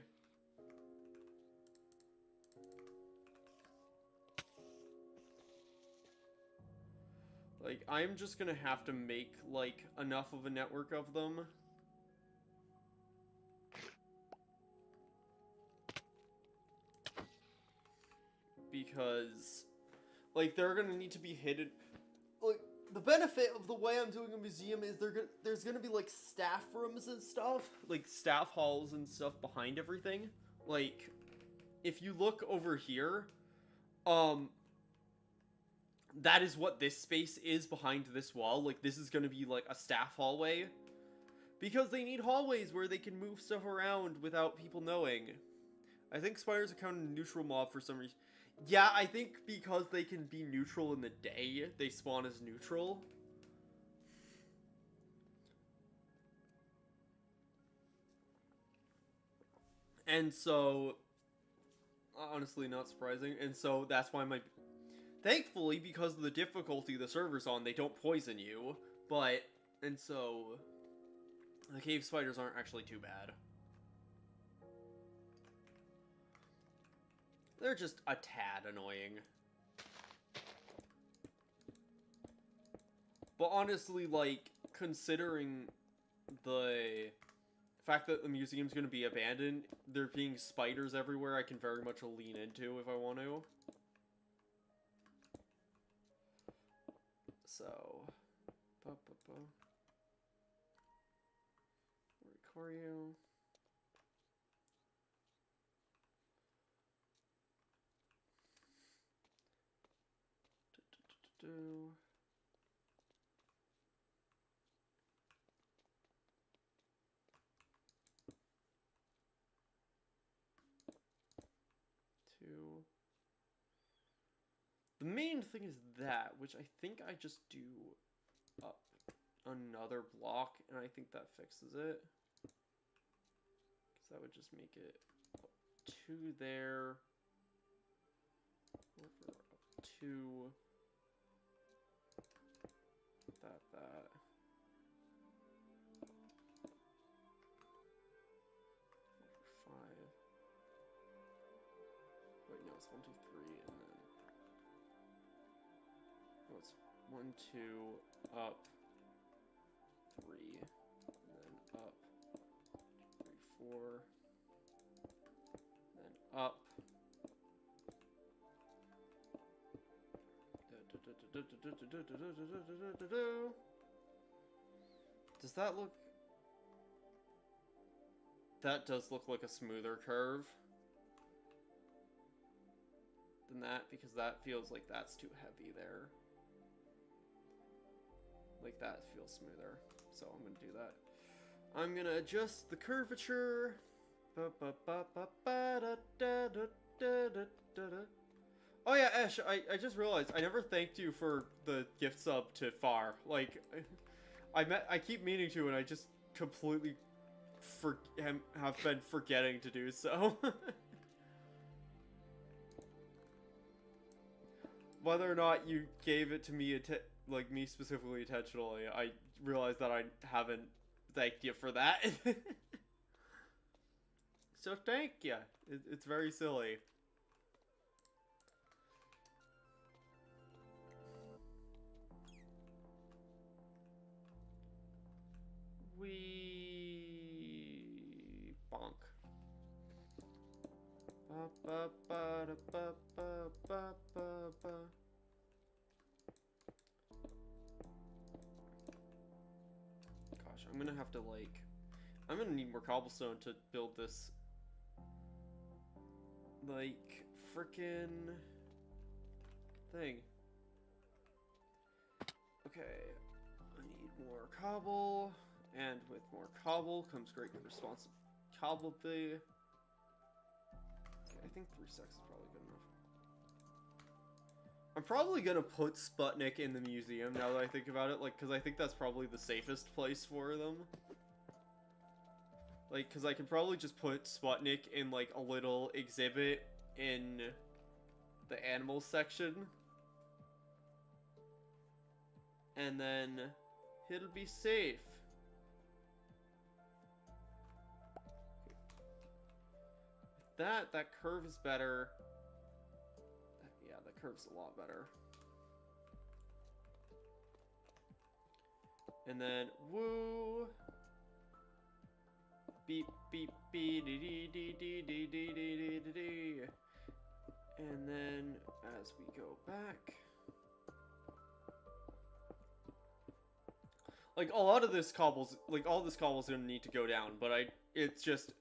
Like, I'm just gonna have to make, like, enough of a network of them. Because, like, they're gonna need to be hidden. Like, the benefit of the way I'm doing a museum is there's gonna be, like, staff rooms and stuff. Like, staff halls and stuff behind everything. Like, if you look over here, that is what this space is behind this wall. Like, this is gonna be, like, a staff hallway. Because they need hallways where they can move stuff around without people knowing. I think spiders are counted a neutral mob for some reason. Yeah, I think because they can be neutral in the day, they spawn as neutral. And so, honestly, not surprising. And so, that's why my... Thankfully, because of the difficulty the server's on, they don't poison you. But, and so, the cave spiders aren't actually too bad. They're just a tad annoying. But honestly, like, considering the fact that the museum's going to be abandoned, there being spiders everywhere, I can very much lean into if I want to. So, record you. Do. Two. The main thing is that, which I think I just do up another block, and I think that fixes it. Because that would just make it up 2 there. Over up 2. That. Over 5. Wait, no, it's 1, 2, 3, and then... No, it's 1, 2, up, 3, and then up, 3, 4, then up. Does that look that does look like a smoother curve than that, because that feels like that's too heavy there. Like, that feels smoother. So I'm gonna do that. I'm gonna adjust the curvature. Oh yeah, Ash, I just realized I never thanked you for the gift sub to Far. Like, I keep meaning to, and I just completely have been forgetting to do so. Whether or not you gave it to me, like me specifically intentionally, I realized that I haven't thanked you for that. So thank you. It's very silly. Bonk. Gosh, I'm gonna have to, like, I'm gonna need more cobblestone to build this, like, frickin' thing. Okay, I need more cobble, and with more cobble comes great responsibility. Okay, I think 3 stacks is probably good enough. I'm probably gonna put Sputnik in the museum now that I think about it, like, because I think that's probably the safest place for them. Like, because I can probably just put Sputnik in, like, a little exhibit in the animal section. And then it'll be safe. That curve is better. Yeah, that curve's a lot better. And then, woo. Beep, beep, beep, dee dee dee dee dee dee dee dee dee. And then, as we go back, like, a lot of this cobble's, like, all this cobble's gonna need to go down, but it's just,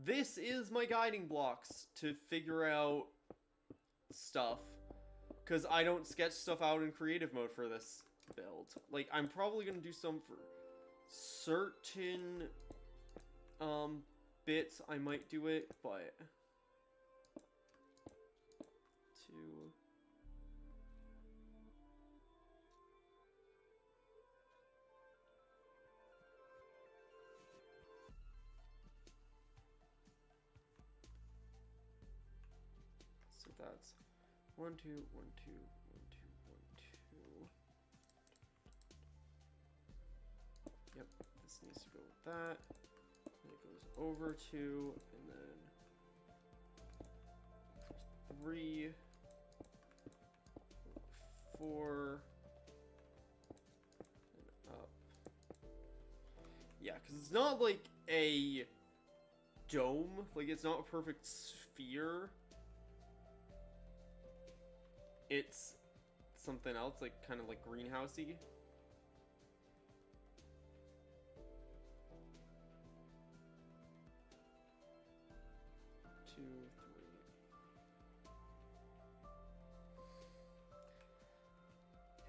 this is my guiding blocks to figure out stuff, because I don't sketch stuff out in creative mode for this build. Like, I'm probably gonna do some for certain, bits, I might do it, but so that's 1 2 1 2 1 2 1 2. Yep, this needs to go with that. And it goes over 2, and then 3, 4, and up. Yeah, because it's not like a dome. Like, it's not a perfect sphere. It's something else, like, kind of like greenhousey.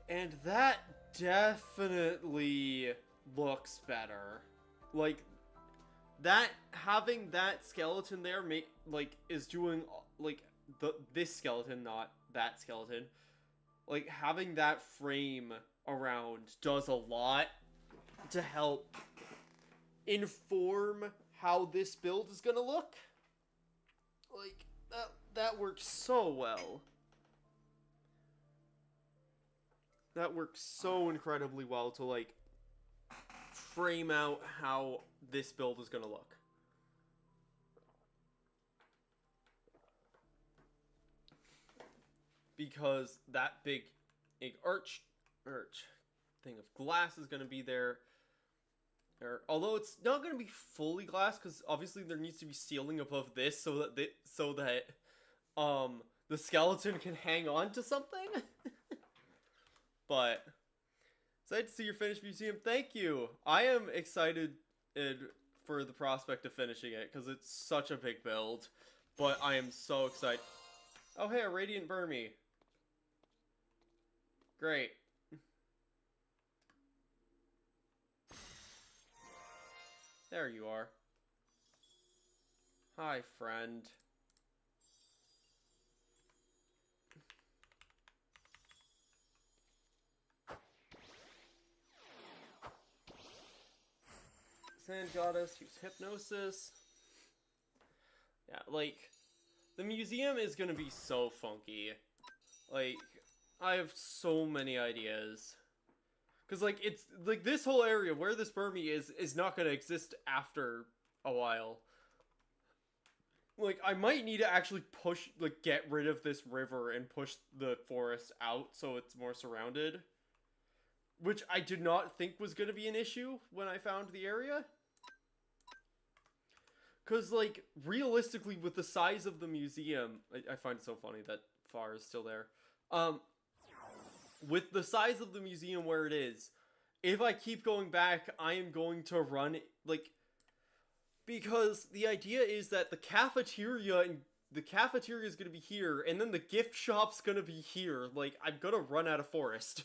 And that definitely looks better. Like, that, having that skeleton there is doing, like, this skeleton, not that skeleton. Like, having that frame around does a lot to help inform how this build is gonna look. Like, that works so well. That works so incredibly well to, like, frame out how this build is gonna look. Because that big arch thing of glass is gonna be there. Although it's not gonna be fully glass, because obviously there needs to be ceiling above this so that the skeleton can hang on to something. But excited to see your finished museum. Thank you. I am excited for the prospect of finishing it, because it's such a big build. But I am so excited. Oh, hey, a Radiant Burmy. Great. There you are. Hi, friend. Sand Goddess, use Hypnosis. Yeah, like, the museum is gonna be so funky. Like, I have so many ideas. Because, like, it's, like, this whole area where this Burmy is not gonna exist after a while. Like, I might need to actually push, like, get rid of this river and push the forest out so it's more surrounded. Which I did not think was gonna be an issue when I found the area. Because, like, realistically, with the size of the museum... I find it so funny that Far is still there. With the size of the museum where it is, if I keep going back, I am going to run, like... Because the idea is that the cafeteria is going to be here, and then the gift shop's going to be here. Like, I'm going to run out of forest.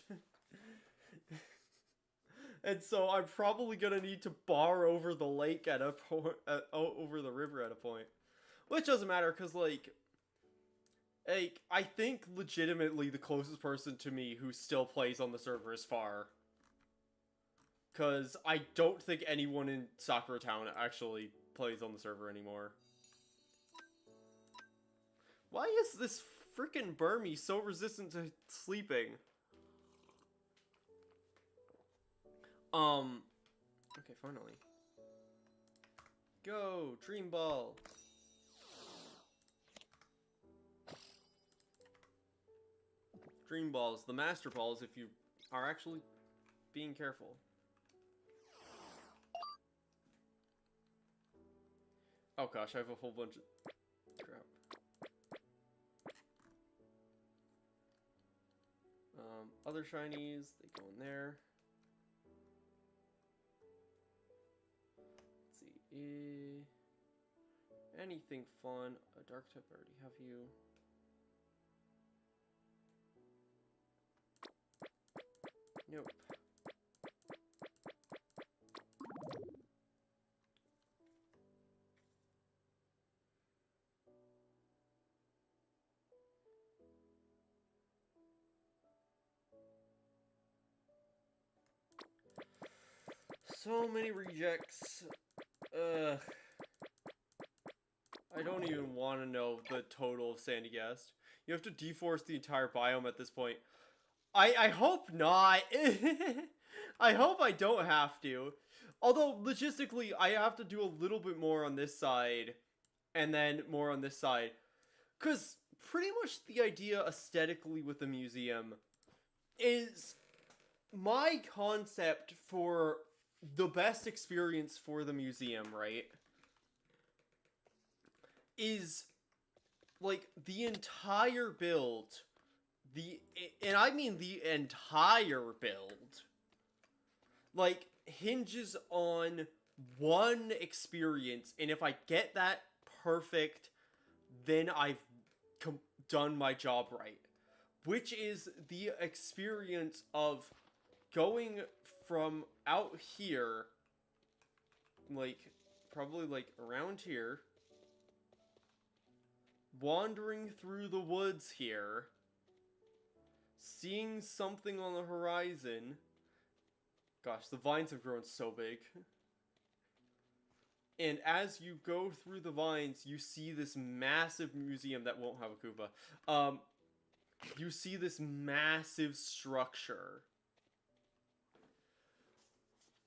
And so I'm probably gonna need to bar over the lake at a point, over the river at a point, which doesn't matter because like, I think legitimately the closest person to me who still plays on the server is Far, because I don't think anyone in Sakura Town actually plays on the server anymore. Why is this freaking Burmy so resistant to sleeping? Okay, finally. Go, Dream Ball. Dream Balls, the Master Balls if you are actually being careful. Oh gosh, I have a whole bunch of crap. Other shinies, they go in there. Anything fun? A dark type, I already have you. Nope. So many rejects. Ugh. I don't even want to know the total of Sandy Ghast. You have to deforest the entire biome at this point. I hope not. I hope I don't have to. Although, logistically, I have to do a little bit more on this side. And then more on this side. Because pretty much the idea aesthetically with the museum is my concept for the best experience for the museum, right? Is like the entire build, and I mean the entire build, like hinges on one experience, and if I get that perfect, then I've done my job right, which is the experience of going from out here, like probably like around here, wandering through the woods here, seeing something on the horizon. Gosh, the vines have grown so big. And as you go through the vines, you see this massive museum that won't have a Koopa. You see this massive structure.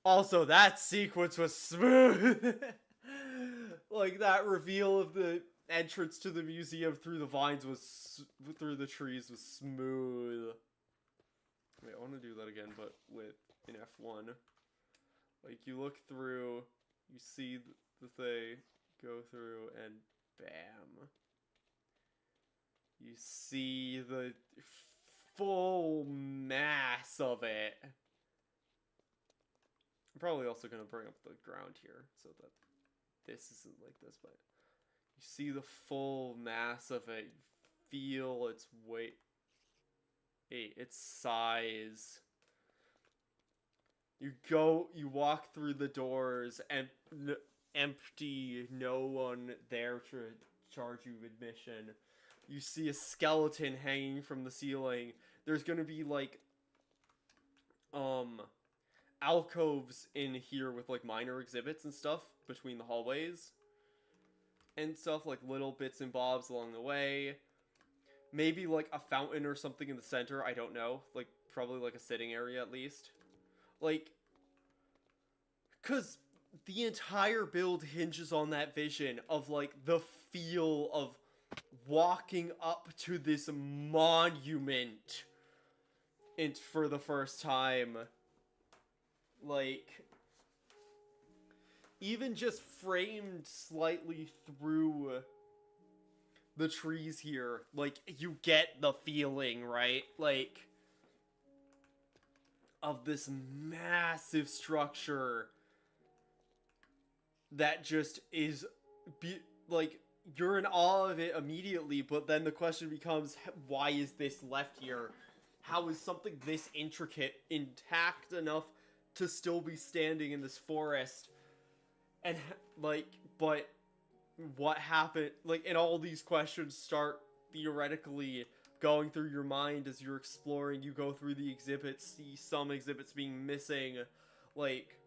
Also, that sequence was smooth. Like, that reveal of the entrance to the museum through the vines was, through the trees was smooth. Wait, I want to do that again, but with an F1. Like, you look through, you see the thing, go through, and bam. You see the full mass of it. I'm probably also going to bring up the ground here, so that this isn't like this, but you see the full mass of it. You feel its weight, its size. You walk through the doors, and empty, no one there to charge you admission. You see a skeleton hanging from the ceiling. There's gonna be like alcoves in here with like minor exhibits and stuff between the hallways and stuff, like little bits and bobs along the way. Maybe like a fountain or something in the center, I don't know. Like probably like a sitting area at least. Like, cause the entire build hinges on that vision of like the feel of walking up to this monument for the first time. Like, even just framed slightly through the trees here, like, you get the feeling, right? Like, of this massive structure that just is, like, you're in awe of it immediately, but then the question becomes, why is this left here? How is something this intricate intact enough to still be standing in this forest? And, like, but what happened? Like, and all these questions start theoretically going through your mind as you're exploring. You go through the exhibits, see some exhibits being missing, like,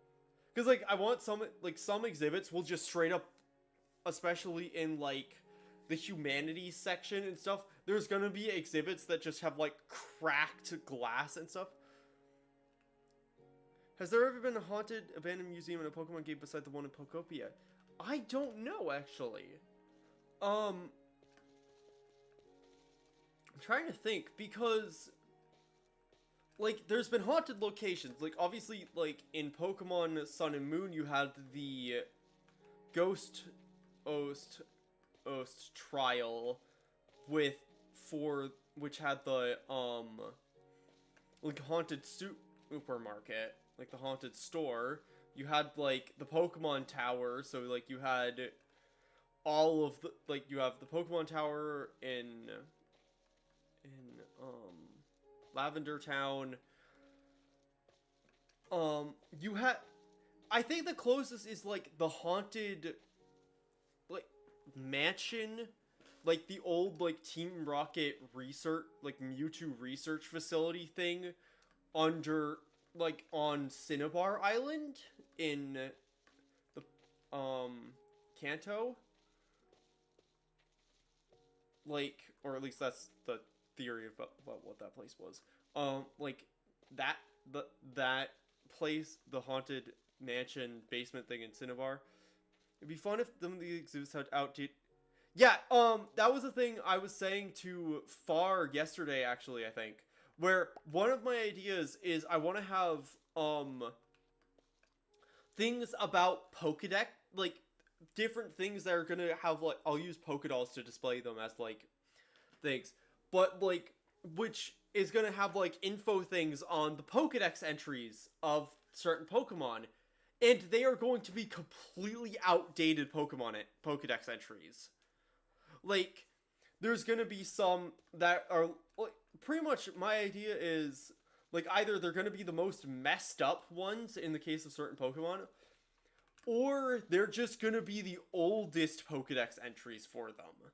because, like, I want some exhibits will just straight up, especially in, like, the humanities section and stuff, there's gonna be exhibits that just have, like, cracked glass and stuff. Has there ever been a haunted, abandoned museum in a Pokemon game beside the one in Pokopia? I don't know, actually. I'm trying to think, because, like, there's been haunted locations. Like, obviously, like, in Pokemon Sun and Moon, you had the Ghost Oast trial which had the, like, haunted supermarket, like, the haunted store. You had, like, the Pokemon Tower, so, like, you had all of the, like, you have the Pokemon Tower in Lavender Town. You had, I think the closest is, like, the haunted, like, mansion, like, the old, like, Team Rocket research, like, Mewtwo research facility thing under, like, on Cinnabar Island in the, Kanto. Like, or at least that's the theory about what that place was. Like, that place, the haunted mansion basement thing in Cinnabar. It'd be fun if some of the exhibits had outdated. Yeah, that was the thing I was saying to Far yesterday, actually, I think. Where one of my ideas is I want to have, things about Pokedex, like, different things that are gonna have, like, I'll use Pokedolls to display them as, like, things. But, like, which is gonna have, like, info things on the Pokedex entries of certain Pokemon. And they are going to be completely outdated Pokedex entries. Like, there's gonna be some that are, like, pretty much my idea is, like, either they're gonna be the most messed up ones in the case of certain Pokemon, or they're just gonna be the oldest Pokedex entries for them.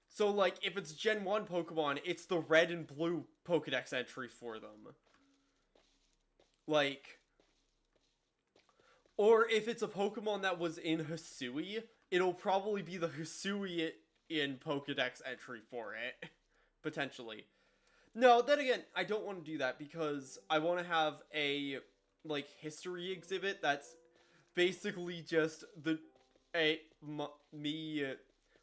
So, like, if it's Gen 1 Pokemon, it's the red and blue Pokedex entry for them. Like, or if it's a Pokemon that was in Hisui, it'll probably be the Hisui in Pokedex entry for it. Potentially. No, then again, I don't want to do that because I want to have a, like, history exhibit that's basically just me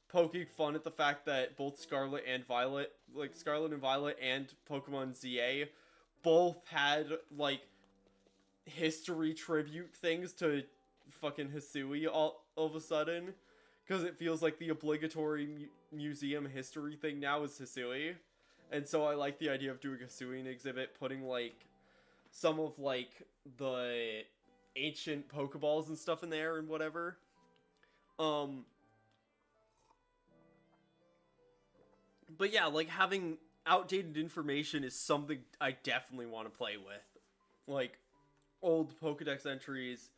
poking fun at the fact that both Scarlet and Violet and Pokemon ZA both had, like, history tribute things to fucking Hisui all of a sudden. Because it feels like the obligatory museum history thing now is Hisui. And so I like the idea of doing a Hisuian exhibit, putting, like, some of, like, the ancient Pokeballs and stuff in there and whatever. But yeah, like, having outdated information is something I definitely want to play with. Like, old Pokedex entries.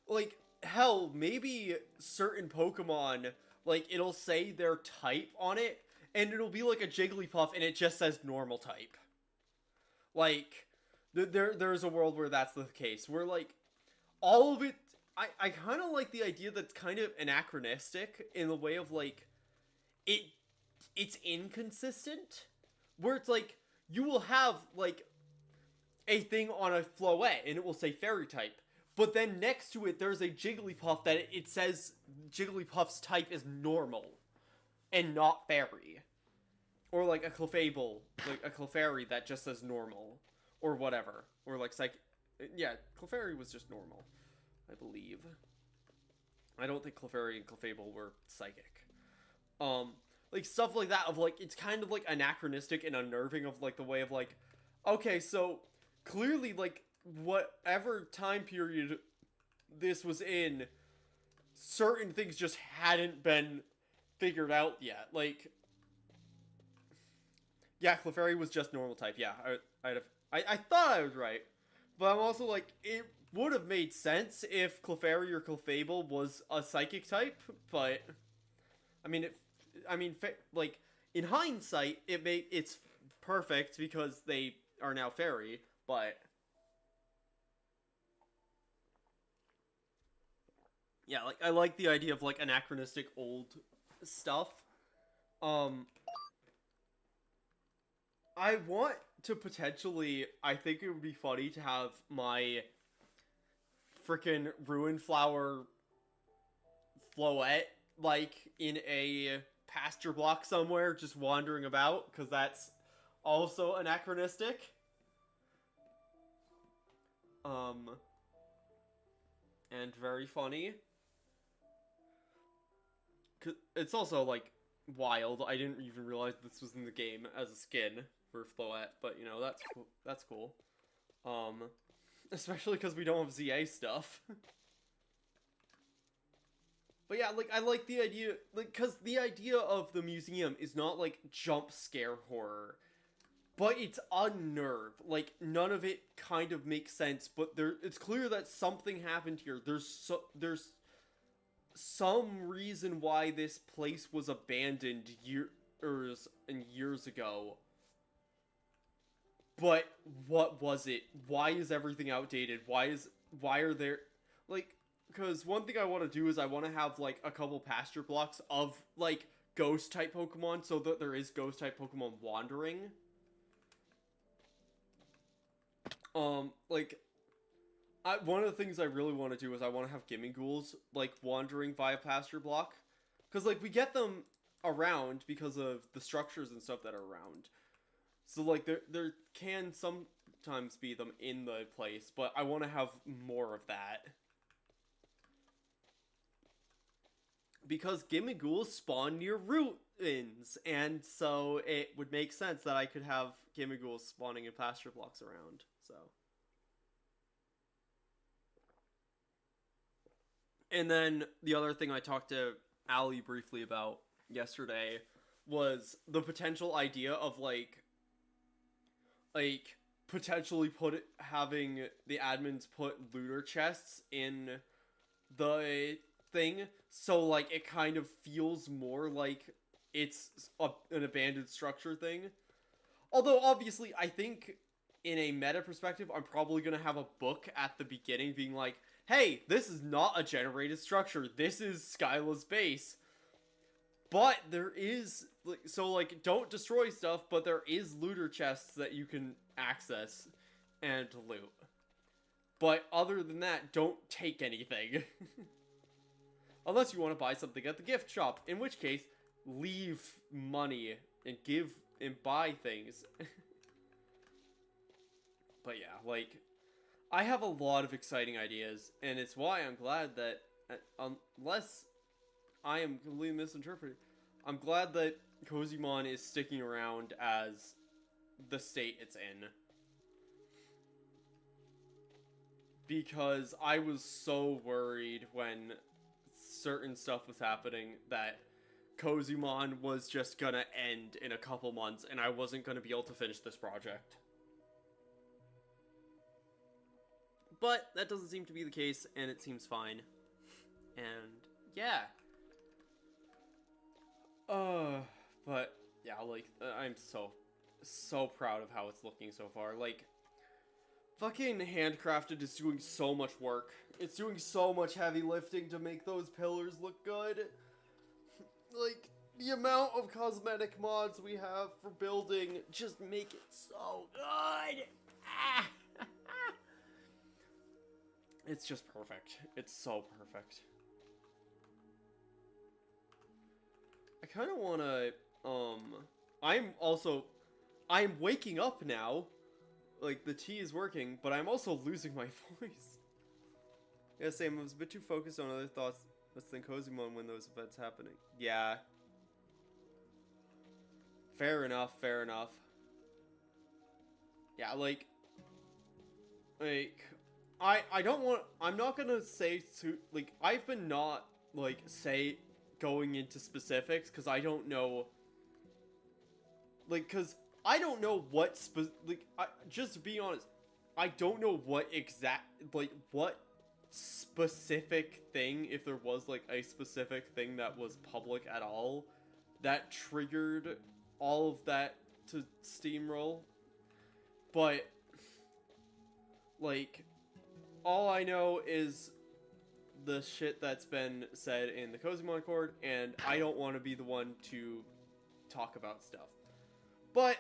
Like, hell, maybe certain Pokemon, like, it'll say their type on it, and it'll be like a Jigglypuff, and it just says normal type. Like, there's a world where that's the case, where, like, all of it, I kind of like the idea that's kind of anachronistic in the way of, like, it's inconsistent, where it's like, you will have, like, a thing on a Floette, and it will say fairy type, but then next to it, there's a Jigglypuff that it says Jigglypuff's type is normal, and not fairy. Or, like, a Clefable, like, a Clefairy that just says normal, or whatever. Or, like, yeah, Clefairy was just normal, I believe. I don't think Clefairy and Clefable were psychic. Like, stuff like that of, like, it's kind of, like, anachronistic and unnerving of, like, the way of, like, okay, so, clearly, like, whatever time period this was in, certain things just hadn't been figured out yet. Like, yeah, Clefairy was just normal type. Yeah, I thought I was right, but I'm also like, it would have made sense if Clefairy or Clefable was a psychic type, but like, in hindsight, it's perfect because they are now fairy, but yeah, like, I like the idea of, like, anachronistic old stuff. I want to potentially, I think it would be funny to have my freaking Ruin Flower Floette, like, in a pasture block somewhere, just wandering about, because that's also anachronistic. And very funny. It's also, like, wild. I didn't even realize this was in the game as a skin for Floette, but, you know, that's cool. Especially because we don't have ZA stuff. But yeah, like, I like the idea, like, because the idea of the museum is not, like, jump scare horror, but it's unnerve. Like, none of it kind of makes sense, but it's clear that something happened here. There's some reason why this place was abandoned years and years ago. But what was it? Why is everything outdated? Why are there, like, because one thing I want to do is I want to have, like, a couple pasture blocks of, like, ghost type Pokemon, so that there is ghost type Pokemon wandering. Like, one of the things I really want to do is I want to have Gimmighouls, like, wandering via pasture block. Because, like, we get them around because of the structures and stuff that are around. So, like, there can sometimes be them in the place, but I want to have more of that. Because Gimmighouls spawn near ruins, and so it would make sense that I could have Gimmighouls spawning in pasture blocks around, so. And then the other thing I talked to Allie briefly about yesterday was the potential idea of, like potentially having the admins put looter chests in the thing, so, like, it kind of feels more like it's an abandoned structure thing. Although, obviously, I think in a meta perspective, I'm probably gonna have a book at the beginning being like, hey, this is not a generated structure, this is Skyla's base. But there is, so, like, don't destroy stuff, but there is looter chests that you can access and loot. But other than that, don't take anything. Unless you want to buy something at the gift shop, in which case, leave money and buy things. But yeah, like, I have a lot of exciting ideas, and it's why I'm glad that, unless I am completely misinterpreted, I'm glad that Cozymon is sticking around as the state it's in. Because I was so worried when certain stuff was happening that Cozymon was just gonna end in a couple months, and I wasn't gonna be able to finish this project. But that doesn't seem to be the case, and it seems fine. And yeah. But yeah, like, I'm so proud of how it's looking so far. Like, fucking Handcrafted is doing so much work. It's doing so much heavy lifting to make those pillars look good. Like, the amount of cosmetic mods we have for building just make it so good. Ah. It's just perfect. It's so perfect. I kind of want to, I'm waking up now. Like, the tea is working, but I'm also losing my voice. Yeah, same. I was a bit too focused on other thoughts than Cozymon when those events happening. Yeah. Fair enough, fair enough. Yeah, like, I don't want, I'm not gonna say to, like, I've been not, like, going into specifics, because I don't know, like, because I don't know what, just to be honest, I don't know what what specific thing, if there was, like, a specific thing that was public at all, that triggered all of that to steamroll, but, like, all I know is the shit that's been said in the Cozymon Accord, and I don't want to be the one to talk about stuff. But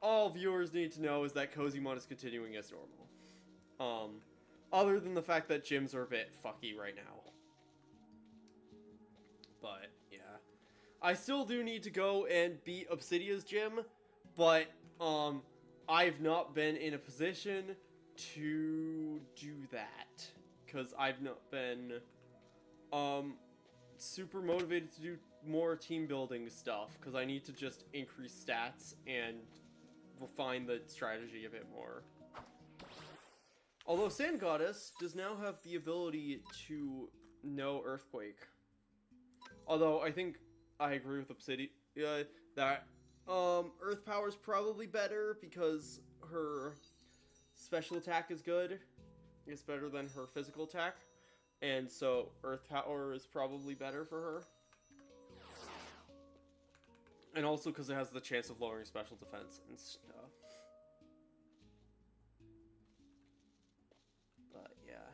all viewers need to know is that Cozymon is continuing as normal. Other than the fact that gyms are a bit fucky right now. But, yeah. I still do need to go and beat Obsidia's gym, but, I've not been in a position to do that, because I've not been, super motivated to do more team building stuff, because I need to just increase stats and refine the strategy a bit more. Although Sand Goddess does now have the ability to know Earthquake. Although I think I agree with Obsidia that Earth Power is probably better because her special attack is good. It's better than her physical attack. And so Earth Power is probably better for her. And also because it has the chance of lowering special defense and stuff. But yeah.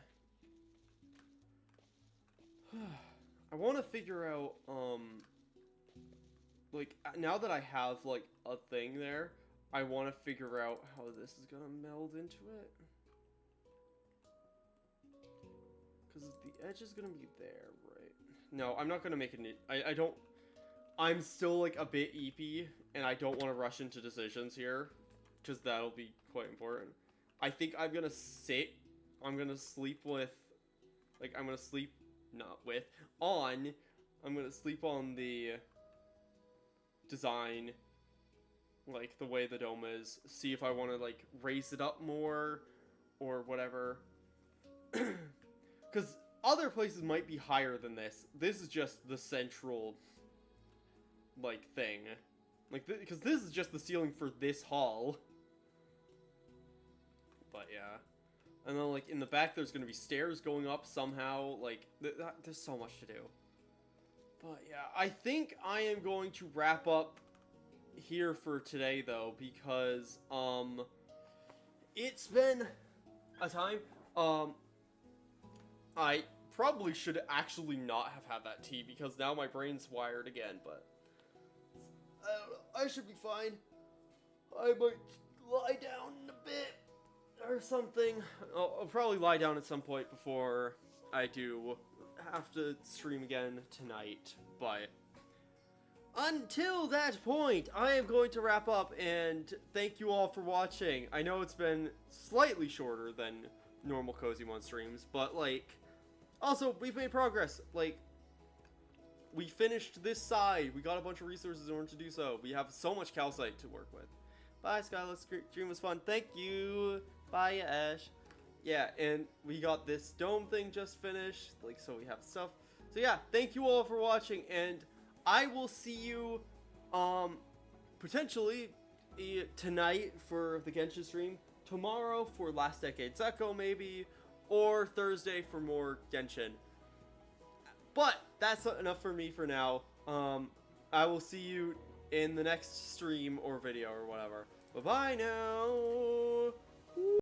I want to figure out, like, now that I have, like, a thing there, I want to figure out how this is going to meld into it. Because the edge is going to be there, right? No, I'm not going to make it. I don't. I'm still, like, a bit eepy, and I don't want to rush into decisions here. Because that'll be quite important. I think I'm going to sit. I'm going to sleep with. Like, I'm going to sleep. Not with. On. I'm going to sleep on the design. Like, the way the dome is. See if I want to, like, raise it up more. Or whatever. Because other places might be higher than this. This is just the central, like, thing. Like, because this is just the ceiling for this hall. But, yeah. And then, like, in the back, there's going to be stairs going up somehow. Like, there's so much to do. But, yeah. I think I am going to wrap up here for today, though. Because, it's been a time. I probably should actually not have had that tea, because now my brain's wired again, but I don't know, I should be fine. I might lie down in a bit, or something. I'll probably lie down at some point before I do have to stream again tonight, but until that point, I am going to wrap up, and thank you all for watching. I know it's been slightly shorter than normal Cozymon streams, but, like, also, we've made progress. Like, we finished this side. We got a bunch of resources in order to do so. We have so much calcite to work with. Bye, Skyla. Stream was fun. Thank you. Bye, Ash. Yeah, and we got this dome thing just finished. Like, so we have stuff. So yeah, thank you all for watching, and I will see you, potentially tonight for the Genshin stream, tomorrow for Last Decade Echo maybe, or Thursday for more Genshin. But that's enough for me for now. I will see you in the next stream or video or whatever. Bye-bye now.